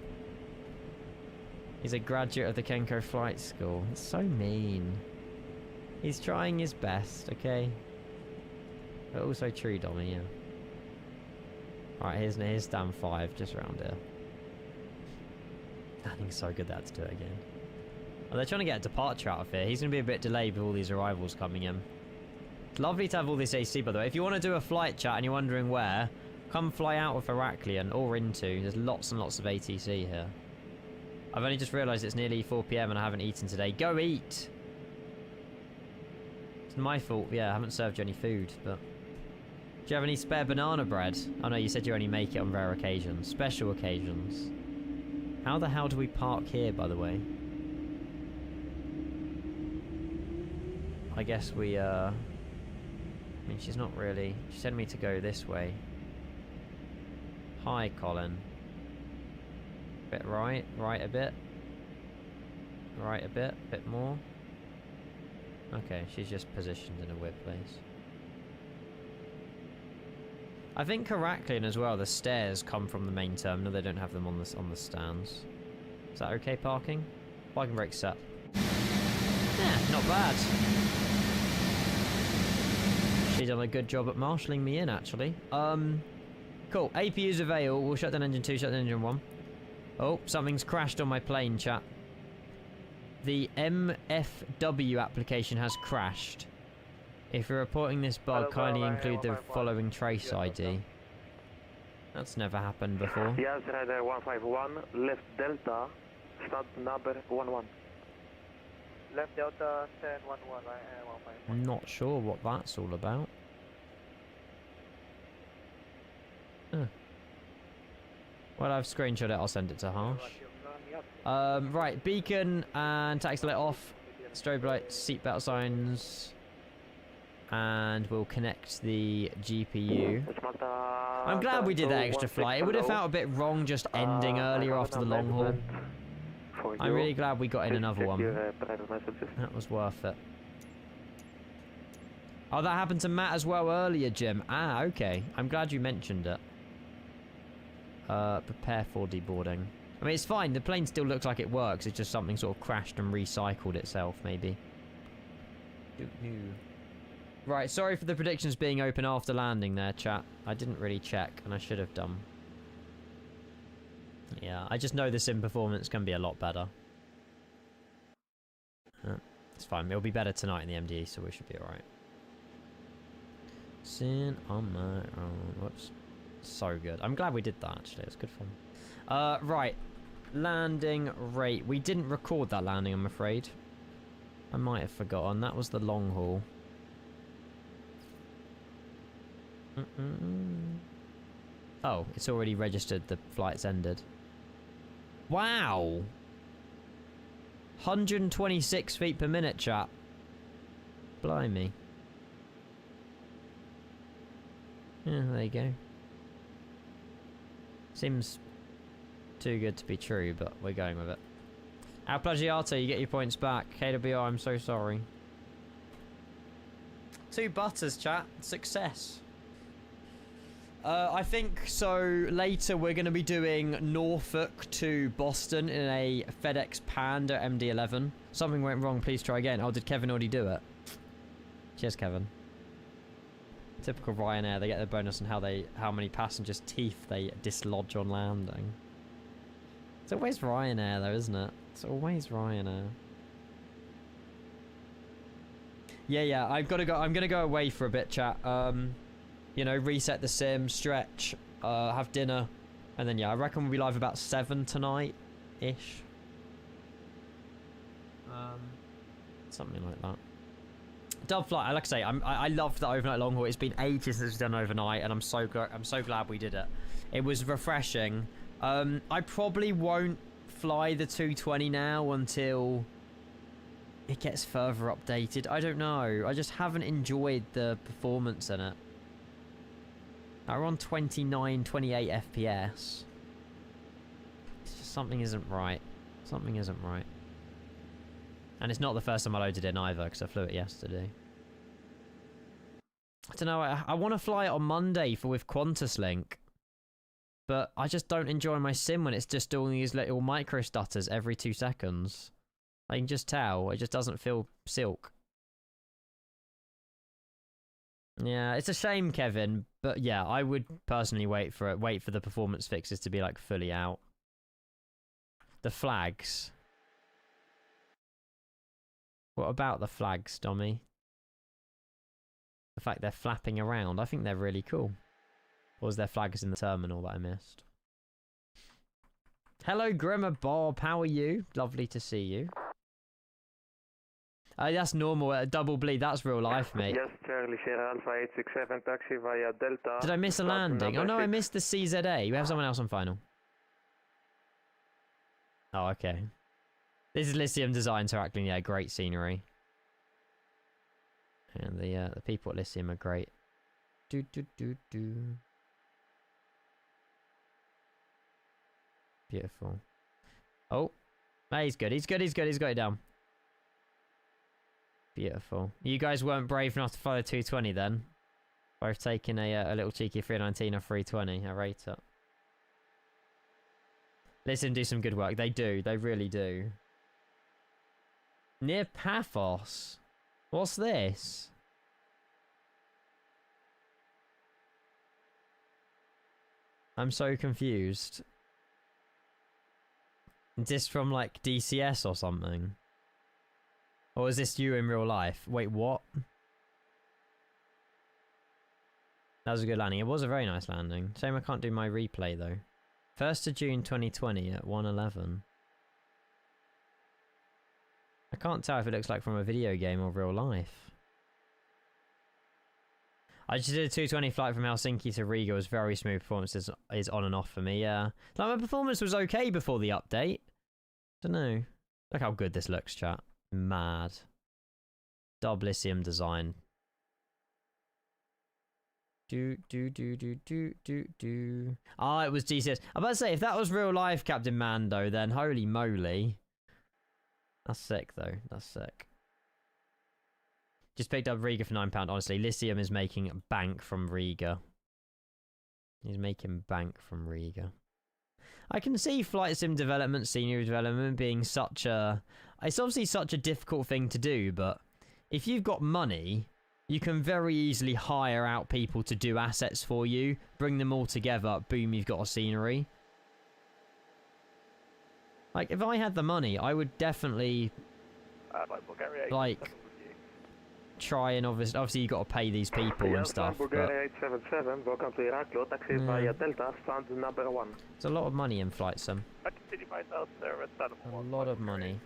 He's a graduate of the Kenko Flight School. It's so mean. He's trying his best, okay? But also true, Dommy, yeah. Right, here's stand 5, just around here. I think it's so good that's to do it again. Oh, they're trying to get a departure out of here. He's going to be a bit delayed with all these arrivals coming in. It's lovely to have all this AC, by the way. If you want to do a flight chat and you're wondering where, come fly out of Heraklion or into. There's lots and lots of ATC here. I've only just realised it's nearly 4 PM and I haven't eaten today. Go eat! It's my fault. Yeah, I haven't served you any food, but... Do you have any spare banana bread? Oh no, you said you only make it on rare occasions. Special occasions. How the hell do we park here, by the way? I guess we, I mean, she's not really... She said me to go this way. Hi, Colin. Bit right. Right a bit. Right a bit. Bit more. Okay, she's just positioned in a weird place. I think Heraklion as well, the stairs come from the main terminal. They don't have them on the stands. Is that okay parking? Parking brake set. Yeah, not bad. She's done a good job at marshalling me in, actually. Cool. APU's avail. We'll shut down engine 2, shut down engine 1. Oh, something's crashed on my plane, chat. The MFW application has crashed. If you're reporting this bug, kindly include the following trace ID. That's never happened before. Yes, Rider 151, left Delta, start number 11. Left Delta 1011, right? I'm not sure what that's all about. Huh. Well, I've screenshot it, I'll send it to Harsh. Right, beacon and taxi light off, strobe lights, seatbelt signs, and we'll connect the GPU. I'm glad we did that extra flight. It would have felt a bit wrong just ending earlier after the long haul. I'm really glad we got in another one. That was worth it. Oh, that happened to Matt as well earlier, Jim. Ah, okay. I'm glad you mentioned it. Prepare for deboarding. I mean, it's fine. The plane still looks like it works. It's just something sort of crashed and recycled itself, maybe. Right, sorry for the predictions being open after landing there, chat. I didn't really check, and I should have done. Yeah, I just know the sim performance can be a lot better. It's fine. It'll be better tonight in the MDE, so we should be alright. Sin on my own. Whoops. So good. I'm glad we did that, actually. It was good fun. Right. Landing rate. We didn't record that landing, I'm afraid. I might have forgotten. That was the long haul. Oh, it's already registered. The flight's ended. Wow. 126 feet per minute, chat. Blimey. Yeah, there you go. Seems too good to be true, but we're going with it. Al Plagiato, you get your points back. KWR, I'm so sorry. 2 butters, chat. Success. I think so. Later, we're going to be doing Norfolk to Boston in a FedEx Panda MD-11. Something went wrong. Please try again. Oh, did Kevin already do it? Cheers, Kevin. Typical Ryanair. They get their bonus on how many passengers' teeth they dislodge on landing. It's always Ryanair, though, isn't it? It's always Ryanair. Yeah. I've got to go. I'm going to go away for a bit, chat. You know, reset the sim, stretch, have dinner, and then, yeah, I reckon we'll be live about 7 tonight-ish. Something like that. Dub flight, like I say, I love the overnight long haul. It's been ages since we've done overnight, and I'm so glad we did it. It was refreshing. I probably won't fly the 220 now until it gets further updated. I don't know. I just haven't enjoyed the performance in it. We're on 29, 28 FPS. It's just something isn't right. Something isn't right. And it's not the first time I loaded it in either, because I flew it yesterday. I don't know, I want to fly it on Monday with Qantas Link. But I just don't enjoy my sim when it's just doing these little micro stutters every 2 seconds. I can just tell, it just doesn't feel silk. Yeah, it's a shame, Kevin, but yeah, I would personally wait for the performance fixes to be like fully out. The flags. What about the flags, Dommy? The fact they're flapping around, I think they're really cool. Or was there flags in the terminal that I missed? Hello, Grimmer Bob, how are you? Lovely to see you. That's normal, double bleed, that's real life, mate. Yes, Charlie Sierra Alpha 867, taxi via Delta. Did I miss a landing? Oh no, I missed the CZA. We have someone else on final. Oh, okay. This is Lyceum Design, Heraklion, yeah, great scenery. And the people at Lyceum are great. Do. Beautiful. Oh, he's good, he's got it down. Beautiful. You guys weren't brave enough to follow 220 then? Both taking a little cheeky 319 or 320. I rate it. Listen, do some good work. They do. They really do. Near Paphos. What's this? I'm so confused. Is this from like DCS or something? Or is this you in real life? Wait, what? That was a good landing. It was a very nice landing. Shame I can't do my replay though. 1st of June 2020 at 1:11. I can't tell if it looks like from a video game or real life. I just did a 220 flight from Helsinki to Riga. It was very smooth. Performance is on and off for me, yeah. Like, my performance was okay before the update. Don't know. Look how good this looks, chat. Mad. Dub Lyceum Design. Ah, it was DCS. I'm about to say, if that was real life Captain Mando, then holy moly. That's sick, though. That's sick. Just picked up Riga for £9. Honestly, Lyceum is making bank from Riga. He's making bank from Riga. I can see flight sim development, scenery development being such a... It's obviously such a difficult thing to do, but if you've got money, you can very easily hire out people to do assets for you, bring them all together, boom, you've got a scenery. Like, if I had the money, I would definitely, like, try and obviously you got to pay these people and stuff. Bulgaria 877, welcome to Heraklion, taxi via Delta, stand number 1. There's a lot of money in flight sim. A lot of money.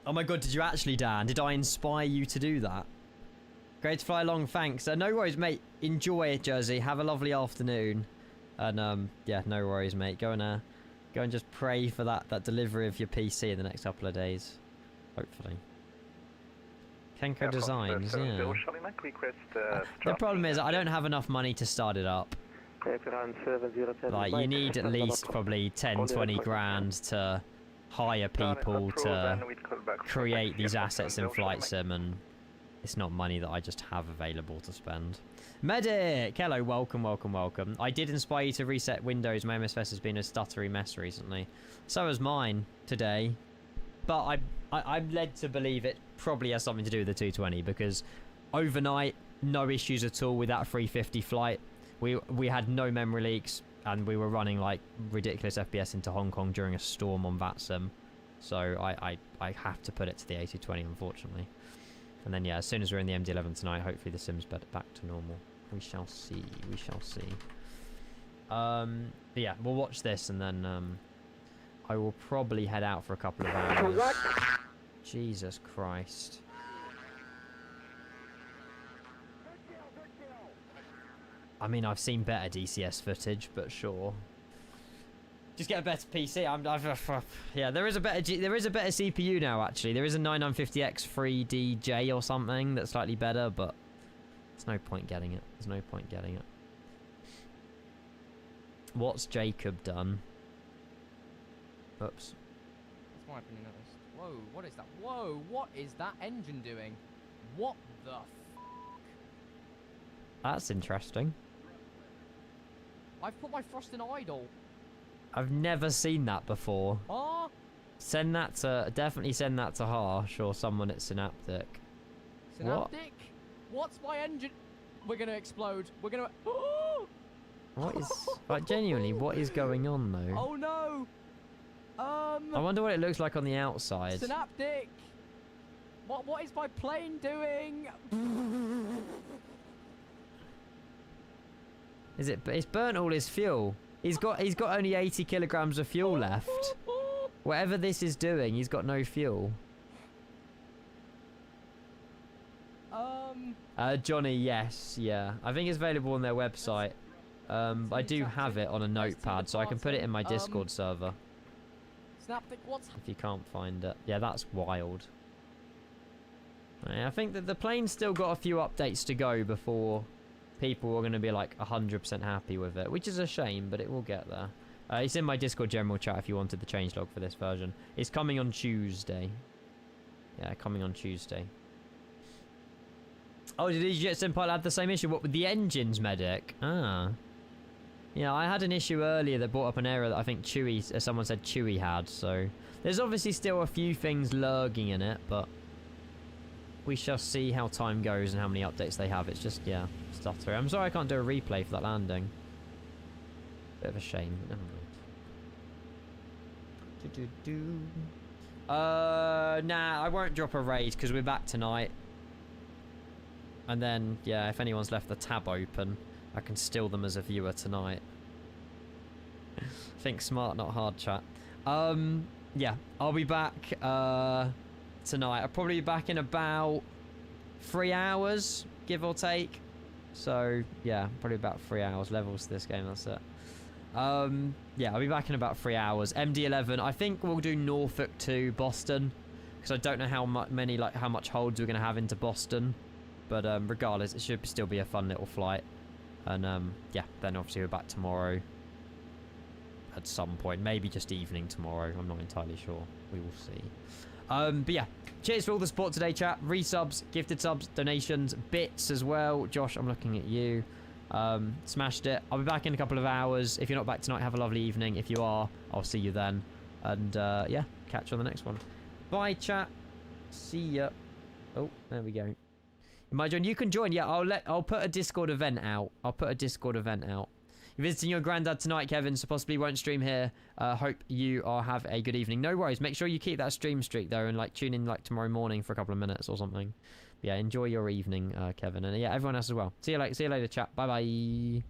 Oh my god, did you actually, Dan? Did I inspire you to do that? Great to fly along, thanks. No worries, mate. Enjoy it, Jersey. Have a lovely afternoon. And, yeah, no worries, mate. Go and just pray for that delivery of your PC in the next couple of days. Hopefully. Kenko Designs, yeah. The problem is, I don't have enough money to start it up. Like, you need at least probably 10, 20 grand to hire people to create these assets in flight sim, and it's not money that I just have available to spend. Medic! Hello, welcome. I did inspire you to reset Windows. My MSFS has been a stuttery mess recently. So has mine today. But I'm led to believe it probably has something to do with the 220, because overnight, no issues at all with that 350 flight. We had no memory leaks, and we were running like ridiculous FPS into Hong Kong during a storm on VATSIM. So I have to put it to the A220, unfortunately. And then, yeah, as soon as we're in the MD11 tonight, hopefully the sim's back to normal. We shall see. But yeah, we'll watch this, and then I will probably head out for a couple of hours. Jesus Christ. I mean, I've seen better DCS footage, but sure. Just get a better PC. Yeah, there is a better CPU now. Actually, there is a 9950X 3DJ or something that's slightly better, but there's no point getting it. What's Jacob done? Oops. That's my opinion of this. Whoa, what is that? Whoa, what is that engine doing? What the f***? That's interesting. I've put my thrust in idle. I've never seen that before. Ah? Definitely send that to Harsh or someone at Synaptic. Synaptic? What's my engine? We're gonna explode. We're gonna. What is... Like, genuinely, what is going on, though? Oh no! I wonder what it looks like on the outside. Synaptic! What is my plane doing? Is it... It's burnt all his fuel. He's got only 80 kilograms of fuel left. Whatever this is doing, he's got no fuel. Johnny, yes, yeah. I think it's available on their website. I do have it on a notepad, so I can put it in my Discord server. Synaptic, what's... If you can't find it. Yeah, that's wild. I think that the plane's still got a few updates to go before people are going to be like 100% happy with it, which is a shame, but it will get there. It's in my Discord general chat if you wanted the changelog for this version. It's coming on Tuesday. Yeah, coming on Tuesday. Oh, did EasyJet Senpai had the same issue? What with the engines, medic? Ah. Yeah, I had an issue earlier that brought up an error that I think Chewy, someone said Chewy had, so... There's obviously still a few things lurking in it, but... We shall see how time goes and how many updates they have. It's just, yeah, stuttering. I'm sorry I can't do a replay for that landing. Bit of a shame. Never mind. Nah, I won't drop a raid because we're back tonight. And then, yeah, if anyone's left the tab open, I can steal them as a viewer tonight. Think smart, not hard, chat. Yeah, I'll be back tonight. I'll probably be back in about 3 hours, give or take. So, yeah, probably about 3 hours. Levels to this game, that's it. Yeah, I'll be back in about 3 hours. MD11, I think we'll do Norfolk to Boston. Because I don't know how much holds we're going to have into Boston. But regardless, it should still be a fun little flight. And yeah, then obviously we're back tomorrow. At some point. Maybe just evening tomorrow. I'm not entirely sure. We will see. But yeah, cheers for all the support today, chat. Resubs, gifted subs, donations, bits as well. Josh, I'm looking at you. Smashed it. I'll be back in a couple of hours. If you're not back tonight, have a lovely evening. If you are, I'll see you then. And yeah, catch you on the next one. Bye, chat. See ya. Oh, there we go. You might join. You can join. Yeah, I'll put a Discord event out. You're visiting your granddad tonight, Kevin, so possibly won't stream here. Hope you all have a good evening. No worries. Make sure you keep that stream streak, though, and like tune in like tomorrow morning for a couple of minutes or something. But yeah, enjoy your evening, Kevin. And yeah, everyone else as well. See you later, chat. Bye-bye.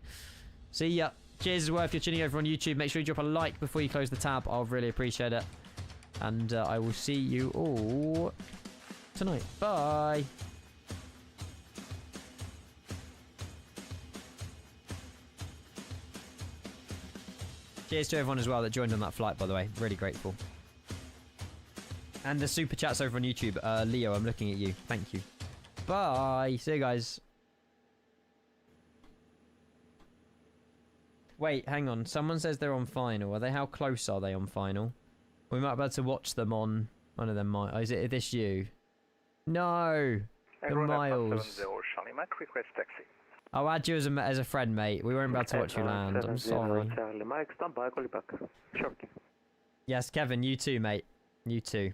See ya. Cheers as well if you're tuning over on YouTube. Make sure you drop a like before you close the tab. I'll really appreciate it. And I will see you all tonight. Bye. Cheers to everyone as well that joined on that flight, by the way. Really grateful. And the super chats over on YouTube. Leo, I'm looking at you. Thank you. Bye. See you guys. Wait, hang on. Someone says they're on final. Are they? How close are they on final? We might be able to watch them on one of them. Is it this you? No. The Miles. Request taxi. I'll add you as a friend, mate. We won't be able to watch you land. I'm sorry. Mike, stand by, call you back. Sure. Yes, Kevin, you too, mate. You too.